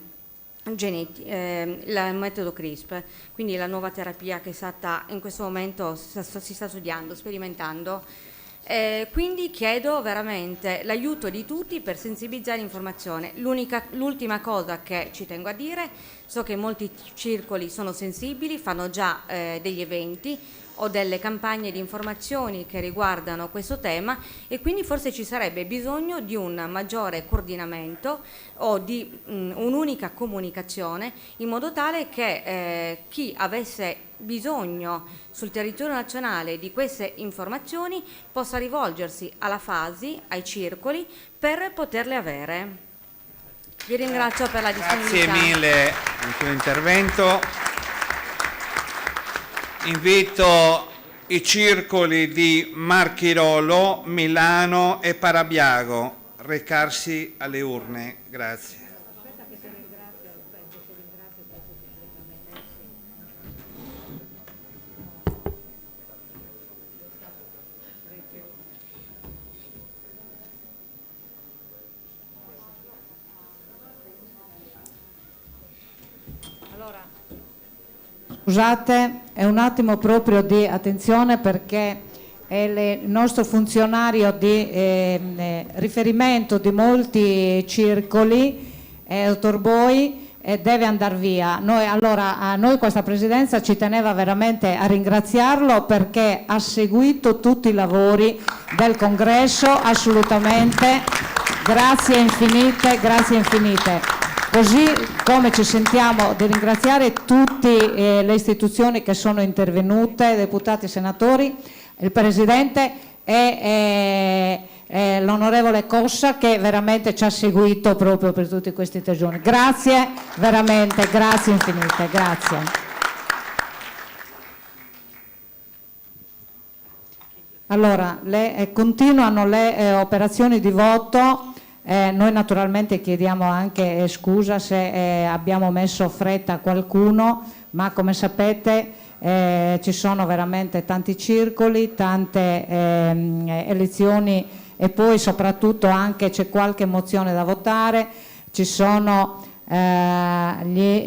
metodo CRISP, quindi la nuova terapia che è stata in questo momento si sta studiando, sperimentando. Quindi chiedo veramente l'aiuto di tutti per sensibilizzare l'informazione. L'ultima cosa che ci tengo a dire, so che molti circoli sono sensibili, fanno già degli eventi o delle campagne di informazioni che riguardano questo tema, e quindi forse ci sarebbe bisogno di un maggiore coordinamento o di un'unica comunicazione, in modo tale che chi avesse bisogno sul territorio nazionale di queste informazioni possa rivolgersi alla FASI, ai circoli, per poterle avere. Vi ringrazio per la disponibilità. Grazie mille per il tuo intervento. Invito i circoli di Marchirolo, Milano e Parabiago a recarsi alle urne. Grazie. Scusate, è un attimo proprio di attenzione, perché è il nostro funzionario di riferimento di molti circoli, dottor Boi, deve andare via. Noi questa presidenza ci teneva veramente a ringraziarlo, perché ha seguito tutti i lavori del congresso, assolutamente. Grazie infinite, grazie infinite. Così come ci sentiamo di ringraziare tutte le istituzioni che sono intervenute, deputati, senatori, il Presidente e l'onorevole Cossa, che veramente ci ha seguito proprio per tutti questi 3 giorni. Grazie, veramente, grazie infinite, grazie. Allora, continuano le operazioni di voto. Noi naturalmente chiediamo anche scusa se abbiamo messo fretta a qualcuno, ma come sapete ci sono veramente tanti circoli, tante elezioni, e poi soprattutto anche c'è qualche mozione da votare, ci sono gli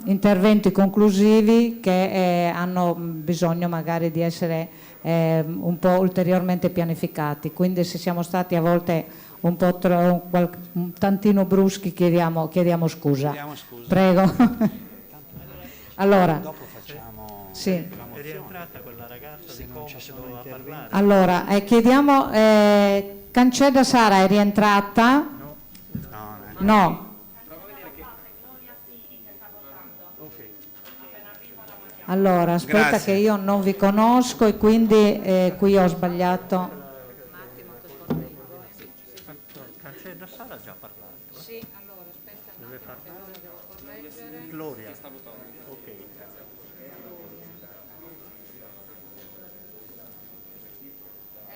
interventi conclusivi che hanno bisogno magari di essere un po' ulteriormente pianificati, quindi se siamo stati a volte un po' un tantino bruschi chiediamo scusa. Chiediamo scusa. Prego. Allora, Dopo facciamo... sì. È rientrata quella ragazza di Como che doveva parlare. Allora, chiediamo, Canceda Sara è rientrata? No. Allora, aspetta, Grazie. che io non vi conosco e quindi qui ho sbagliato. Cancella Sara ha già parlato. Sì, allora aspetta. Deve parlare Gloria. Ok.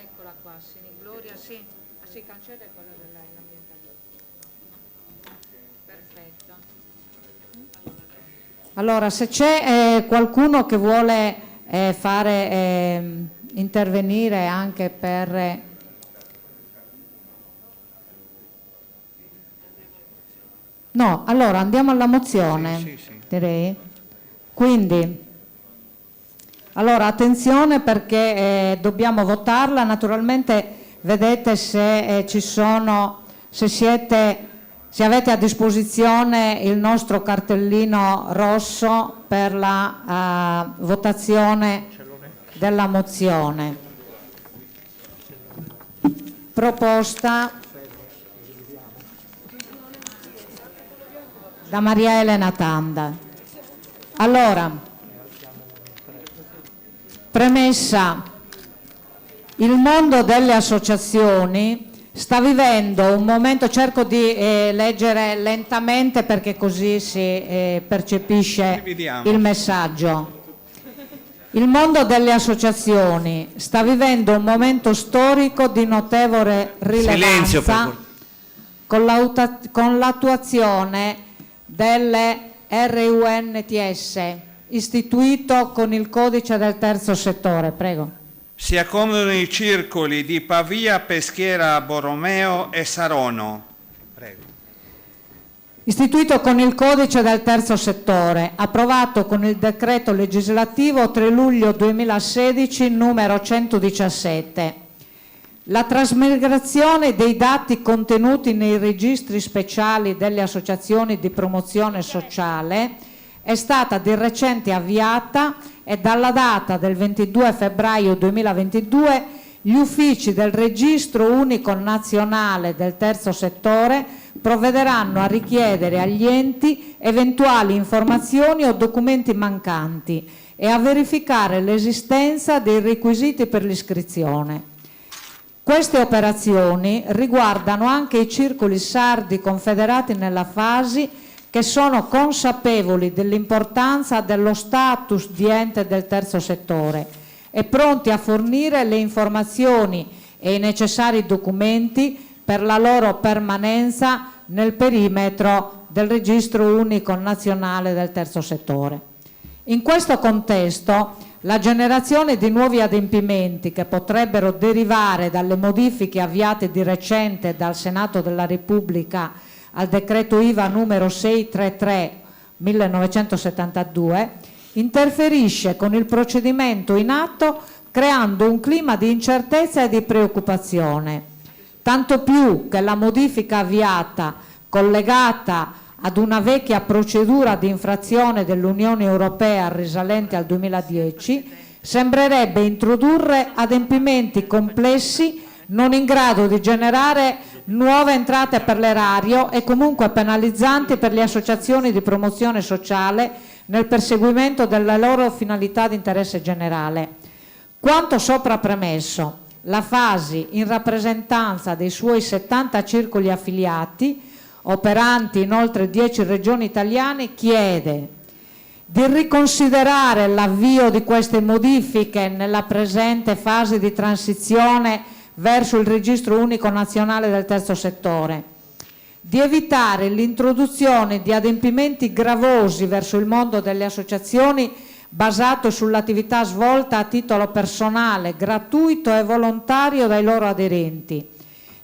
Eccola qua, sì, Gloria, sì. Sì, Cancella è quella dell'ambientalista. Perfetto. Allora, se c'è qualcuno che vuole intervenire anche per... No, allora andiamo alla mozione, Sì. direi. Quindi, allora attenzione, perché dobbiamo votarla. Naturalmente vedete se ci sono, se avete a disposizione il nostro cartellino rosso per la votazione della mozione. Proposta da Maria Elena Tanda. Allora, premessa: il mondo delle associazioni sta vivendo un momento, cerco di leggere lentamente perché così si percepisce il messaggio. Il mondo delle associazioni sta vivendo un momento storico di notevole Silenzio, per rilevanza con l'attuazione delle RUNTS, istituito con il codice del terzo settore. Prego. Si accomodano i circoli di Pavia, Peschiera, Borromeo e Sarono. Prego. Istituito con il codice del terzo settore, approvato con il decreto legislativo 3 luglio 2016 numero 117, La trasmigrazione dei dati contenuti nei registri speciali delle associazioni di promozione sociale è stata di recente avviata e dalla data del 22 febbraio 2022 gli uffici del Registro Unico Nazionale del Terzo Settore provvederanno a richiedere agli enti eventuali informazioni o documenti mancanti e a verificare l'esistenza dei requisiti per l'iscrizione. Queste operazioni riguardano anche i circoli sardi confederati nella FASI che sono consapevoli dell'importanza dello status di ente del terzo settore e pronti a fornire le informazioni e i necessari documenti per la loro permanenza nel perimetro del Registro Unico Nazionale del Terzo Settore. In questo contesto, la generazione di nuovi adempimenti che potrebbero derivare dalle modifiche avviate di recente dal Senato della Repubblica al decreto IVA numero 633/1972 interferisce con il procedimento in atto creando un clima di incertezza e di preoccupazione, tanto più che la modifica avviata, collegata ad una vecchia procedura di infrazione dell'Unione Europea risalente al 2010, sembrerebbe introdurre adempimenti complessi non in grado di generare nuove entrate per l'erario e comunque penalizzanti per le associazioni di promozione sociale nel perseguimento delle loro finalità di interesse generale. Quanto sopra premesso, la FASI, in rappresentanza dei suoi 70 circoli affiliati, operanti in oltre 10 regioni italiane, chiede di riconsiderare l'avvio di queste modifiche nella presente fase di transizione verso il Registro Unico Nazionale del Terzo Settore, di evitare l'introduzione di adempimenti gravosi verso il mondo delle associazioni basato sull'attività svolta a titolo personale, gratuito e volontario dai loro aderenti,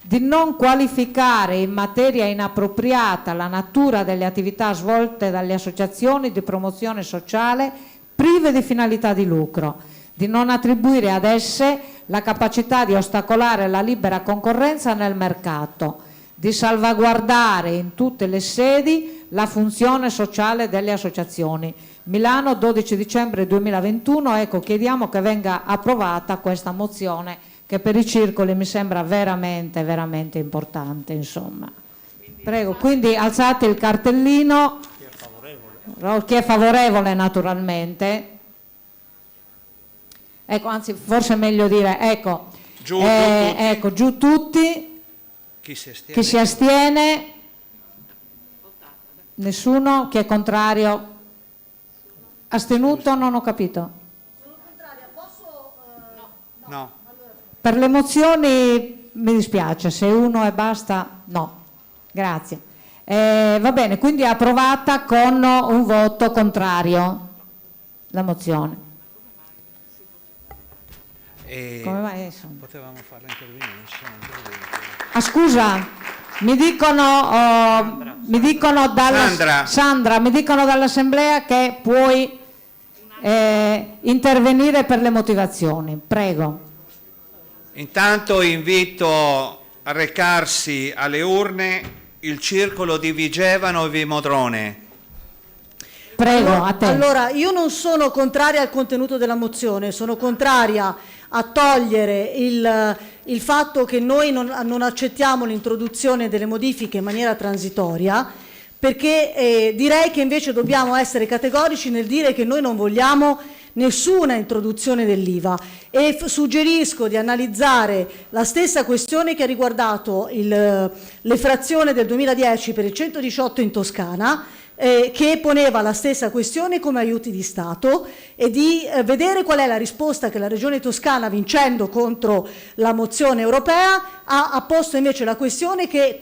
di non qualificare in materia inappropriata la natura delle attività svolte dalle associazioni di promozione sociale prive di finalità di lucro, di non attribuire ad esse la capacità di ostacolare la libera concorrenza nel mercato, di salvaguardare in tutte le sedi la funzione sociale delle associazioni. Milano, 12 dicembre 2021, ecco, chiediamo che venga approvata questa mozione che per i circoli mi sembra veramente, veramente importante, insomma. Prego, quindi alzate il cartellino, chi è favorevole naturalmente. Ecco, anzi, forse è meglio dire, ecco, giù, ecco, giù tutti, chi si astiene? chi si astiene, nessuno, chi è contrario, astenuto, non ho capito. No. Per le mozioni mi dispiace, se uno e basta, no. Grazie. Va bene, quindi è approvata con un voto contrario la mozione. Come mai? Potevamo farla intervenire, non ci sono intervenuti. Ah, scusa, mi dicono dalla Sandra, mi dicono dall'Assemblea che puoi intervenire per le motivazioni. Prego. Intanto invito a recarsi alle urne il circolo di Vigevano e Vimodrone. Prego, a te. Allora, io non sono contraria al contenuto della mozione, sono contraria a togliere il fatto che noi non accettiamo l'introduzione delle modifiche in maniera transitoria, perché direi che invece dobbiamo essere categorici nel dire che noi non vogliamo nessuna introduzione dell'IVA e suggerisco di analizzare la stessa questione che ha riguardato l'effrazione del 2010 per il 118 in Toscana, che poneva la stessa questione come aiuti di Stato, e di vedere qual è la risposta che la Regione Toscana, vincendo contro la mozione europea, ha posto invece la questione che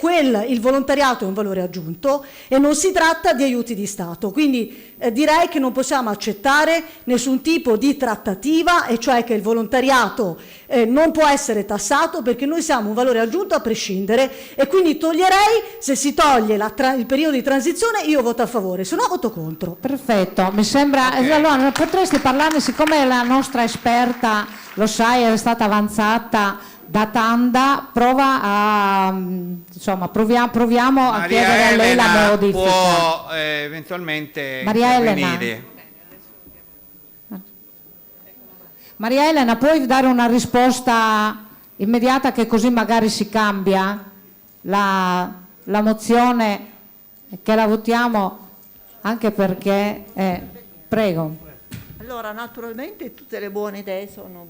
il volontariato è un valore aggiunto e non si tratta di aiuti di Stato. Quindi direi che non possiamo accettare nessun tipo di trattativa, e cioè che il volontariato non può essere tassato, perché noi siamo un valore aggiunto a prescindere, e quindi toglierei, se si toglie il periodo di transizione, io voterei voto a favore, se no voto contro. Perfetto, mi sembra. Ok. Allora, potresti parlarne, siccome la nostra esperta, lo sai, è stata avanzata da Tanda, proviamo a chiedere a lei la Elena modifica. può eventualmente Maria Elena. intervenire. Maria Elena, puoi dare una risposta immediata, che così magari si cambia la mozione, che la votiamo, anche perché... prego. Allora, naturalmente tutte le buone idee sono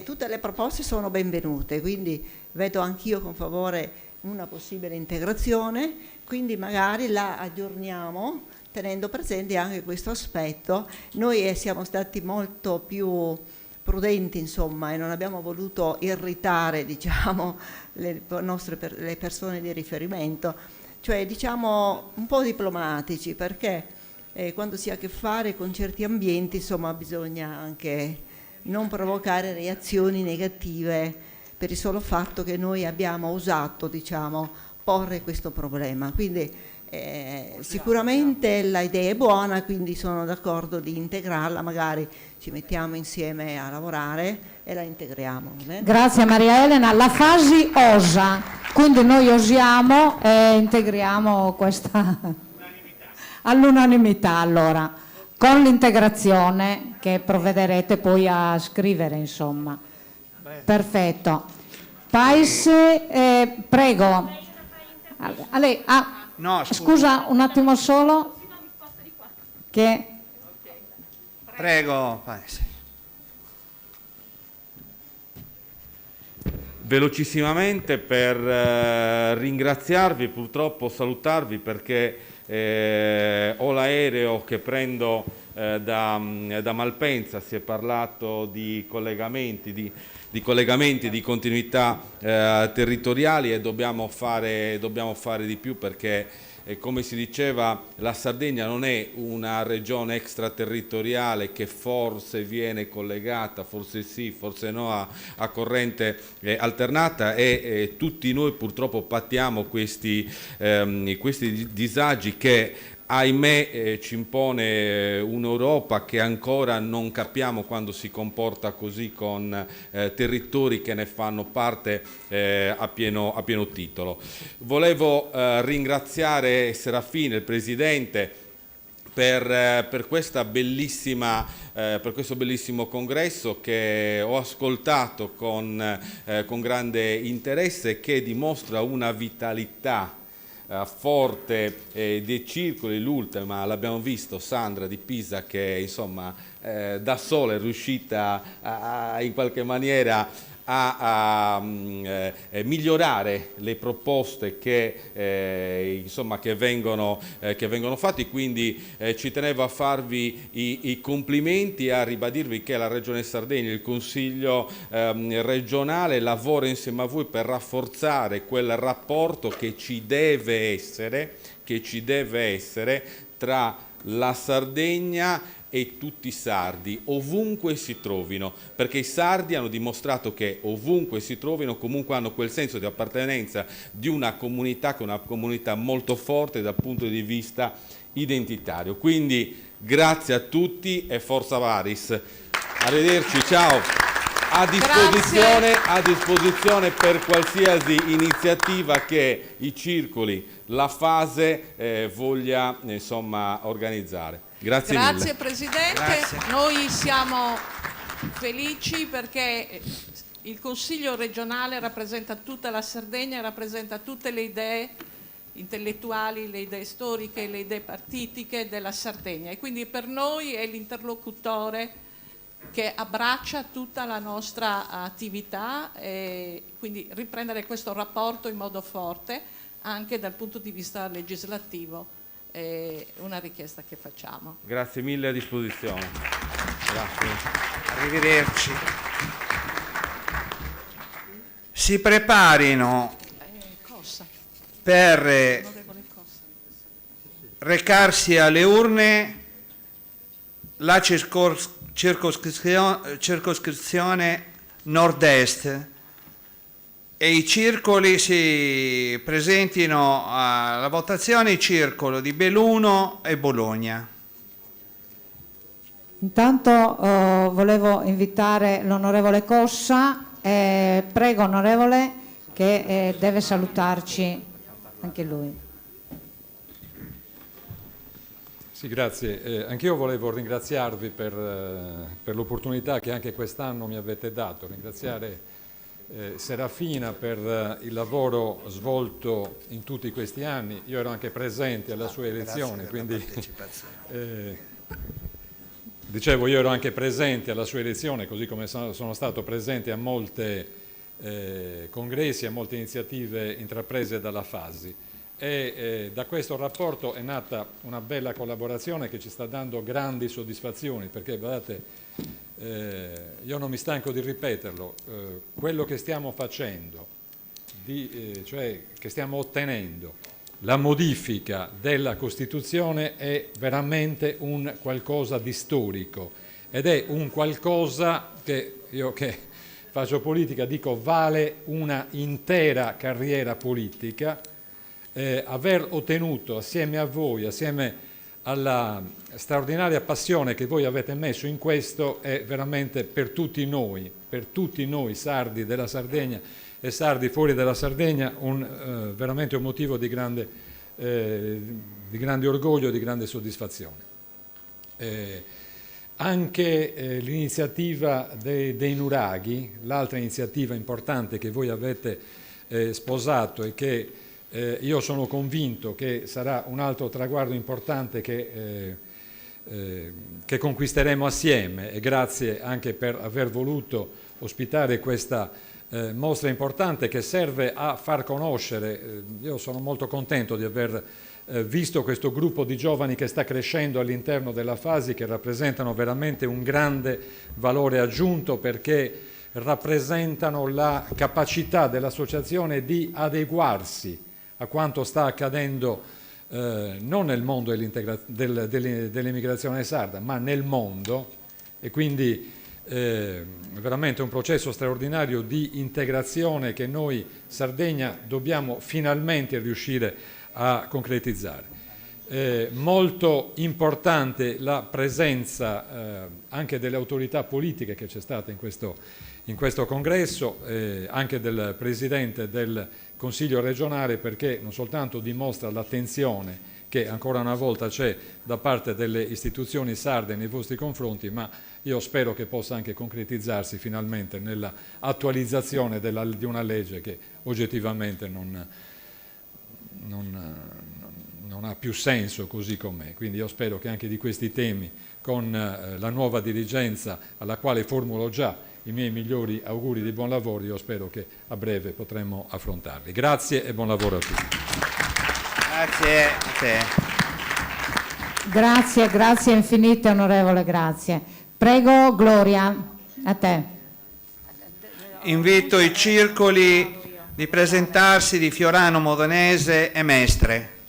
tutte le proposte sono benvenute, quindi vedo anch'io con favore una possibile integrazione, quindi magari la aggiorniamo tenendo presente anche questo aspetto. Noi siamo stati molto più prudenti, insomma, e non abbiamo voluto irritare, diciamo, le persone di riferimento, cioè, diciamo, un po' diplomatici, perché quando si ha a che fare con certi ambienti, insomma, bisogna anche non provocare reazioni negative per il solo fatto che noi abbiamo osato, diciamo, porre questo problema. Quindi sicuramente l'idea è buona, quindi sono d'accordo di integrarla, magari ci mettiamo insieme a lavorare e la integriamo. Grazie Maria Elena. La Fasi osa, quindi noi osiamo e integriamo questa all'unanimità, allora, con l'integrazione che provvederete poi a scrivere, insomma. Perfetto. Pais, prego. A lei, No, scusa un attimo solo. Che... Prego, Paese. Velocissimamente per ringraziarvi, purtroppo salutarvi perché ho l'aereo che prendo da Malpensa, si è parlato di collegamenti, di continuità territoriali, e dobbiamo fare di più, perché come si diceva, la Sardegna non è una regione extraterritoriale che forse viene collegata, forse sì, forse no, a corrente alternata, e tutti noi purtroppo patiamo questi disagi che, ahimè, ci impone un'Europa che ancora non capiamo quando si comporta così con territori che ne fanno parte a pieno titolo. Volevo ringraziare Serafina, il Presidente, per questo bellissimo congresso che ho ascoltato con grande interesse, che dimostra una vitalità forte dei circoli. L'ultima l'abbiamo visto, Sandra di Pisa, che insomma da sola è riuscita in qualche maniera a migliorare le proposte che vengono fatte, quindi ci tenevo a farvi i complimenti e a ribadirvi che la Regione Sardegna, il Consiglio regionale, lavora insieme a voi per rafforzare quel rapporto che ci deve essere tra la Sardegna e tutti i sardi, ovunque si trovino, perché i sardi hanno dimostrato che ovunque si trovino comunque hanno quel senso di appartenenza di una comunità, che è una comunità molto forte dal punto di vista identitario. Quindi grazie a tutti e forza Varis. Arrivederci, ciao. A disposizione per qualsiasi iniziativa che i circoli, la fase voglia organizzare. Grazie mille. Presidente. Grazie. Noi siamo felici perché il Consiglio regionale rappresenta tutta la Sardegna, rappresenta tutte le idee intellettuali, le idee storiche, le idee partitiche della Sardegna, e quindi per noi è l'interlocutore che abbraccia tutta la nostra attività, e quindi riprendere questo rapporto in modo forte anche dal punto di vista legislativo è una richiesta che facciamo. Grazie mille, a disposizione. Grazie. Arrivederci. Si preparino per recarsi alle urne la circoscrizione nord-est. e i circoli si presentino alla votazione, il circolo di Belluno e Bologna. Intanto volevo invitare l'onorevole Cossa, prego onorevole, che deve salutarci anche lui. Sì, grazie. Anch'io volevo ringraziarvi per l'opportunità che anche quest'anno mi avete dato, ringraziare Serafina per il lavoro svolto in tutti questi anni. Io ero anche presente alla sua elezione, quindi dicevo, io ero anche presente alla sua elezione, così come sono stato presente a molti congressi, a molte iniziative intraprese dalla Fasi. E da questo rapporto è nata una bella collaborazione che ci sta dando grandi soddisfazioni, perché guardate, io non mi stanco di ripeterlo, quello che stiamo facendo, cioè che stiamo ottenendo, la modifica della Costituzione è veramente un qualcosa di storico ed è un qualcosa che io che faccio politica dico vale una intera carriera politica. Aver ottenuto assieme a voi, assieme alla straordinaria passione che voi avete messo in questo è veramente per tutti noi sardi della Sardegna e sardi fuori dalla Sardegna veramente un motivo di grande orgoglio e di grande soddisfazione. Anche l'iniziativa dei nuraghi, l'altra iniziativa importante che voi avete sposato e che io sono convinto che sarà un altro traguardo importante che conquisteremo assieme, e grazie anche per aver voluto ospitare questa mostra importante che serve a far conoscere. Io sono molto contento di aver visto questo gruppo di giovani che sta crescendo all'interno della Fasi, che rappresentano veramente un grande valore aggiunto, perché rappresentano la capacità dell'associazione di adeguarsi a quanto sta accadendo non nel mondo dell'immigrazione sarda, ma nel mondo, e quindi veramente un processo straordinario di integrazione che noi Sardegna dobbiamo finalmente riuscire a concretizzare. Molto importante la presenza anche delle autorità politiche che c'è stata in questo congresso, anche del Presidente del Consiglio regionale, perché non soltanto dimostra l'attenzione che ancora una volta c'è da parte delle istituzioni sarde nei vostri confronti, ma io spero che possa anche concretizzarsi finalmente nella attualizzazione di una legge che oggettivamente non ha più senso così com'è. Quindi io spero che anche di questi temi, con la nuova dirigenza alla quale formulo già i miei migliori auguri di buon lavoro, io spero che a breve potremo affrontarli. Grazie e buon lavoro a tutti. Grazie a te. Grazie infinite onorevole, grazie. Prego Gloria, a te. Invito i circoli di presentarsi di Fiorano, Modenese e Mestre.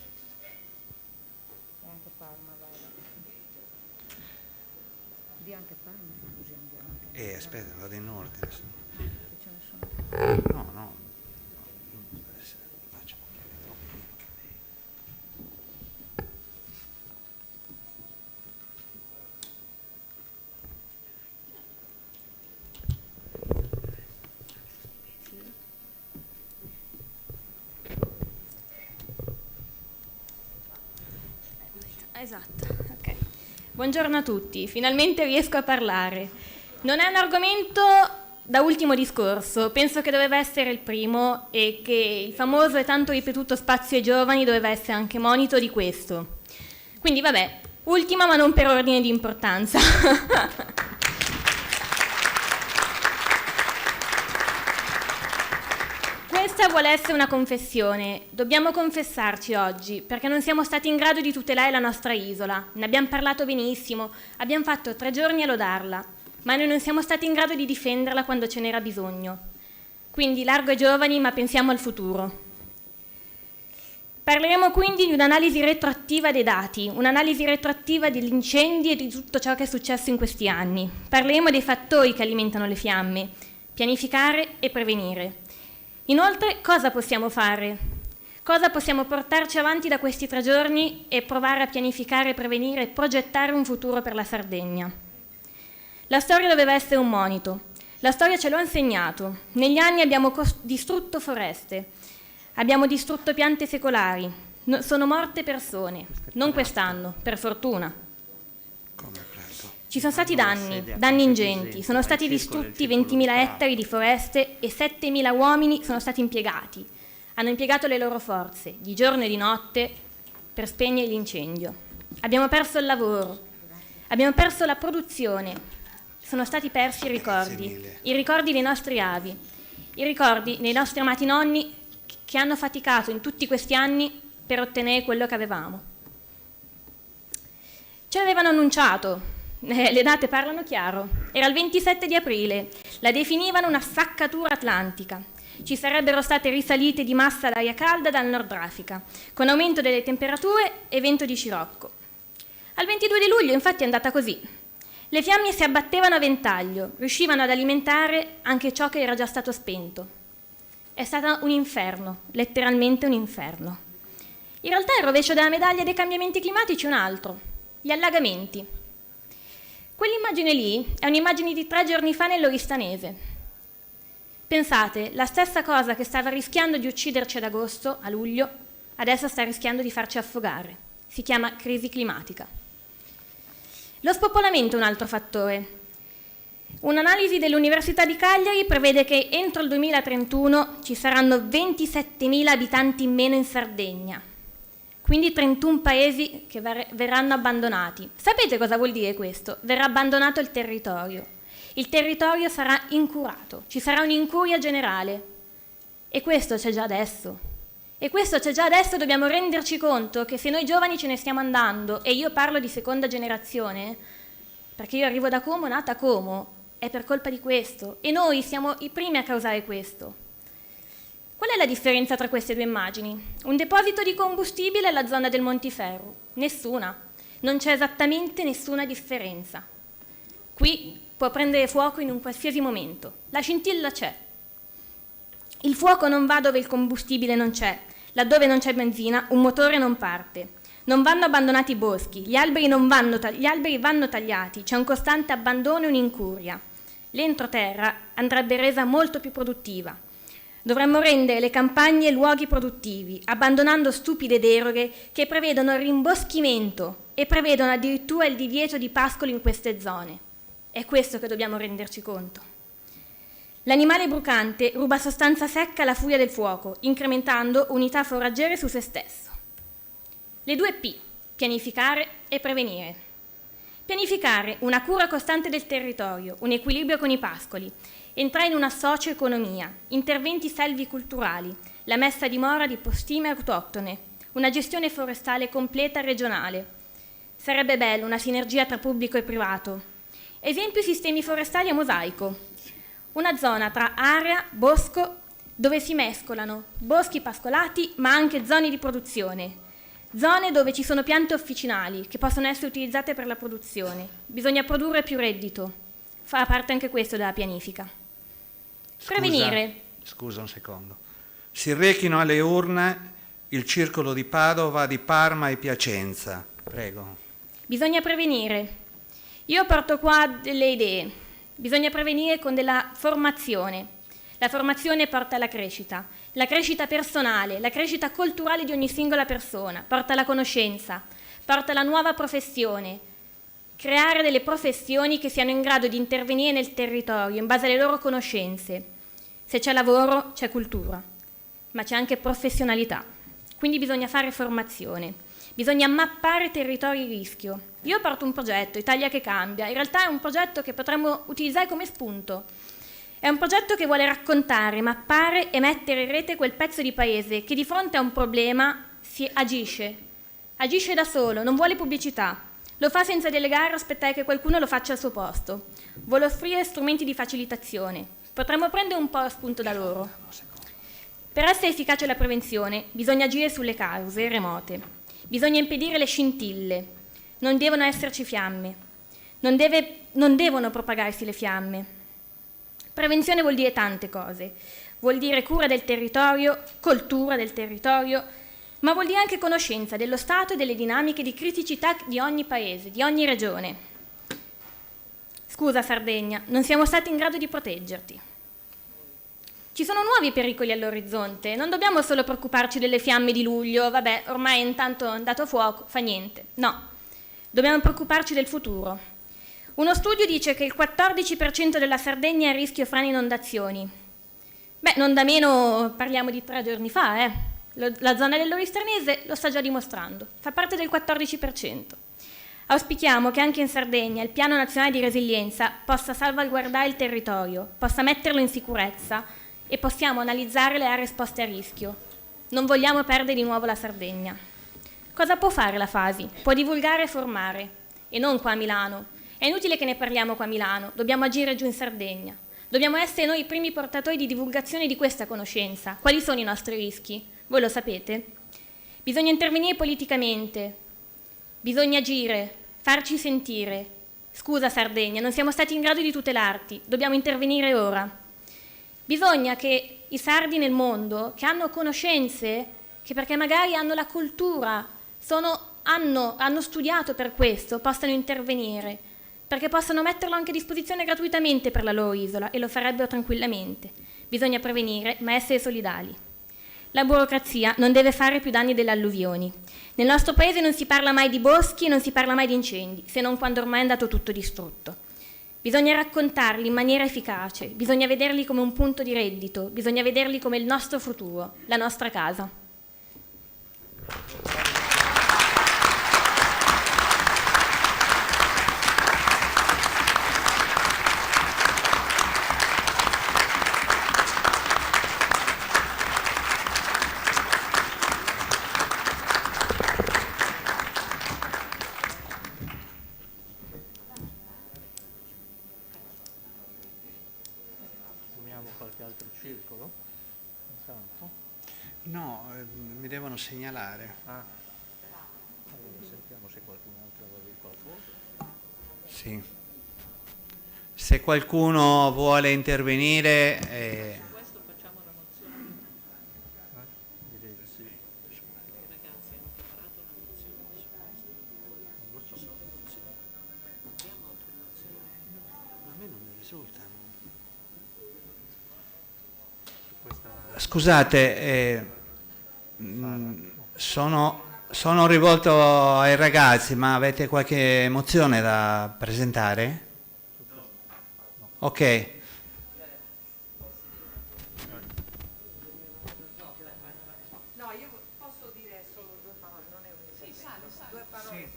Aspetta, vado in ordine. No. Esatto, ok. Buongiorno a tutti, finalmente riesco a parlare. Non è un argomento da ultimo discorso, penso che doveva essere il primo e che il famoso e tanto ripetuto spazio ai giovani doveva essere anche monito di questo. Quindi vabbè, ultima ma non per ordine di importanza. Questa vuole essere una confessione. Dobbiamo confessarci oggi perché non siamo stati in grado di tutelare la nostra isola. Ne abbiamo parlato benissimo, abbiamo fatto 3 giorni a lodarla, ma noi non siamo stati in grado di difenderla quando ce n'era bisogno. Quindi largo ai giovani, ma pensiamo al futuro. Parleremo quindi di un'analisi retroattiva dei dati, un'analisi retroattiva degli incendi e di tutto ciò che è successo in questi anni. Parleremo dei fattori che alimentano le fiamme, pianificare e prevenire. Inoltre, cosa possiamo fare? Cosa possiamo portarci avanti da questi 3 giorni e provare a pianificare, prevenire e progettare un futuro per la Sardegna? La storia doveva essere un monito. La storia ce l'ha insegnato. Negli anni abbiamo distrutto foreste, abbiamo distrutto piante secolari, sono morte persone. Non quest'anno, per fortuna. Ci sono stati danni ingenti, sono stati distrutti 20.000 ettari di foreste e 7.000 uomini sono stati impiegati. Hanno impiegato le loro forze, di giorno e di notte, per spegnere l'incendio. Abbiamo perso il lavoro, abbiamo perso la produzione, sono stati persi i ricordi dei nostri avi, i ricordi dei nostri amati nonni che hanno faticato in tutti questi anni per ottenere quello che avevamo. Ce l'avevano annunciato. Le date parlano chiaro. Era il 27 di aprile, la definivano una saccatura atlantica. Ci sarebbero state risalite di massa d'aria calda dal Nord Africa, con aumento delle temperature e vento di scirocco. Al 22 di luglio infatti è andata così. Le fiamme si abbattevano a ventaglio, riuscivano ad alimentare anche ciò che era già stato spento. È stato un inferno, letteralmente un inferno. In realtà il rovescio della medaglia dei cambiamenti climatici è un altro, gli allagamenti. Quell'immagine lì è un'immagine di 3 giorni fa nell'Oristanese. Pensate, la stessa cosa che stava rischiando di ucciderci ad agosto, a luglio, adesso sta rischiando di farci affogare. Si chiama crisi climatica. Lo spopolamento è un altro fattore. Un'analisi dell'Università di Cagliari prevede che entro il 2031 ci saranno 27.000 abitanti in meno in Sardegna. Quindi 31 paesi che verranno abbandonati. Sapete cosa vuol dire questo? Verrà abbandonato il territorio. Il territorio sarà incurato, ci sarà un'incuria generale. E questo c'è già adesso. E questo c'è già adesso, dobbiamo renderci conto che se noi giovani ce ne stiamo andando, e io parlo di seconda generazione, perché io arrivo da Como, nata a Como, è per colpa di questo. E noi siamo i primi a causare questo. Qual è la differenza tra queste 2 immagini? Un deposito di combustibile alla zona del Montiferru? Nessuna. Non c'è esattamente nessuna differenza. Qui può prendere fuoco in un qualsiasi momento. La scintilla c'è. Il fuoco non va dove il combustibile non c'è. Laddove non c'è benzina, un motore non parte. Non vanno abbandonati i boschi. Gli alberi vanno tagliati. C'è un costante abbandono e un'incuria. L'entroterra andrebbe resa molto più produttiva. Dovremmo rendere le campagne luoghi produttivi, abbandonando stupide deroghe che prevedono il rimboschimento e prevedono addirittura il divieto di pascoli in queste zone. È questo che dobbiamo renderci conto. L'animale brucante ruba sostanza secca alla furia del fuoco, incrementando unità foraggere su se stesso. Le 2 P, pianificare e prevenire. Pianificare una cura costante del territorio, un equilibrio con i pascoli, entrare in una socio-economia, interventi selvicolturali, la messa a dimora di postime autoctone, una gestione forestale completa regionale. Sarebbe bello una sinergia tra pubblico e privato. Esempio sistemi forestali a mosaico. Una zona tra area, bosco, dove si mescolano boschi pascolati ma anche zone di produzione. Zone dove ci sono piante officinali che possono essere utilizzate per la produzione. Bisogna produrre più reddito. Fa parte anche questo della pianifica. Prevenire. Scusa un secondo. Si rechino alle urne il circolo di Padova, di Parma e Piacenza. Prego. Bisogna prevenire. Io porto qua delle idee. Bisogna prevenire con della formazione. La formazione porta alla crescita. La crescita personale, la crescita culturale di ogni singola persona, porta alla conoscenza, porta alla nuova professione. Creare delle professioni che siano in grado di intervenire nel territorio in base alle loro conoscenze. Se c'è lavoro, c'è cultura, ma c'è anche professionalità. Quindi bisogna fare formazione, bisogna mappare territori di rischio. Io porto un progetto, Italia che cambia, in realtà è un progetto che potremmo utilizzare come spunto. È un progetto che vuole raccontare, mappare e mettere in rete quel pezzo di paese che di fronte a un problema si agisce da solo, non vuole pubblicità. Lo fa senza delegare o aspettare che qualcuno lo faccia al suo posto. Vuole offrire strumenti di facilitazione. Potremmo prendere un po' spunto da loro. Per essere efficace la prevenzione bisogna agire sulle cause remote. Bisogna impedire le scintille. Non devono esserci fiamme. Non devono propagarsi le fiamme. Prevenzione vuol dire tante cose. vuol dire cura del territorio, cultura del territorio, ma vuol dire anche conoscenza dello stato e delle dinamiche di criticità di ogni paese, di ogni regione. Scusa Sardegna, non siamo stati in grado di proteggerti. Ci sono nuovi pericoli all'orizzonte, non dobbiamo solo preoccuparci delle fiamme di luglio, vabbè, ormai intanto è andato a fuoco, fa niente. No, dobbiamo preoccuparci del futuro. Uno studio dice che il 14% della Sardegna è a rischio frane e inondazioni. Beh, non da meno parliamo di 3 giorni fa, La zona dell'Oristernese lo sta già dimostrando, fa parte del 14%. Auspichiamo che anche in Sardegna il Piano Nazionale di Resilienza possa salvaguardare il territorio, possa metterlo in sicurezza e possiamo analizzare le aree esposte a rischio. Non vogliamo perdere di nuovo la Sardegna. Cosa può fare la Fasi? Può divulgare e formare, e non qua a Milano. È inutile che ne parliamo qua a Milano, dobbiamo agire giù in Sardegna. Dobbiamo essere noi i primi portatori di divulgazione di questa conoscenza. Quali sono i nostri rischi? Voi lo sapete? Bisogna intervenire politicamente, bisogna agire, farci sentire. Scusa Sardegna, non siamo stati in grado di tutelarti, dobbiamo intervenire ora. Bisogna che i sardi nel mondo, che hanno conoscenze, che perché magari hanno la cultura, hanno studiato per questo, possano intervenire, perché possano metterlo anche a disposizione gratuitamente per la loro isola e lo farebbero tranquillamente. Bisogna prevenire, ma essere solidali. La burocrazia non deve fare più danni delle alluvioni. Nel nostro paese non si parla mai di boschi e non si parla mai di incendi, se non quando ormai è andato tutto distrutto. Bisogna raccontarli in maniera efficace, bisogna vederli come un punto di reddito, bisogna vederli come il nostro futuro, la nostra casa. Qualche altro circolo? Intanto? No, mi devono segnalare. Allora sentiamo se qualcun altro vuole dire qualcosa. Sì. Se qualcuno vuole intervenire... Questo facciamo una mozione. Direi di sì. I ragazzi hanno preparato una mozione su questo. Ci sono mozioni. Abbiamo altre mozioni. A me non mi risultano. Scusate, sono rivolto ai ragazzi, ma avete qualche mozione da presentare? Ok. No, io posso dire solo 2 parole, non è un 2 parole.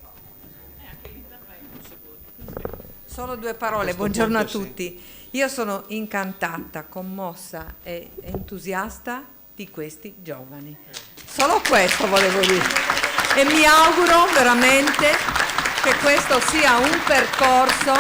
Anche l'intervento se vuoi. Solo 2 parole, buongiorno a tutti. Io sono incantata, commossa e entusiasta di questi giovani. Solo questo volevo dire. E mi auguro veramente che questo sia un percorso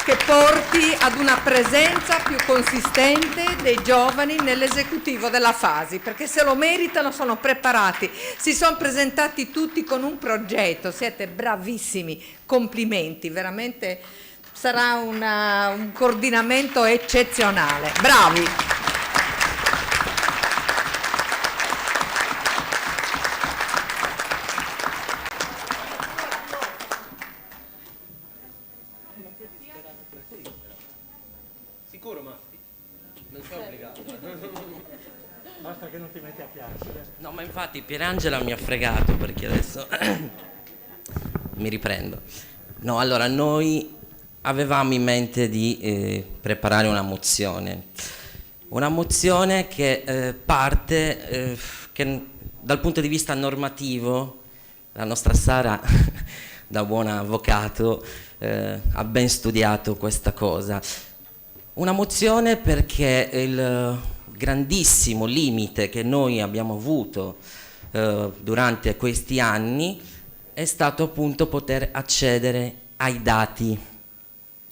che porti ad una presenza più consistente dei giovani nell'esecutivo della Fasi, perché se lo meritano, sono preparati, si sono presentati tutti con un progetto, siete bravissimi, complimenti, veramente sarà un coordinamento eccezionale, bravi! Sicuro Matti? Non sei obbligato. Basta che non ti metti a piangere. No, ma infatti Pierangela mi ha fregato perché adesso mi riprendo. No, allora noi avevamo in mente di preparare una mozione che parte che dal punto di vista normativo la nostra Sara da buon avvocato ha ben studiato questa cosa. Una mozione perché il grandissimo limite che noi abbiamo avuto durante questi anni è stato appunto poter accedere ai dati,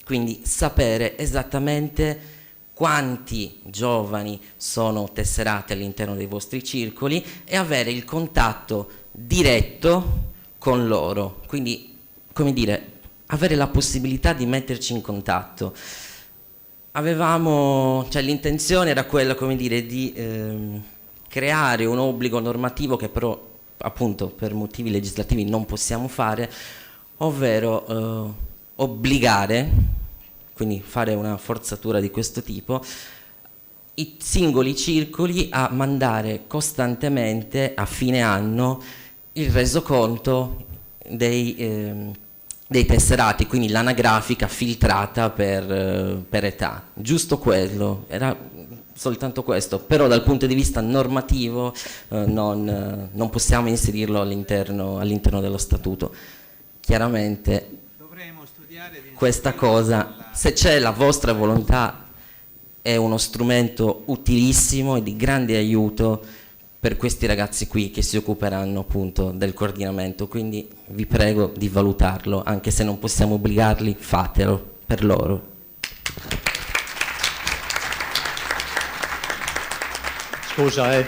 quindi sapere esattamente quanti giovani sono tesserati all'interno dei vostri circoli e avere il contatto diretto con loro, quindi come dire, avere la possibilità di metterci in contatto. l'intenzione era quella, come dire, di creare un obbligo normativo che però appunto per motivi legislativi non possiamo fare, ovvero obbligare, quindi fare una forzatura di questo tipo, i singoli circoli a mandare costantemente a fine anno il resoconto dei tesserati, quindi l'anagrafica filtrata per età. Giusto quello, era soltanto questo, però dal punto di vista normativo non possiamo inserirlo all'interno dello statuto. Chiaramente questa cosa, se c'è la vostra volontà, è uno strumento utilissimo e di grande aiuto per questi ragazzi qui che si occuperanno appunto del coordinamento, quindi vi prego di valutarlo, anche se non possiamo obbligarli, fatelo per loro. Scusa,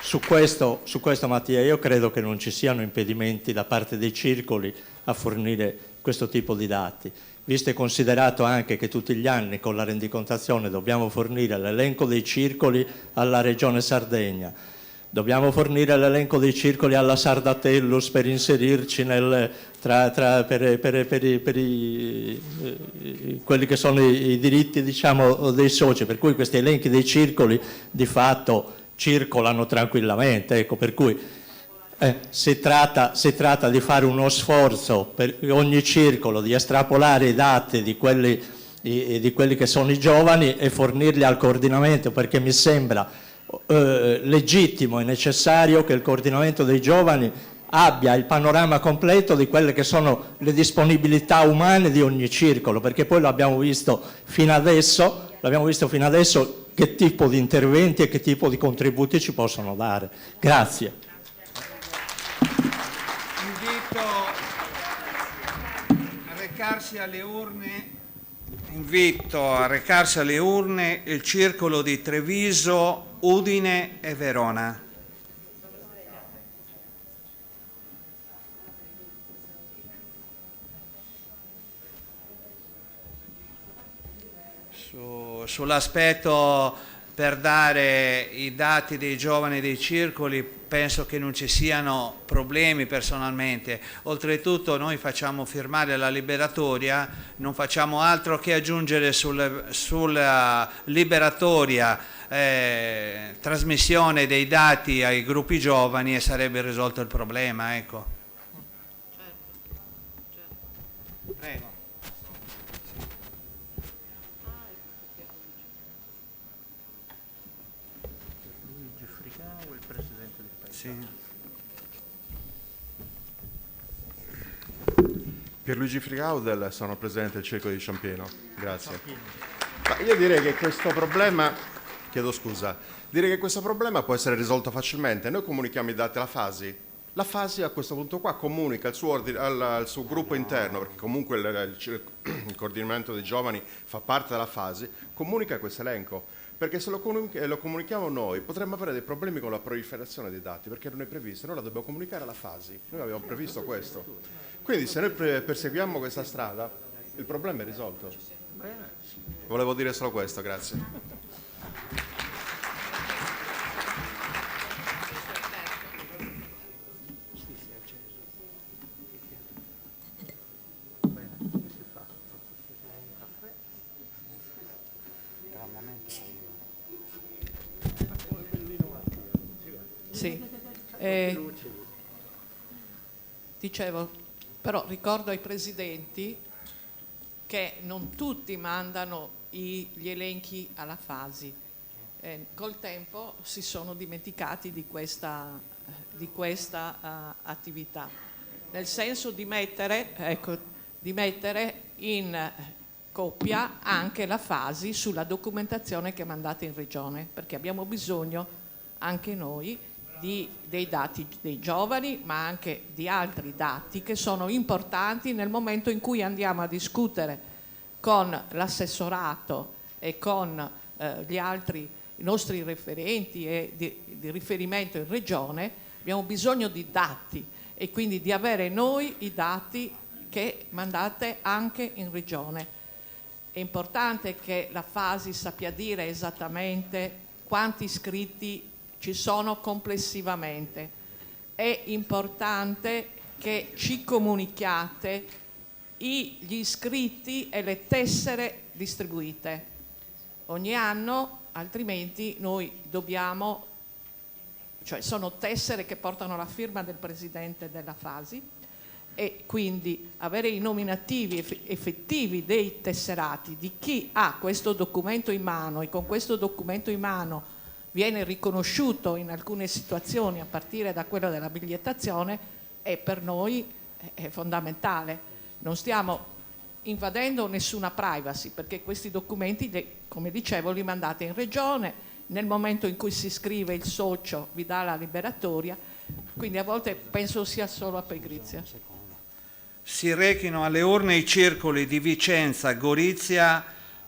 su questo Mattia, io credo che non ci siano impedimenti da parte dei circoli a fornire questo tipo di dati, visto e considerato anche che tutti gli anni con la rendicontazione dobbiamo fornire l'elenco dei circoli alla Regione Sardegna, dobbiamo fornire l'elenco dei circoli alla Sardatellus per inserirci quelli che sono i diritti, diciamo, dei soci, per cui questi elenchi dei circoli di fatto circolano tranquillamente, ecco, per cui si tratta di fare uno sforzo per ogni circolo, di estrapolare i dati di quelli che sono i giovani e fornirli al coordinamento, perché mi sembra legittimo e necessario che il coordinamento dei giovani abbia il panorama completo di quelle che sono le disponibilità umane di ogni circolo, perché poi l'abbiamo visto fino adesso che tipo di interventi e che tipo di contributi ci possono dare. Grazie. Invito a recarsi alle urne il circolo di Treviso, Udine e Verona. Sull'aspetto per dare i dati dei giovani dei circoli penso che non ci siano problemi personalmente. Oltretutto noi facciamo firmare la liberatoria, non facciamo altro che aggiungere sulla liberatoria trasmissione dei dati ai gruppi giovani e sarebbe risolto il problema, ecco. Prego. Pierluigi Frigaudel, sono presidente del Circolo di Ciampino. Grazie. Ma io direi che questo problema, direi che questo problema può essere risolto facilmente. Noi comunichiamo i dati alla FASI. La FASI a questo punto qua comunica al suo gruppo interno, perché comunque il coordinamento dei giovani fa parte della FASI, comunica questo elenco. Perché se lo comunichiamo noi potremmo avere dei problemi con la proliferazione dei dati, perché non è previsto, noi la dobbiamo comunicare alla FASI, noi abbiamo previsto questo. Quindi se noi perseguiamo questa strada il problema è risolto. Volevo dire solo questo, grazie. Sì, dicevo, però ricordo ai presidenti che non tutti mandano gli elenchi alla FASI. Col tempo si sono dimenticati di questa attività, nel senso di mettere in coppia anche la FASI sulla documentazione che mandate in regione, perché abbiamo bisogno anche noi dei dati dei giovani, ma anche di altri dati che sono importanti nel momento in cui andiamo a discutere con l'assessorato e con gli altri nostri referenti e di riferimento in regione. Abbiamo bisogno di dati e quindi di avere noi i dati che mandate anche in regione. È importante che la Fasi sappia dire esattamente quanti iscritti ci sono complessivamente. È importante che ci comunichiate gli iscritti e le tessere distribuite ogni anno, altrimenti noi dobbiamo, cioè sono tessere che portano la firma del presidente della Fasi, e quindi avere i nominativi effettivi dei tesserati, di chi ha questo documento in mano e con questo documento in mano viene riconosciuto in alcune situazioni a partire da quello della bigliettazione, è per noi è fondamentale. Non stiamo invadendo nessuna privacy, perché questi documenti, come dicevo, li mandate in regione, nel momento in cui si iscrive il socio vi dà la liberatoria, quindi a volte penso sia solo a pigrizia. Si rechino alle urne i circoli di Vicenza, Gorizia,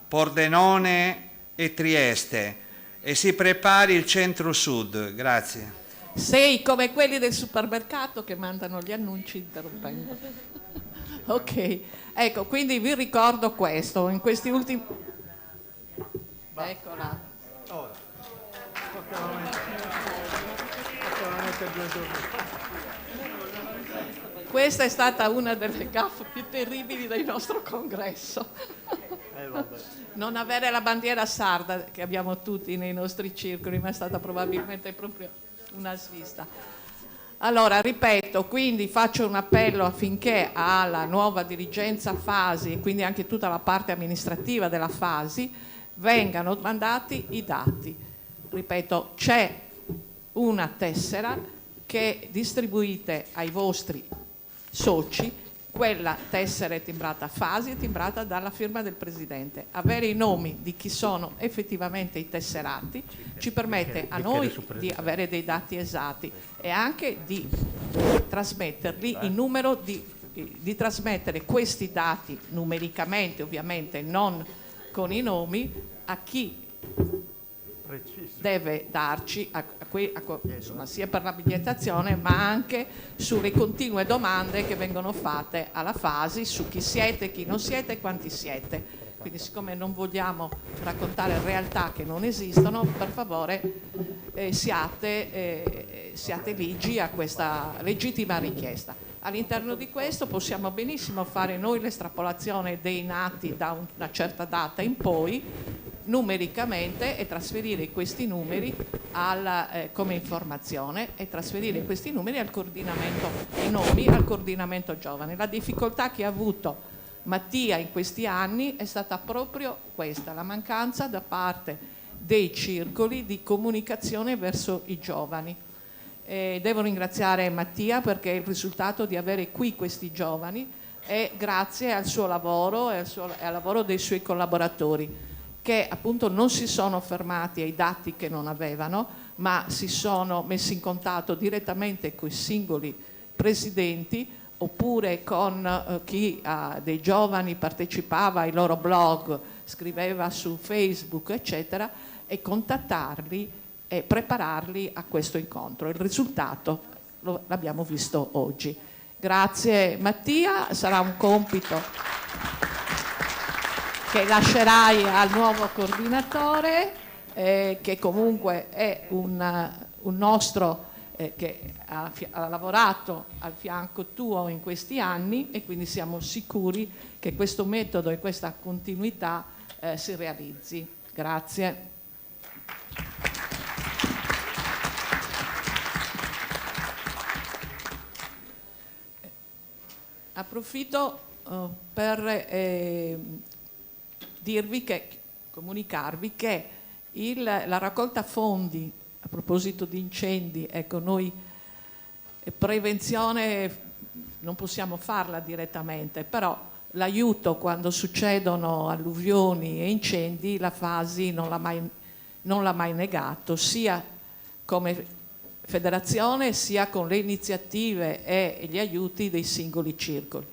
Pordenone e Trieste e si prepari il centro-sud. Grazie. Sei come quelli del supermercato che mandano gli annunci interrompendo. Ok, ecco, quindi vi ricordo questo, in questi ultimi... Eccola. Questa è stata una delle gaffe più terribili del nostro congresso. Non avere la bandiera sarda che abbiamo tutti nei nostri circoli, ma è stata probabilmente proprio una svista. Allora, ripeto, quindi faccio un appello affinché alla nuova dirigenza Fasi e quindi anche tutta la parte amministrativa della Fasi vengano mandati i dati. Ripeto, c'è una tessera che distribuite ai vostri soci, quella tessera è timbrata Fasi, è timbrata dalla firma del Presidente. Avere i nomi di chi sono effettivamente i tesserati ci permette a noi di avere dei dati esatti e anche di trasmetterli in numero di trasmettere questi dati numericamente, ovviamente non con i nomi, a chi deve darci insomma, sia per la bigliettazione ma anche sulle continue domande che vengono fatte alla Fasi su chi siete, chi non siete e quanti siete. Quindi siccome non vogliamo raccontare realtà che non esistono, per favore siate ligi a questa legittima richiesta. All'interno di questo possiamo benissimo fare noi l'estrapolazione dei nati da una certa data in poi numericamente e trasferire questi numeri come informazione e trasferire questi numeri al coordinamento, i nomi al coordinamento giovane. La difficoltà che ha avuto Mattia in questi anni è stata proprio questa, la mancanza da parte dei circoli di comunicazione verso i giovani. Devo ringraziare Mattia perché il risultato di avere qui questi giovani è grazie al suo lavoro e al lavoro dei suoi collaboratori, che appunto non si sono fermati ai dati che non avevano, ma si sono messi in contatto direttamente con i singoli presidenti oppure con chi dei giovani partecipava ai loro blog, scriveva su Facebook, eccetera, e contattarli e prepararli a questo incontro. Il risultato l'abbiamo visto oggi. Grazie Mattia, sarà un compito che lascerai al nuovo coordinatore, che comunque è un nostro che ha lavorato al fianco tuo in questi anni e quindi siamo sicuri che questo metodo e questa continuità si realizzi. Grazie. Approfitto per comunicarvi che la raccolta fondi a proposito di incendi, ecco, noi prevenzione non possiamo farla direttamente, però l'aiuto quando succedono alluvioni e incendi la Fasi non l'ha mai negato, sia come federazione sia con le iniziative e gli aiuti dei singoli circoli.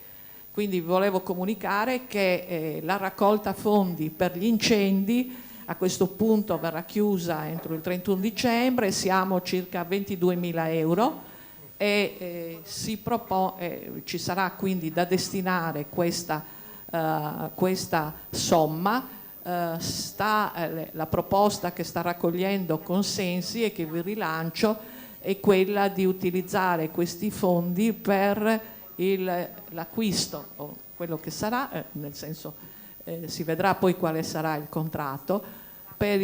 Quindi volevo comunicare che la raccolta fondi per gli incendi a questo punto verrà chiusa entro il 31 dicembre, siamo circa a 22.000 euro e ci sarà quindi da destinare questa questa somma. La proposta che sta raccogliendo consensi e che vi rilancio è quella di utilizzare questi fondi per l'acquisto, o quello che sarà, nel senso si vedrà poi quale sarà il contratto, per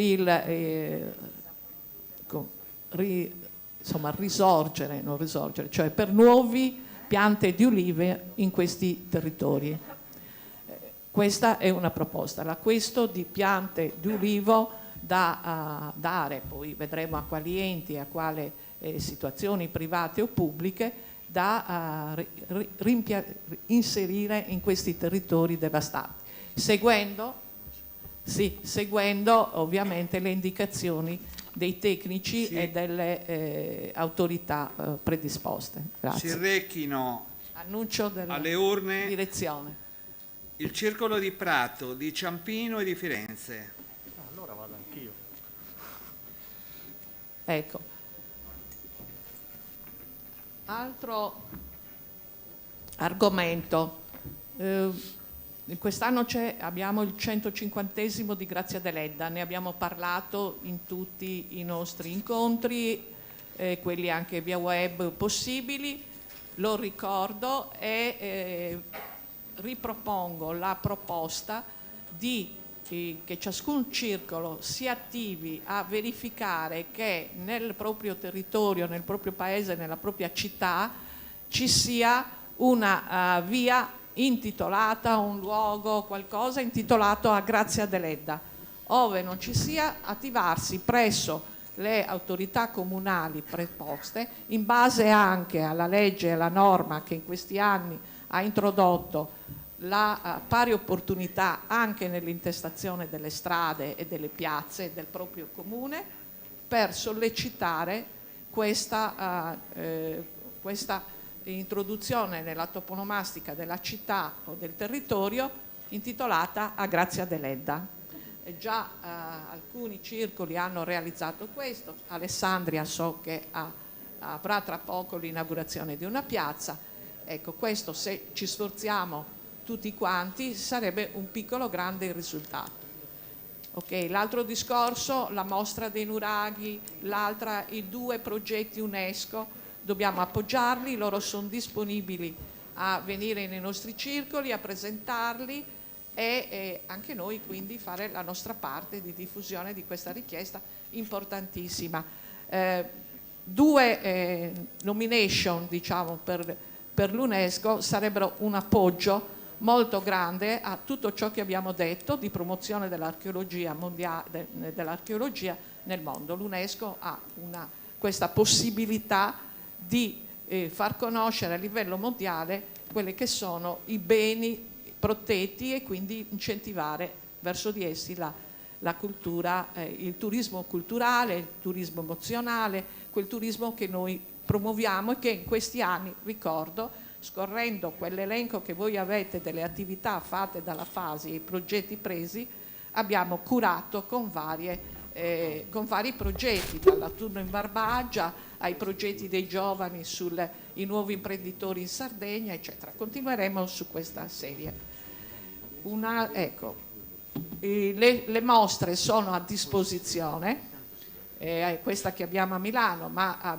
risorgere, cioè per nuovi piante di olive in questi territori. Questa è una proposta, l'acquisto di piante di ulivo da dare, poi vedremo a quali enti e a quali situazioni private o pubbliche, da inserire in questi territori devastati, seguendo ovviamente le indicazioni dei tecnici e delle autorità predisposte. Grazie. Si rechino Annuncio alle urne direzione. il Circolo di Prato, di Ciampino e di Firenze. Allora vado anch'io. Ecco. Altro argomento. Quest'anno abbiamo il 150° di Grazia Deledda, ne abbiamo parlato in tutti i nostri incontri, quelli anche via web possibili. Lo ricordo e ripropongo la proposta che ciascun circolo si attivi a verificare che nel proprio territorio, nel proprio paese, nella propria città ci sia una via intitolata, un luogo, qualcosa intitolato a Grazia Deledda. Ove non ci sia, attivarsi presso le autorità comunali preposte, in base anche alla legge e alla norma che in questi anni ha introdotto la pari opportunità anche nell'intestazione delle strade e delle piazze del proprio comune, per sollecitare questa introduzione nella toponomastica della città o del territorio intitolata a Grazia Deledda. Già alcuni circoli hanno realizzato questo, Alessandria so che avrà tra poco l'inaugurazione di una piazza. Ecco, questo, se ci sforziamo tutti quanti, sarebbe un piccolo grande risultato. Okay, l'altro discorso, la mostra dei nuraghi, i 2 progetti UNESCO, dobbiamo appoggiarli, loro sono disponibili a venire nei nostri circoli, a presentarli e anche noi quindi fare la nostra parte di diffusione di questa richiesta importantissima. 2 nomination, diciamo, per l'UNESCO sarebbero un appoggio molto grande a tutto ciò che abbiamo detto di promozione dell'archeologia mondiale, dell'archeologia nel mondo. L'UNESCO ha questa possibilità di far conoscere a livello mondiale quelli che sono i beni protetti e quindi incentivare verso di essi la cultura, il turismo culturale, il turismo emozionale, quel turismo che noi promuoviamo e che in questi anni, ricordo, scorrendo quell'elenco che voi avete delle attività fatte dalla FASI e i progetti presi, abbiamo curato con vari progetti, dalla Turno in Barbagia ai progetti dei giovani sui nuovi imprenditori in Sardegna, eccetera. Continueremo su questa serie. Le mostre sono a disposizione, questa che abbiamo a Milano, ma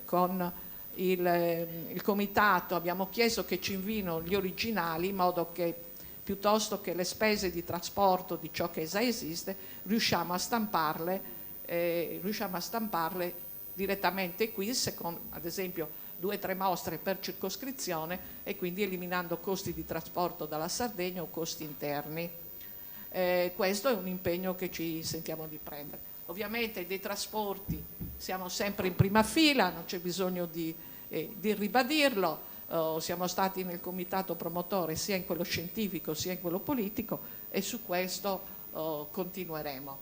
con il comitato abbiamo chiesto che ci invino gli originali in modo che piuttosto che le spese di trasporto di ciò che già esiste riusciamo a stamparle direttamente qui, ad esempio 2 o 3 mostre per circoscrizione, e quindi eliminando costi di trasporto dalla Sardegna o costi interni. Questo è un impegno che ci sentiamo di prendere. Ovviamente dei trasporti siamo sempre in prima fila, non c'è bisogno di ribadirlo, siamo stati nel comitato promotore sia in quello scientifico sia in quello politico e su questo continueremo.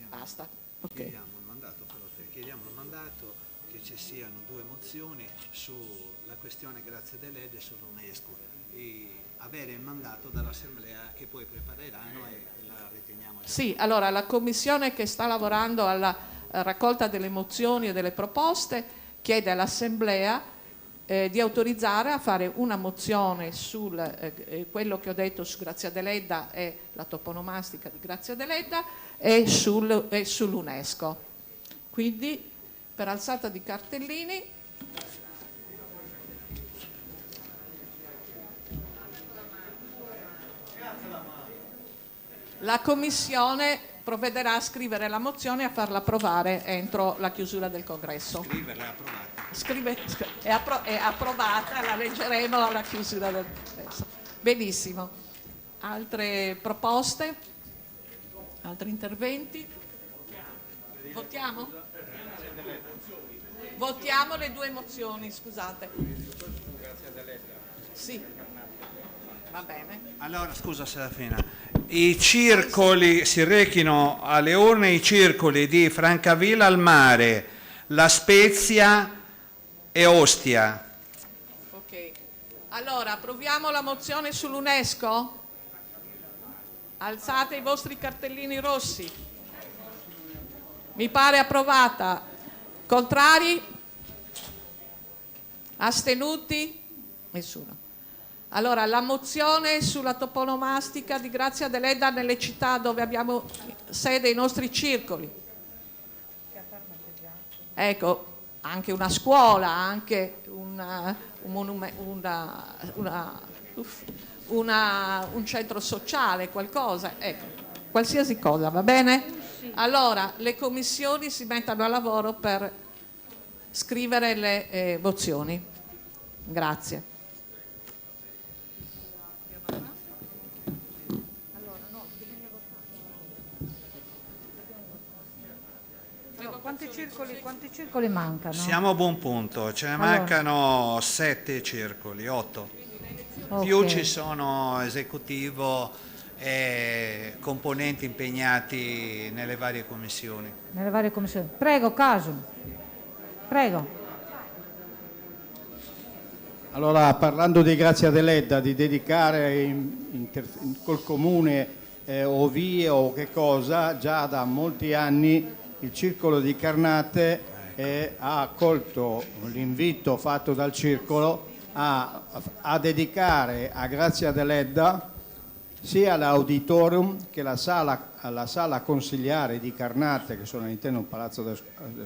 Basta. Okay. Chiediamo il mandato, che ci siano 2 mozioni sulla questione Grazia Deledda e sull'UNESCO, e avere il mandato dall'Assemblea che poi prepareranno e la riteniamo. Sì, allora la commissione che sta lavorando alla raccolta delle mozioni e delle proposte chiede all'Assemblea di autorizzare a fare una mozione sul quello che ho detto su Grazia Deledda e la toponomastica di Grazia Deledda e sull'UNESCO. Quindi per alzata di cartellini la Commissione provvederà a scrivere la mozione e a farla approvare entro la chiusura del congresso. È approvata, la leggeremo alla chiusura del congresso. Benissimo. Altre proposte? Altri interventi? Votiamo? Votiamo le due mozioni, scusate. Sì. Va bene. Allora, scusa Serafina, i circoli, si rechino alle urne i circoli di Francavilla al Mare, La Spezia e Ostia. Ok. Allora, approviamo la mozione sull'UNESCO? Alzate i vostri cartellini rossi. Mi pare approvata. Contrari? Astenuti? Nessuno. Allora, la mozione sulla toponomastica di Grazia Deledda nelle città dove abbiamo sede i nostri circoli. Ecco, anche una scuola, anche un centro sociale, qualcosa, ecco, qualsiasi cosa, va bene? Allora, le commissioni si mettano a lavoro per scrivere le mozioni. Grazie. Quanti circoli mancano? Siamo a buon punto, ce ne Allora. mancano 7 circoli, 8. Più Ok. ci sono esecutivo e componenti impegnati nelle varie commissioni. Nelle varie commissioni. Prego, Caso. Prego. Allora, parlando di Grazia Deledda, di dedicare col comune o vie o che cosa, già da molti anni il Circolo di Carnate ha accolto l'invito fatto dal Circolo a dedicare a Grazia Deledda sia l'auditorium che la sala consigliare di Carnate, che sono all'interno del palazzo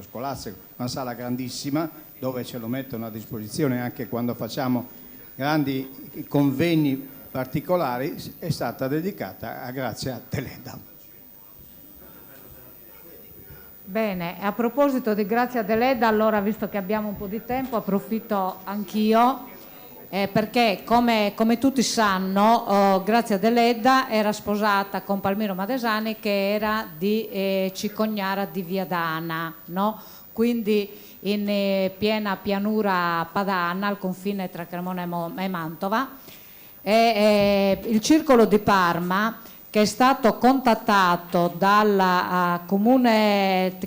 scolastico, una sala grandissima dove ce lo mettono a disposizione anche quando facciamo grandi convegni particolari, è stata dedicata a Grazia Deledda. Bene, a proposito di Grazia Deledda, allora visto che abbiamo un po' di tempo approfitto anch'io perché come tutti sanno Grazia Deledda era sposata con Palmiro Madesani che era di Cicognara di Viadana, no? Quindi in piena pianura padana al confine tra Cremona e Mantova. Il Circolo di Parma, che è stato contattato dal comune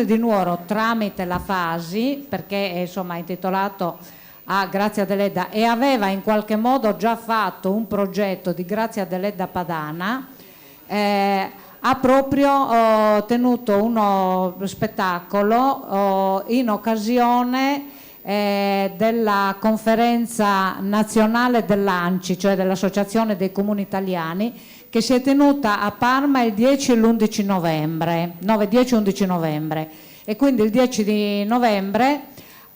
di Nuoro tramite la Fasi, perché insomma è intitolato a Grazia Deledda e aveva in qualche modo già fatto un progetto di Grazia Deledda Padana, ha proprio tenuto uno spettacolo in occasione della conferenza nazionale dell'ANCI, cioè dell'Associazione dei Comuni Italiani, che si è tenuta a Parma il 10 e l'11 novembre, 9, 10 e 11 novembre, e quindi il 10 di novembre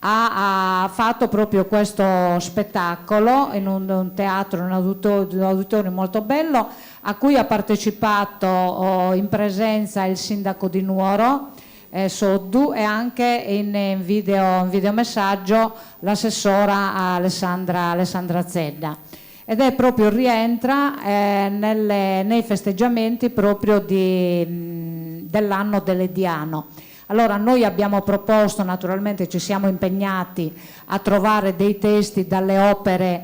ha fatto proprio questo spettacolo in un teatro, un auditorio molto bello, a cui ha partecipato in presenza il sindaco di Nuoro, Soddu, e anche in videomessaggio l'assessora Alessandra Zedda. Ed è proprio rientra nei festeggiamenti proprio dell'anno dell'Ediano. Allora noi abbiamo proposto, naturalmente ci siamo impegnati a trovare dei testi dalle opere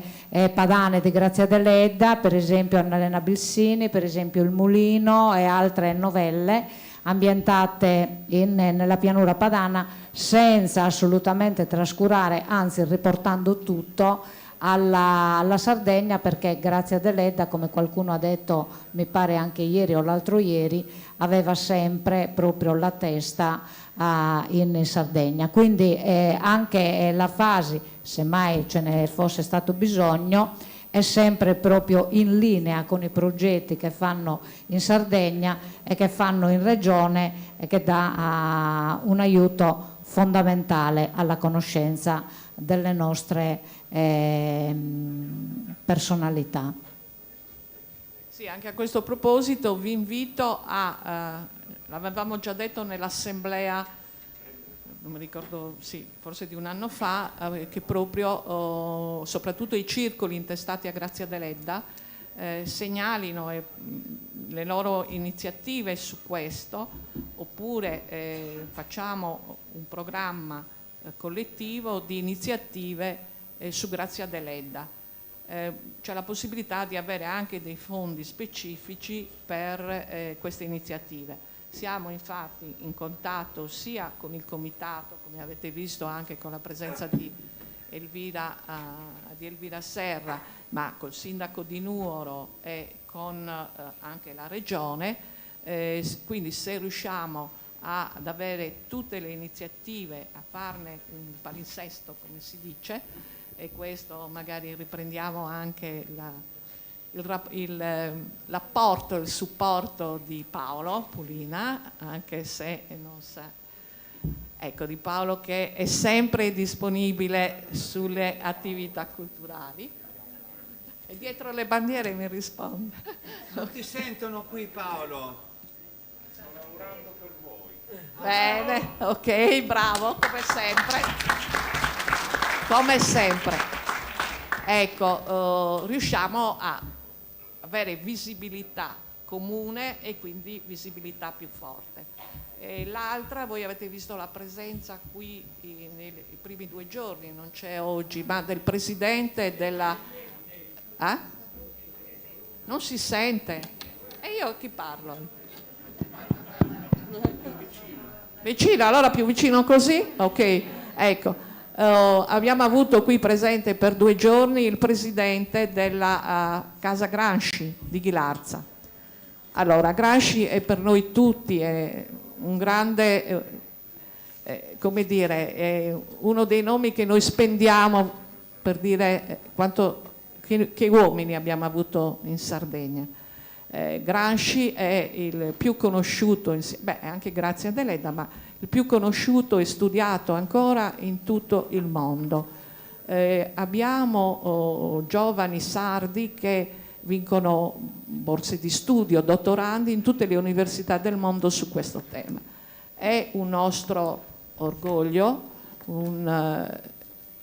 padane di Grazia Deledda, per esempio Annalena Bilsini, per esempio Il Mulino e altre novelle ambientate nella pianura padana, senza assolutamente trascurare, anzi riportando tutto alla Sardegna, perché Grazia Deledda, come qualcuno ha detto, mi pare anche ieri o l'altro ieri, aveva sempre proprio la testa in Sardegna. Quindi anche la Fasi, se mai ce ne fosse stato bisogno, è sempre proprio in linea con i progetti che fanno in Sardegna e che fanno in Regione, e che dà un aiuto fondamentale alla conoscenza delle nostre personalità. Sì, anche a questo proposito vi invito l'avevamo già detto nell'assemblea, non mi ricordo, sì, forse di un anno fa, che proprio soprattutto i circoli intestati a Grazia Deledda segnalino le loro iniziative su questo, oppure facciamo un programma collettivo di iniziative su Grazia Deledda. C'è la possibilità di avere anche dei fondi specifici per queste iniziative. Siamo infatti in contatto sia con il comitato, come avete visto anche con la presenza di Elvira Serra, ma col sindaco di Nuoro e con anche la regione, quindi se riusciamo ad avere tutte le iniziative, a farne un palinsesto, come si dice, e questo magari riprendiamo anche l'apporto, il supporto di Paolo Pulina, anche se non sa, ecco, di Paolo, che è sempre disponibile sulle attività culturali. E dietro le bandiere mi risponde. Non ti sentono qui, Paolo? Sto lavorando per voi. Bene, ok, bravo, come sempre. Come sempre. Ecco, riusciamo a avere visibilità comune e quindi visibilità più forte. E l'altra, voi avete visto la presenza qui nei primi 2 giorni, non c'è oggi, ma del presidente della... Non si sente. E io a chi parlo? Vicino, allora più vicino così? Ok, ecco. Abbiamo avuto qui presente per 2 giorni il presidente della Casa Gramsci di Ghilarza. Allora, Gramsci è per noi tutti è un grande, come dire, è uno dei nomi che noi spendiamo per dire che uomini abbiamo avuto in Sardegna. Gramsci è il più conosciuto, anche grazie a Deledda, ma il più conosciuto e studiato ancora in tutto il mondo. Abbiamo giovani sardi che vincono borse di studio, dottorandi in tutte le università del mondo su questo tema. È un nostro orgoglio,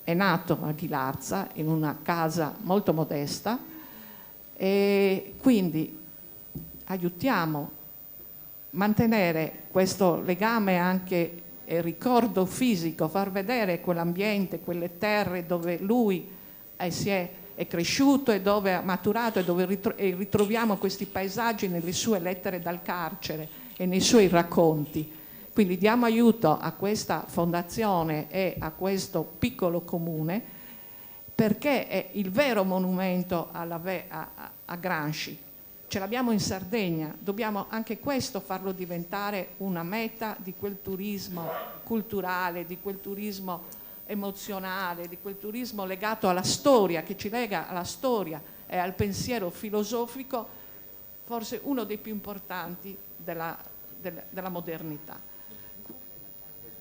è nato a Ghilarza in una casa molto modesta e quindi aiutiamo mantenere questo legame anche ricordo fisico, far vedere quell'ambiente, quelle terre dove lui è cresciuto e dove ha maturato e dove ritroviamo questi paesaggi nelle sue lettere dal carcere e nei suoi racconti. Quindi diamo aiuto a questa fondazione e a questo piccolo comune, perché è il vero monumento a Gramsci. Ce l'abbiamo in Sardegna, dobbiamo anche questo farlo diventare una meta di quel turismo culturale, di quel turismo emozionale, di quel turismo legato alla storia, che ci lega alla storia e al pensiero filosofico, forse uno dei più importanti della modernità.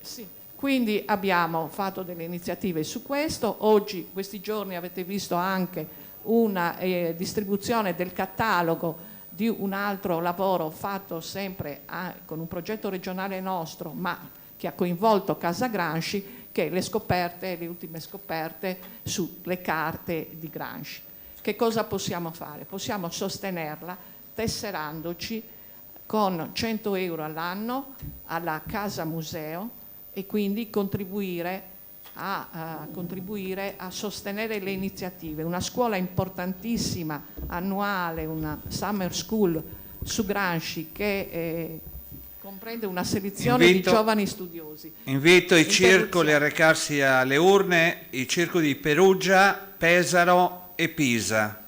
Sì. Quindi abbiamo fatto delle iniziative su questo. Oggi, questi giorni, avete visto anche una distribuzione del catalogo di un altro lavoro fatto sempre con un progetto regionale nostro, ma che ha coinvolto Casa Gramsci, che è le ultime scoperte sulle carte di Gramsci. Che cosa possiamo fare? Possiamo sostenerla tesserandoci con 100 euro all'anno alla Casa Museo e quindi contribuire a sostenere le iniziative. Una scuola importantissima, annuale, una summer school su Gramsci che comprende una selezione di giovani studiosi. Invito i circoli a recarsi alle urne, il circolo di Perugia Pesaro e Pisa.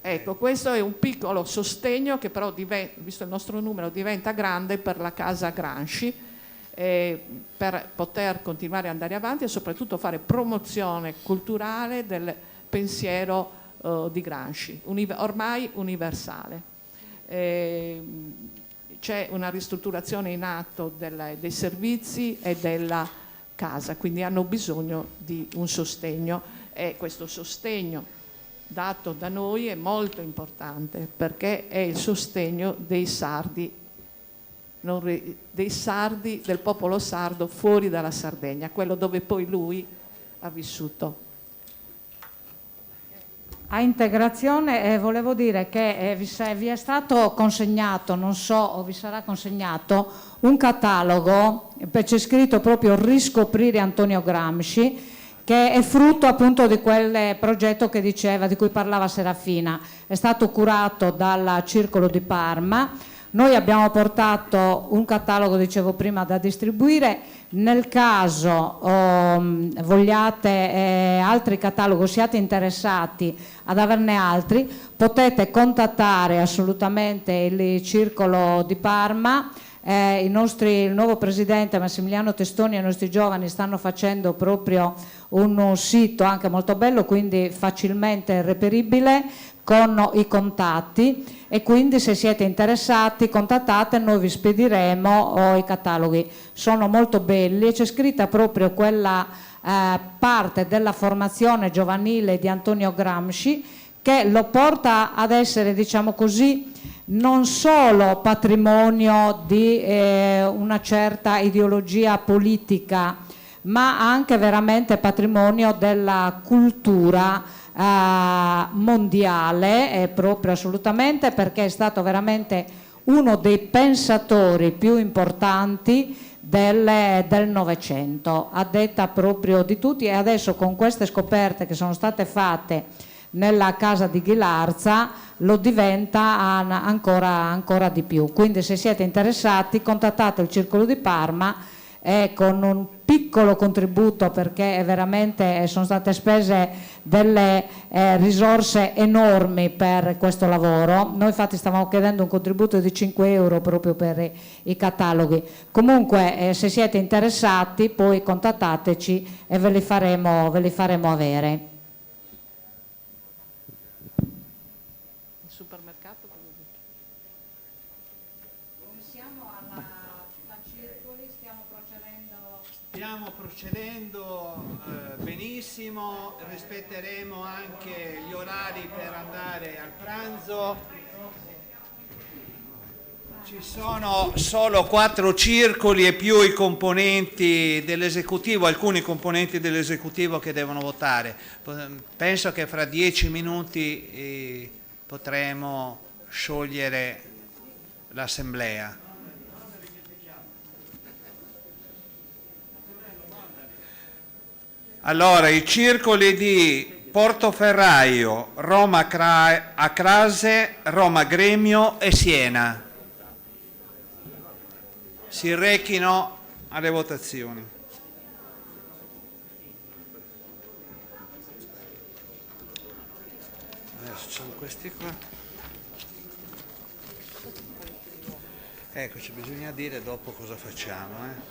Ecco, questo è un piccolo sostegno che però, visto il nostro numero, diventa grande per la casa Gramsci, per poter continuare ad andare avanti e soprattutto fare promozione culturale del pensiero di Gramsci, ormai universale. C'è una ristrutturazione in atto dei servizi e della casa, quindi hanno bisogno di un sostegno, e questo sostegno dato da noi è molto importante perché è il sostegno dei sardi, del popolo sardo fuori dalla Sardegna, quello dove poi lui ha vissuto. A integrazione volevo dire che vi è stato consegnato, non so, o vi sarà consegnato, un catalogo, c'è scritto proprio Riscoprire Antonio Gramsci, che è frutto appunto di quel progetto che diceva, di cui parlava Serafina. È stato curato dal Circolo di Parma. Noi abbiamo portato un catalogo, dicevo prima, da distribuire. Nel caso vogliate altri cataloghi, siate interessati ad averne altri, potete contattare assolutamente il Circolo di Parma. Il nuovo presidente Massimiliano Testoni e i nostri giovani stanno facendo proprio un sito anche molto bello, quindi facilmente reperibile, con i contatti, e quindi se siete interessati contattate, noi vi spediremo i cataloghi. Sono molto belli e c'è scritta proprio quella parte della formazione giovanile di Antonio Gramsci che lo porta ad essere, diciamo così, non solo patrimonio di una certa ideologia politica, ma anche veramente patrimonio della cultura mondiale, proprio assolutamente, perché è stato veramente uno dei pensatori più importanti del Novecento, a detta proprio di tutti. E adesso con queste scoperte che sono state fatte nella casa di Ghilarza lo diventa ancora di più. Quindi se siete interessati contattate il Circolo di Parma con un piccolo contributo, perché veramente sono state spese delle risorse enormi per questo lavoro. Noi infatti stavamo chiedendo un contributo di 5 euro proprio per i cataloghi. Comunque se siete interessati poi contattateci e ve li faremo avere. Supermercato? Come siamo alla Circoli? Stiamo procedendo benissimo, rispetteremo anche gli orari per andare al pranzo. Ci sono solo 4 circoli e più i componenti dell'esecutivo, alcuni componenti dell'esecutivo che devono votare. Penso che fra 10 minuti potremo sciogliere l'assemblea. Allora, i circoli di Portoferraio, Roma Acrase, Roma Gremio e Siena si rechino alle votazioni. Adesso sono questi qua. Ecco, ci bisogna dire dopo cosa facciamo.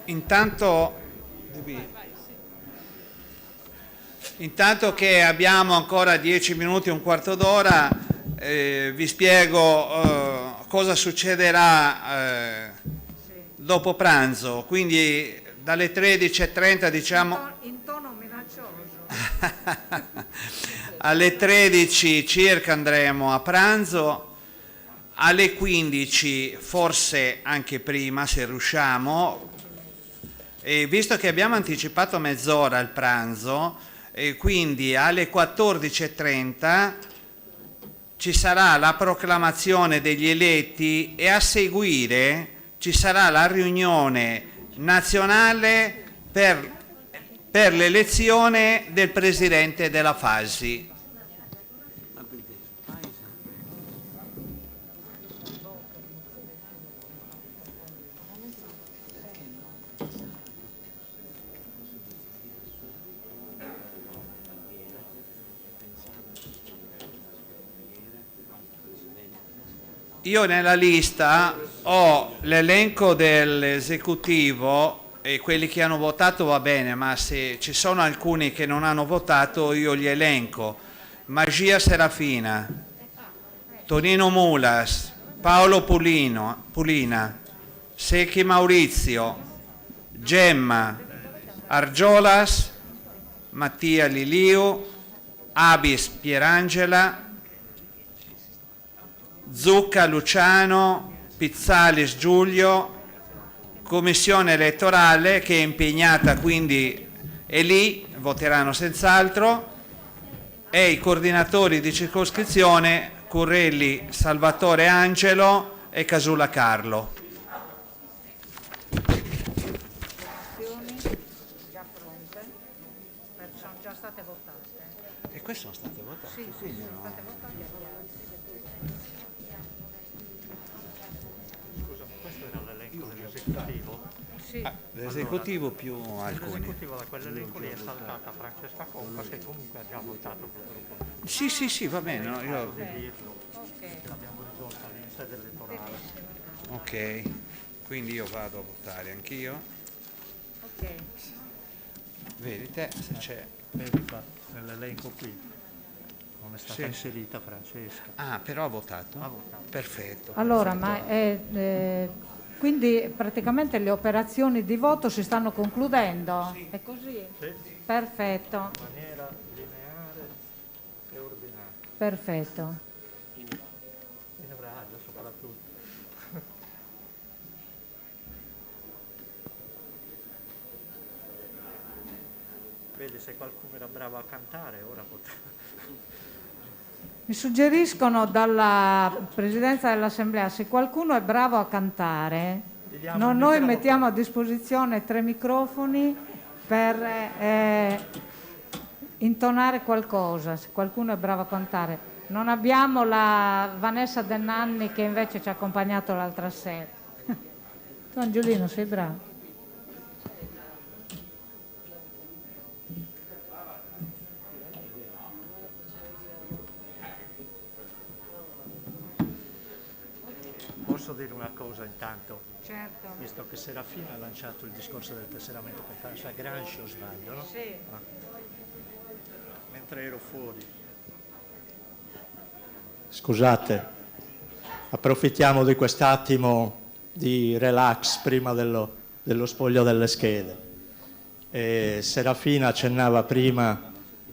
Intanto che abbiamo ancora 10 minuti, un quarto d'ora, vi spiego cosa succederà dopo pranzo. Quindi dalle 13:30, diciamo, In tono minaccioso. alle 13 circa andremo a pranzo. Alle 15, forse anche prima se riusciamo, e visto che abbiamo anticipato mezz'ora il pranzo, quindi alle 14:30 ci sarà la proclamazione degli eletti e a seguire ci sarà la riunione nazionale per l'elezione del presidente della FASI. io nella lista ho l'elenco dell'esecutivo e quelli che hanno votato va bene, ma se ci sono alcuni che non hanno votato io li elenco. Magia Serafina, Tonino Mulas, Paolo Pulina, Secchi Maurizio, Gemma, Argiolas, Mattia Liliu, Abis Pierangela, Zucca Luciano, Pizzalis Giulio, commissione elettorale che è impegnata, quindi è lì, voteranno senz'altro, e i coordinatori di circoscrizione Currelli Salvatore Angelo e Casula Carlo. E queste sono state votate? Sì, sono state votate. Scusa, questo era l'elenco dell'esecutivo? Sì. L'esecutivo più alcuni. L'esecutivo da quell'elenco lì è saltata Francesca Coppa, che comunque ha già votato per il gruppo. Sì, va bene. No, io... L'abbiamo risolta in sede elettorale. Ok, quindi io vado a votare anch'io. Ok. Vedi te se c'è. Vedi qua, nell'elenco qui non è stata Sì. inserita Francesca. Ah, però ha votato? Ha votato. Perfetto. Allora, perfetto. ma quindi praticamente le operazioni di voto si stanno concludendo? Sì. È così? Sì. Perfetto, In maniera lineare e ordinata. perfetto. Adesso parla tu. Vedi, se qualcuno era bravo a cantare, ora poteva. Mi suggeriscono dalla Presidenza dell'Assemblea, se qualcuno è bravo a cantare, noi mettiamo a disposizione 3 microfoni per intonare qualcosa, se qualcuno è bravo a cantare. Non abbiamo la Vanessa De Nanni che invece ci ha accompagnato l'altra sera. Tu Angiolino sei bravo. Posso dire una cosa intanto? Certo. Visto che Serafina ha lanciato il discorso del tesseramento per Francia Gramsci, o sbaglio, no? Sì. Ah. Mentre ero fuori. Scusate, approfittiamo di quest'attimo di relax prima dello spoglio delle schede. Serafina accennava prima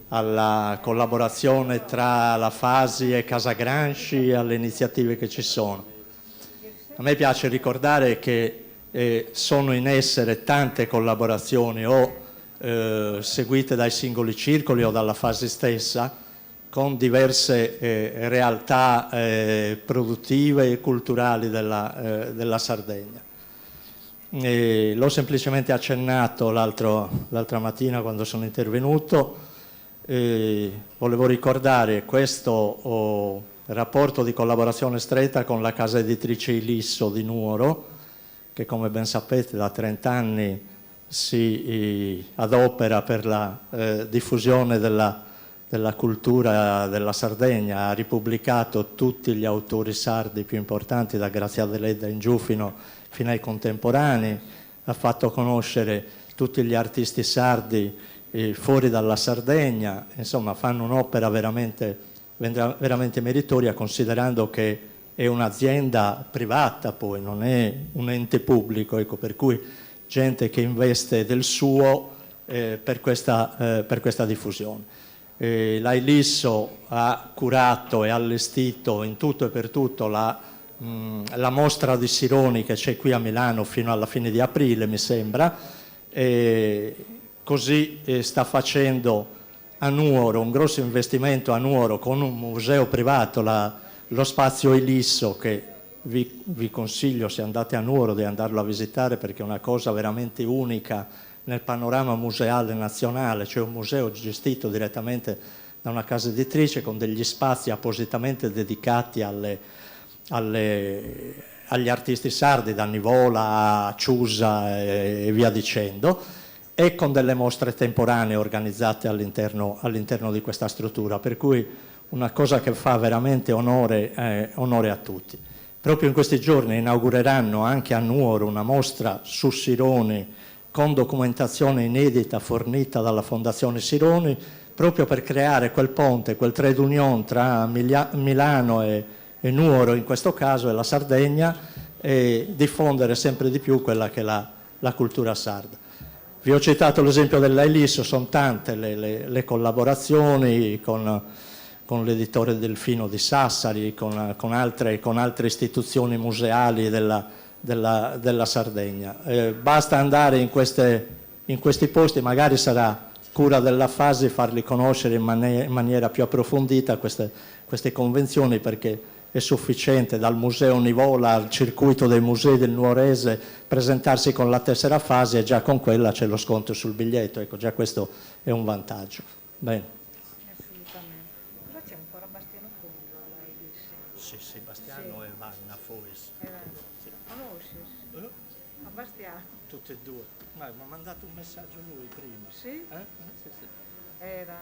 alla collaborazione tra la Fasi e Casa Gramsci e alle iniziative che ci sono. A me piace ricordare che sono in essere tante collaborazioni o seguite dai singoli circoli o dalla Fasi stessa con diverse realtà produttive e culturali della Sardegna. L'ho semplicemente accennato l'altra mattina quando sono intervenuto. Volevo ricordare questo rapporto di collaborazione stretta con la casa editrice Ilisso di Nuoro, che come ben sapete da 30 anni si adopera per la diffusione della cultura della Sardegna, ha ripubblicato tutti gli autori sardi più importanti, da Graziano Deledda in Giufino fino ai contemporanei, ha fatto conoscere tutti gli artisti sardi fuori dalla Sardegna, insomma fanno un'opera veramente meritoria, considerando che è un'azienda privata, poi non è un ente pubblico, ecco, per cui gente che investe del suo per questa diffusione. La Ilisso ha curato e allestito in tutto e per tutto la mostra di Sironi che c'è qui a Milano fino alla fine di aprile, mi sembra, così sta facendo a Nuoro un grosso investimento a Nuoro con un museo privato, lo spazio Ilisso, che vi consiglio, se andate a Nuoro, di andarlo a visitare perché è una cosa veramente unica nel panorama museale nazionale, cioè un museo gestito direttamente da una casa editrice con degli spazi appositamente dedicati agli artisti sardi, da Nivola a Ciusa e via dicendo, e con delle mostre temporanee organizzate all'interno di questa struttura, per cui una cosa che fa veramente onore a tutti. Proprio in questi giorni inaugureranno anche a Nuoro una mostra su Sironi con documentazione inedita fornita dalla Fondazione Sironi, proprio per creare quel ponte, quel trade union tra Milano e Nuoro in questo caso e la Sardegna, e diffondere sempre di più quella che è la cultura sarda. Vi ho citato l'esempio dell'Ailis, sono tante le collaborazioni con l'editore Delfino di Sassari, con altre istituzioni museali della Sardegna. Basta andare in questi posti, magari sarà cura della Fasi farli conoscere in maniera più approfondita queste convenzioni, perché è sufficiente dal Museo Nivola al circuito dei musei del Nuorese presentarsi con la tessera Fasi e già con quella c'è lo sconto sul biglietto, ecco, già questo è un vantaggio. Bene. Cosa c'è ancora Bastiano Condro? Sì, Bastiano e Vanna Fois. Conosci? A Bastiano? Tutte e due. Ma mi ha mandato un messaggio lui prima. Sì? Sì. Era...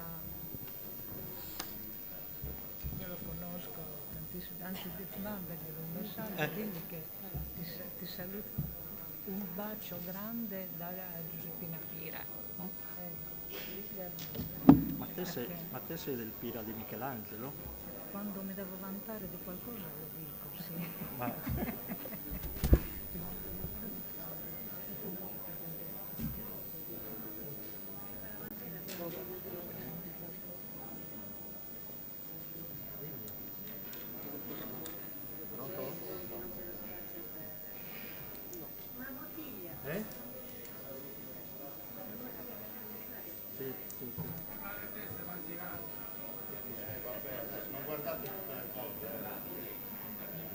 Io lo conosco tantissimo, anzi mandaglielo un messaggio, digli che ti saluto. Un bacio grande da Giuseppina Pira. Ma te sei del Pira di Michelangelo? Quando mi devo vantare di qualcosa lo dico, sì. Ma...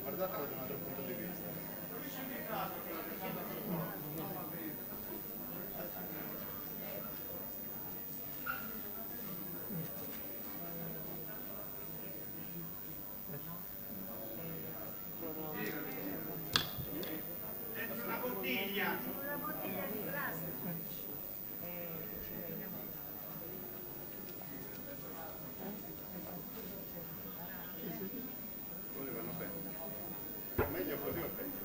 Guardatelo da un altro punto di vista. Una bottiglia! Volevano bene. Meglio così o peggio?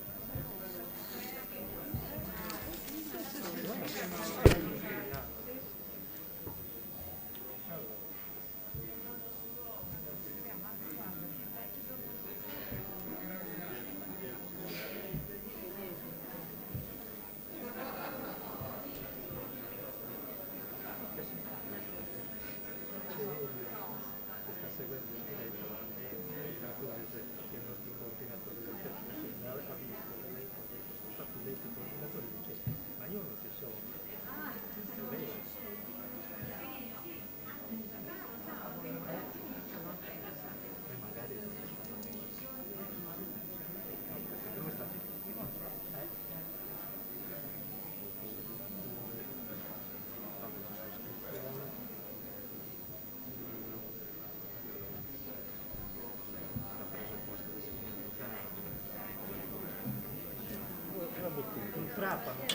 Trapano.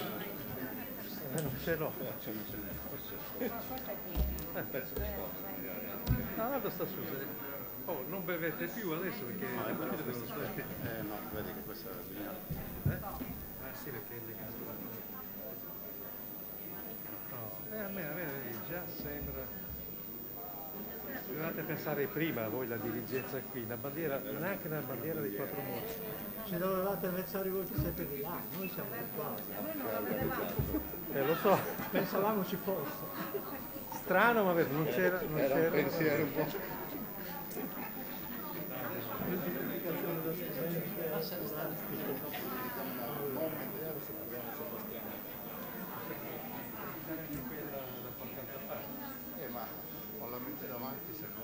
Non ce l'ho. Pezzo di sport. No, guarda sta scusa. Oh, non bevete più adesso perché No, le però bottiglie devono questo stare. no, vedi che questa è bisogna. Ah sì, perché è legato. No, a me già sembra. Dovevate pensare prima voi la dirigenza qui, la bandiera, neanche una bandiera dei quattro morti. Ci dovevate pensare voi che siete di là, noi siamo di qua. Lo so. Pensavamo ci fosse. Strano, ma non c'era. Era un pensiero un po'. Ma con la mente davanti se no.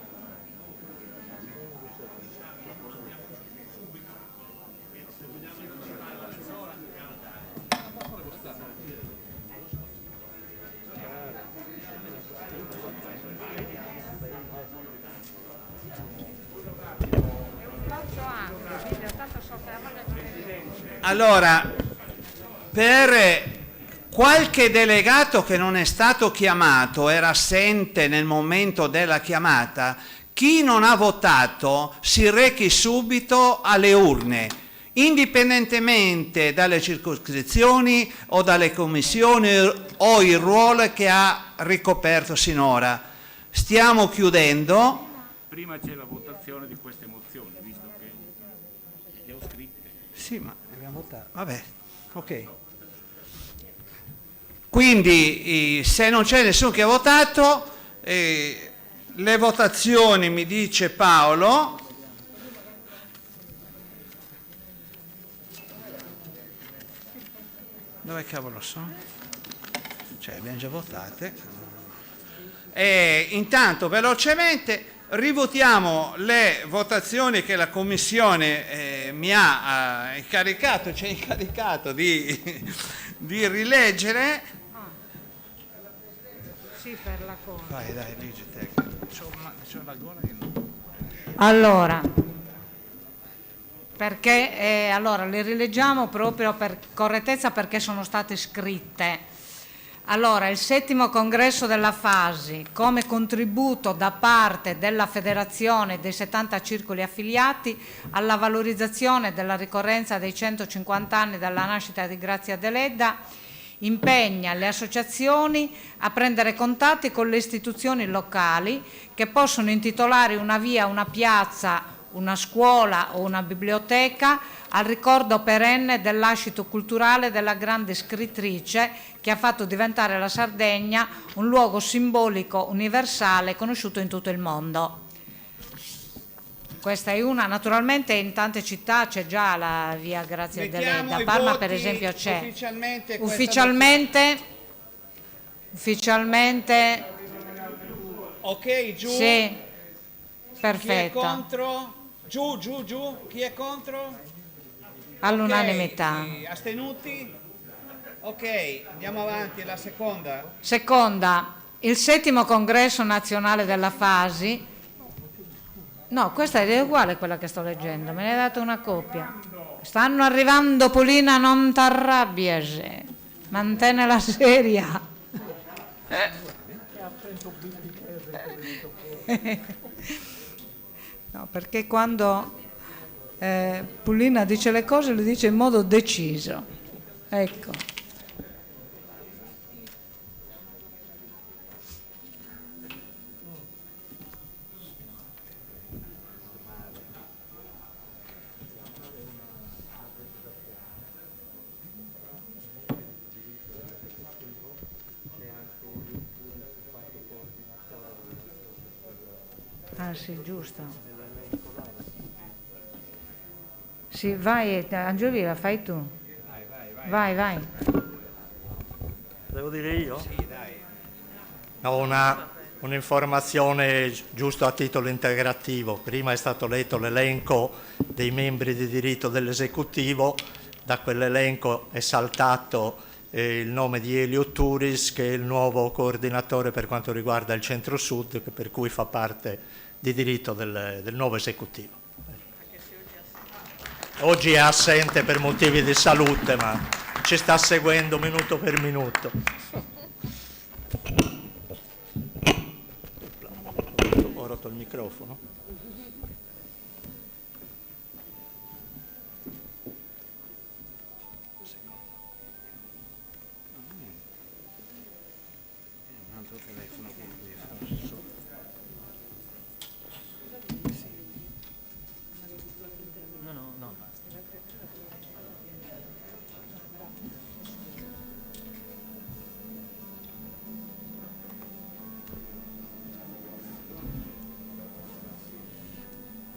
Allora, per qualche delegato che non è stato chiamato, era assente nel momento della chiamata, chi non ha votato si rechi subito alle urne. indipendentemente dalle circoscrizioni o dalle commissioni o il ruolo che ha ricoperto sinora. Stiamo chiudendo. Prima c'è la votazione di queste mozioni, visto che le ho scritte. Sì, ma abbiamo votato. Vabbè, ok. Quindi se non c'è nessuno che ha votato, le votazioni, mi dice Paolo, dove cavolo sono? Cioè, abbiamo già votate. Intanto, velocemente, rivotiamo le votazioni che la Commissione mi ha incaricato, ci ha incaricato di rileggere. Sì, per la cosa. Vai, dai, leggete. C'ho la gola che non... Allora, perché allora le rileggiamo proprio per correttezza, perché sono state scritte. Allora, il 7° congresso della FASI, come contributo da parte della Federazione dei 70 circoli affiliati alla valorizzazione della ricorrenza dei 150 anni dalla nascita di Grazia Deledda, impegna le associazioni a prendere contatti con le istituzioni locali che possono intitolare una via, una piazza, una scuola o una biblioteca al ricordo perenne del lascito culturale della grande scrittrice che ha fatto diventare la Sardegna un luogo simbolico universale conosciuto in tutto il mondo. Questa è una, naturalmente in tante città c'è già la via Grazia Deledda, a Parma per esempio c'è. Ufficialmente. Ok, giù. Sì, perfetto. Chi è contro? Giù, chi è contro? All'unanimità. Okay. Astenuti? Ok, andiamo avanti, la seconda. Seconda, il 7° congresso nazionale della FASI. No, questa è uguale a quella che sto leggendo, me ne hai dato una copia. Stanno arrivando, Polina, non t'arrabbiasi, mantiene la seria. No, perché quando Polina dice le cose le dice in modo deciso. Ecco. Ah sì, giusto. Sì, vai, Angiolina, fai tu. Vai. Devo dire io? Sì, dai. No, un'informazione giusto a titolo integrativo. Prima è stato letto l'elenco dei membri di diritto dell'esecutivo, da quell'elenco è saltato il nome di Elio Turis, che è il nuovo coordinatore per quanto riguarda il centro-sud, per cui fa parte di diritto del nuovo esecutivo. Oggi è assente per motivi di salute, ma ci sta seguendo minuto per minuto. Ho rotto il microfono.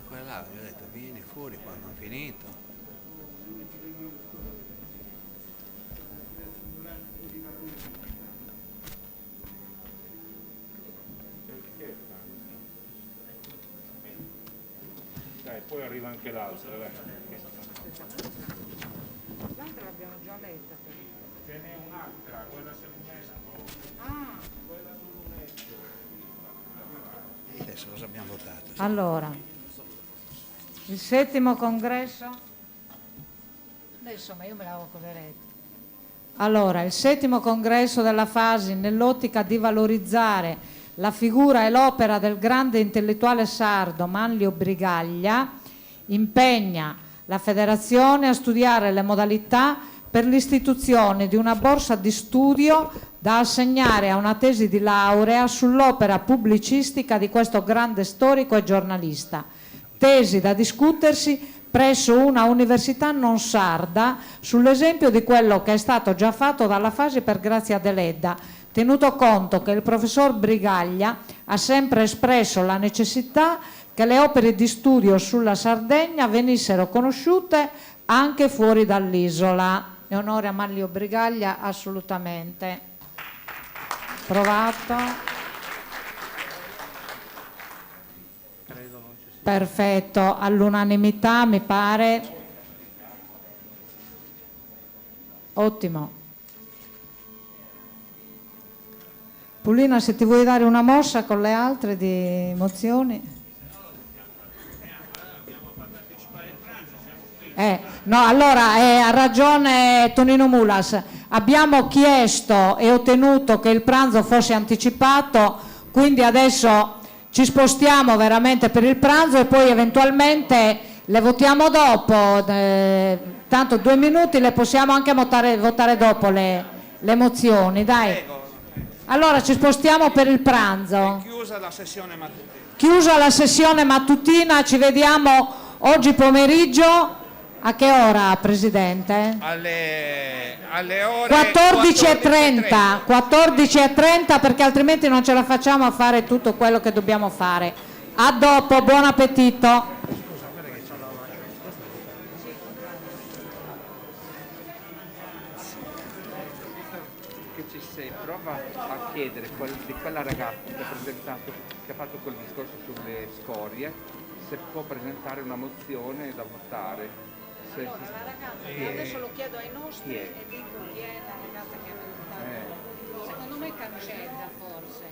Quella gli ho detto vieni fuori quando ho finito. Dai, poi arriva anche l'altra, dai. L'altra l'abbiamo già letta. Ce n'è un'altra, quella sull'UNESCO. Quella sull'UNESCO. Adesso cosa abbiamo votato? Allora, il 7° congresso. Adesso, ma io me l'avevo coveretta. Allora, il 7° congresso della FASI, nell'ottica di valorizzare la figura e l'opera del grande intellettuale sardo Manlio Brigaglia, impegna la Federazione a studiare le modalità per l'istituzione di una borsa di studio da assegnare a una tesi di laurea sull'opera pubblicistica di questo grande storico e giornalista. Tesi da discutersi presso una università non sarda sull'esempio di quello che è stato già fatto dalla Fasi per Grazia Deledda, tenuto conto che il professor Brigaglia ha sempre espresso la necessità che le opere di studio sulla Sardegna venissero conosciute anche fuori dall'isola. E onore a Manlio Brigaglia, assolutamente. Provato. Perfetto, all'unanimità mi pare. Ottimo. Pulina, se ti vuoi dare una mossa con le altre di mozioni. No, allora ha ragione Tonino Mulas, abbiamo chiesto e ottenuto che il pranzo fosse anticipato, quindi adesso ci spostiamo veramente per il pranzo e poi eventualmente le votiamo dopo, tanto 2 minuti le possiamo anche votare dopo le mozioni, dai. Allora ci spostiamo per il pranzo. È chiusa la sessione mattutina. Chiusa la sessione mattutina, ci vediamo oggi pomeriggio. A che ora, Presidente? Alle ore 14:30. 14:30 perché altrimenti non ce la facciamo a fare tutto quello che dobbiamo fare. A dopo, buon appetito. Che ci sei, prova a chiedere di quella ragazza che ha fatto quel discorso sulle scorie, se può presentare una mozione da votare. Adesso lo chiedo ai nostri e dico chi è la ragazza che è venuta. Secondo me Cancella forse.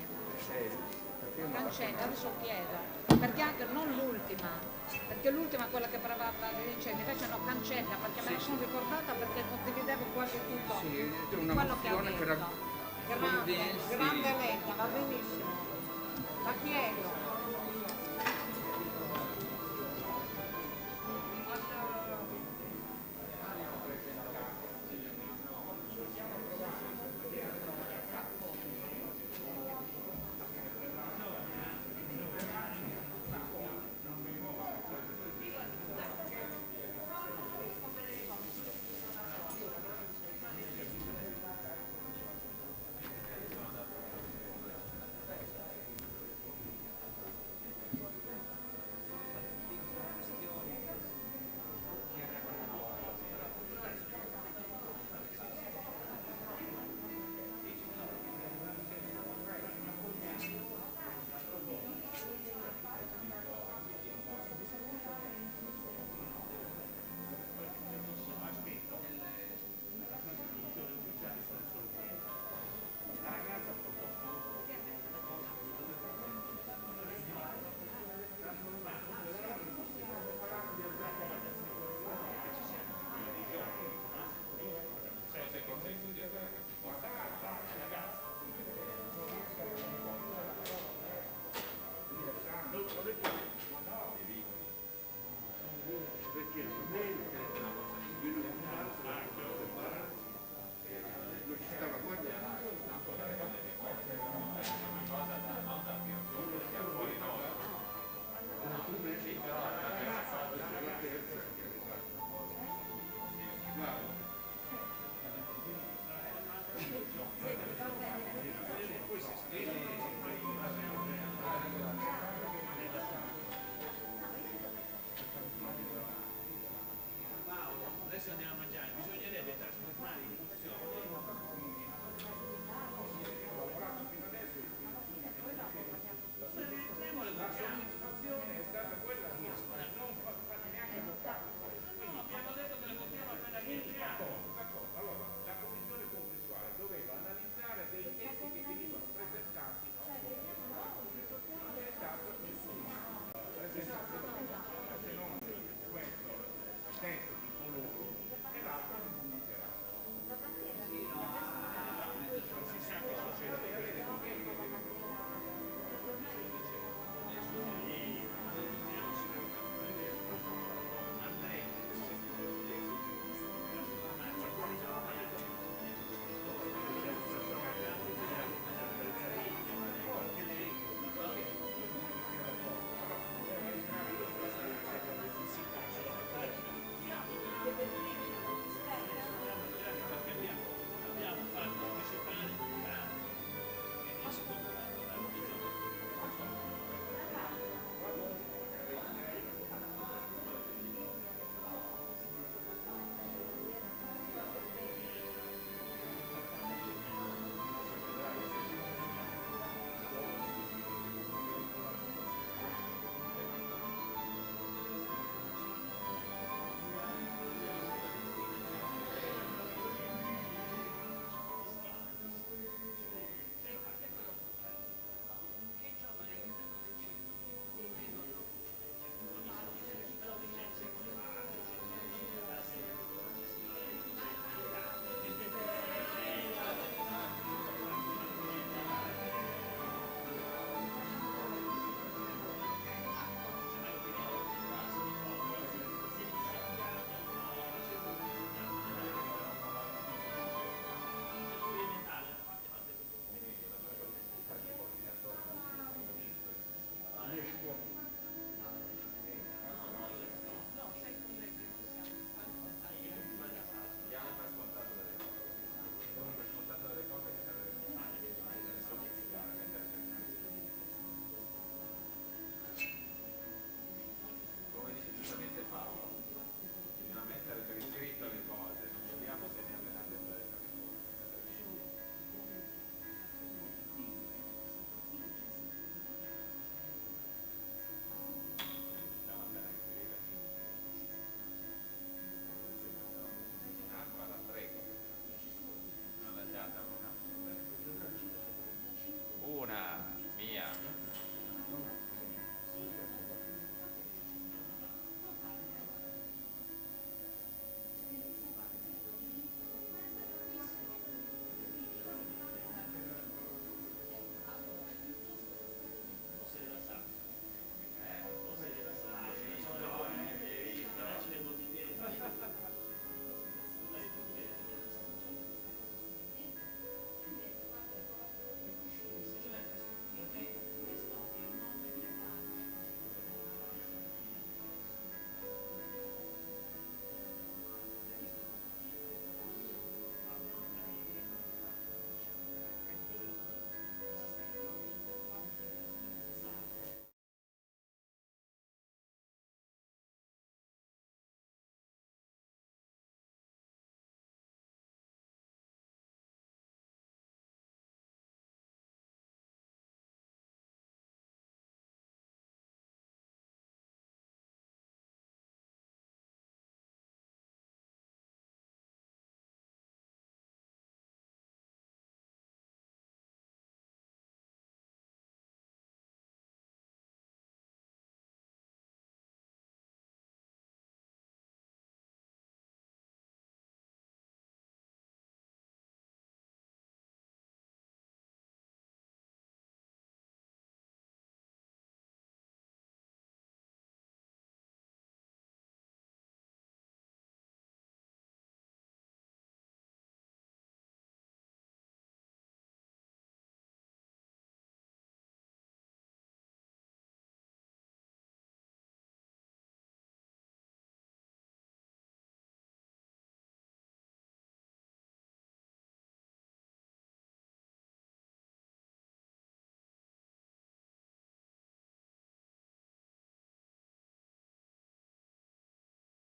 Cancella, adesso chiedo. Perché anche non l'ultima, perché l'ultima è quella che parlava degli incendi, invece no, Cancella, perché me ne sono ricordata perché condividevo quasi tutto una quello che ha mozione detto. per Grande letta, va benissimo. La chiedo.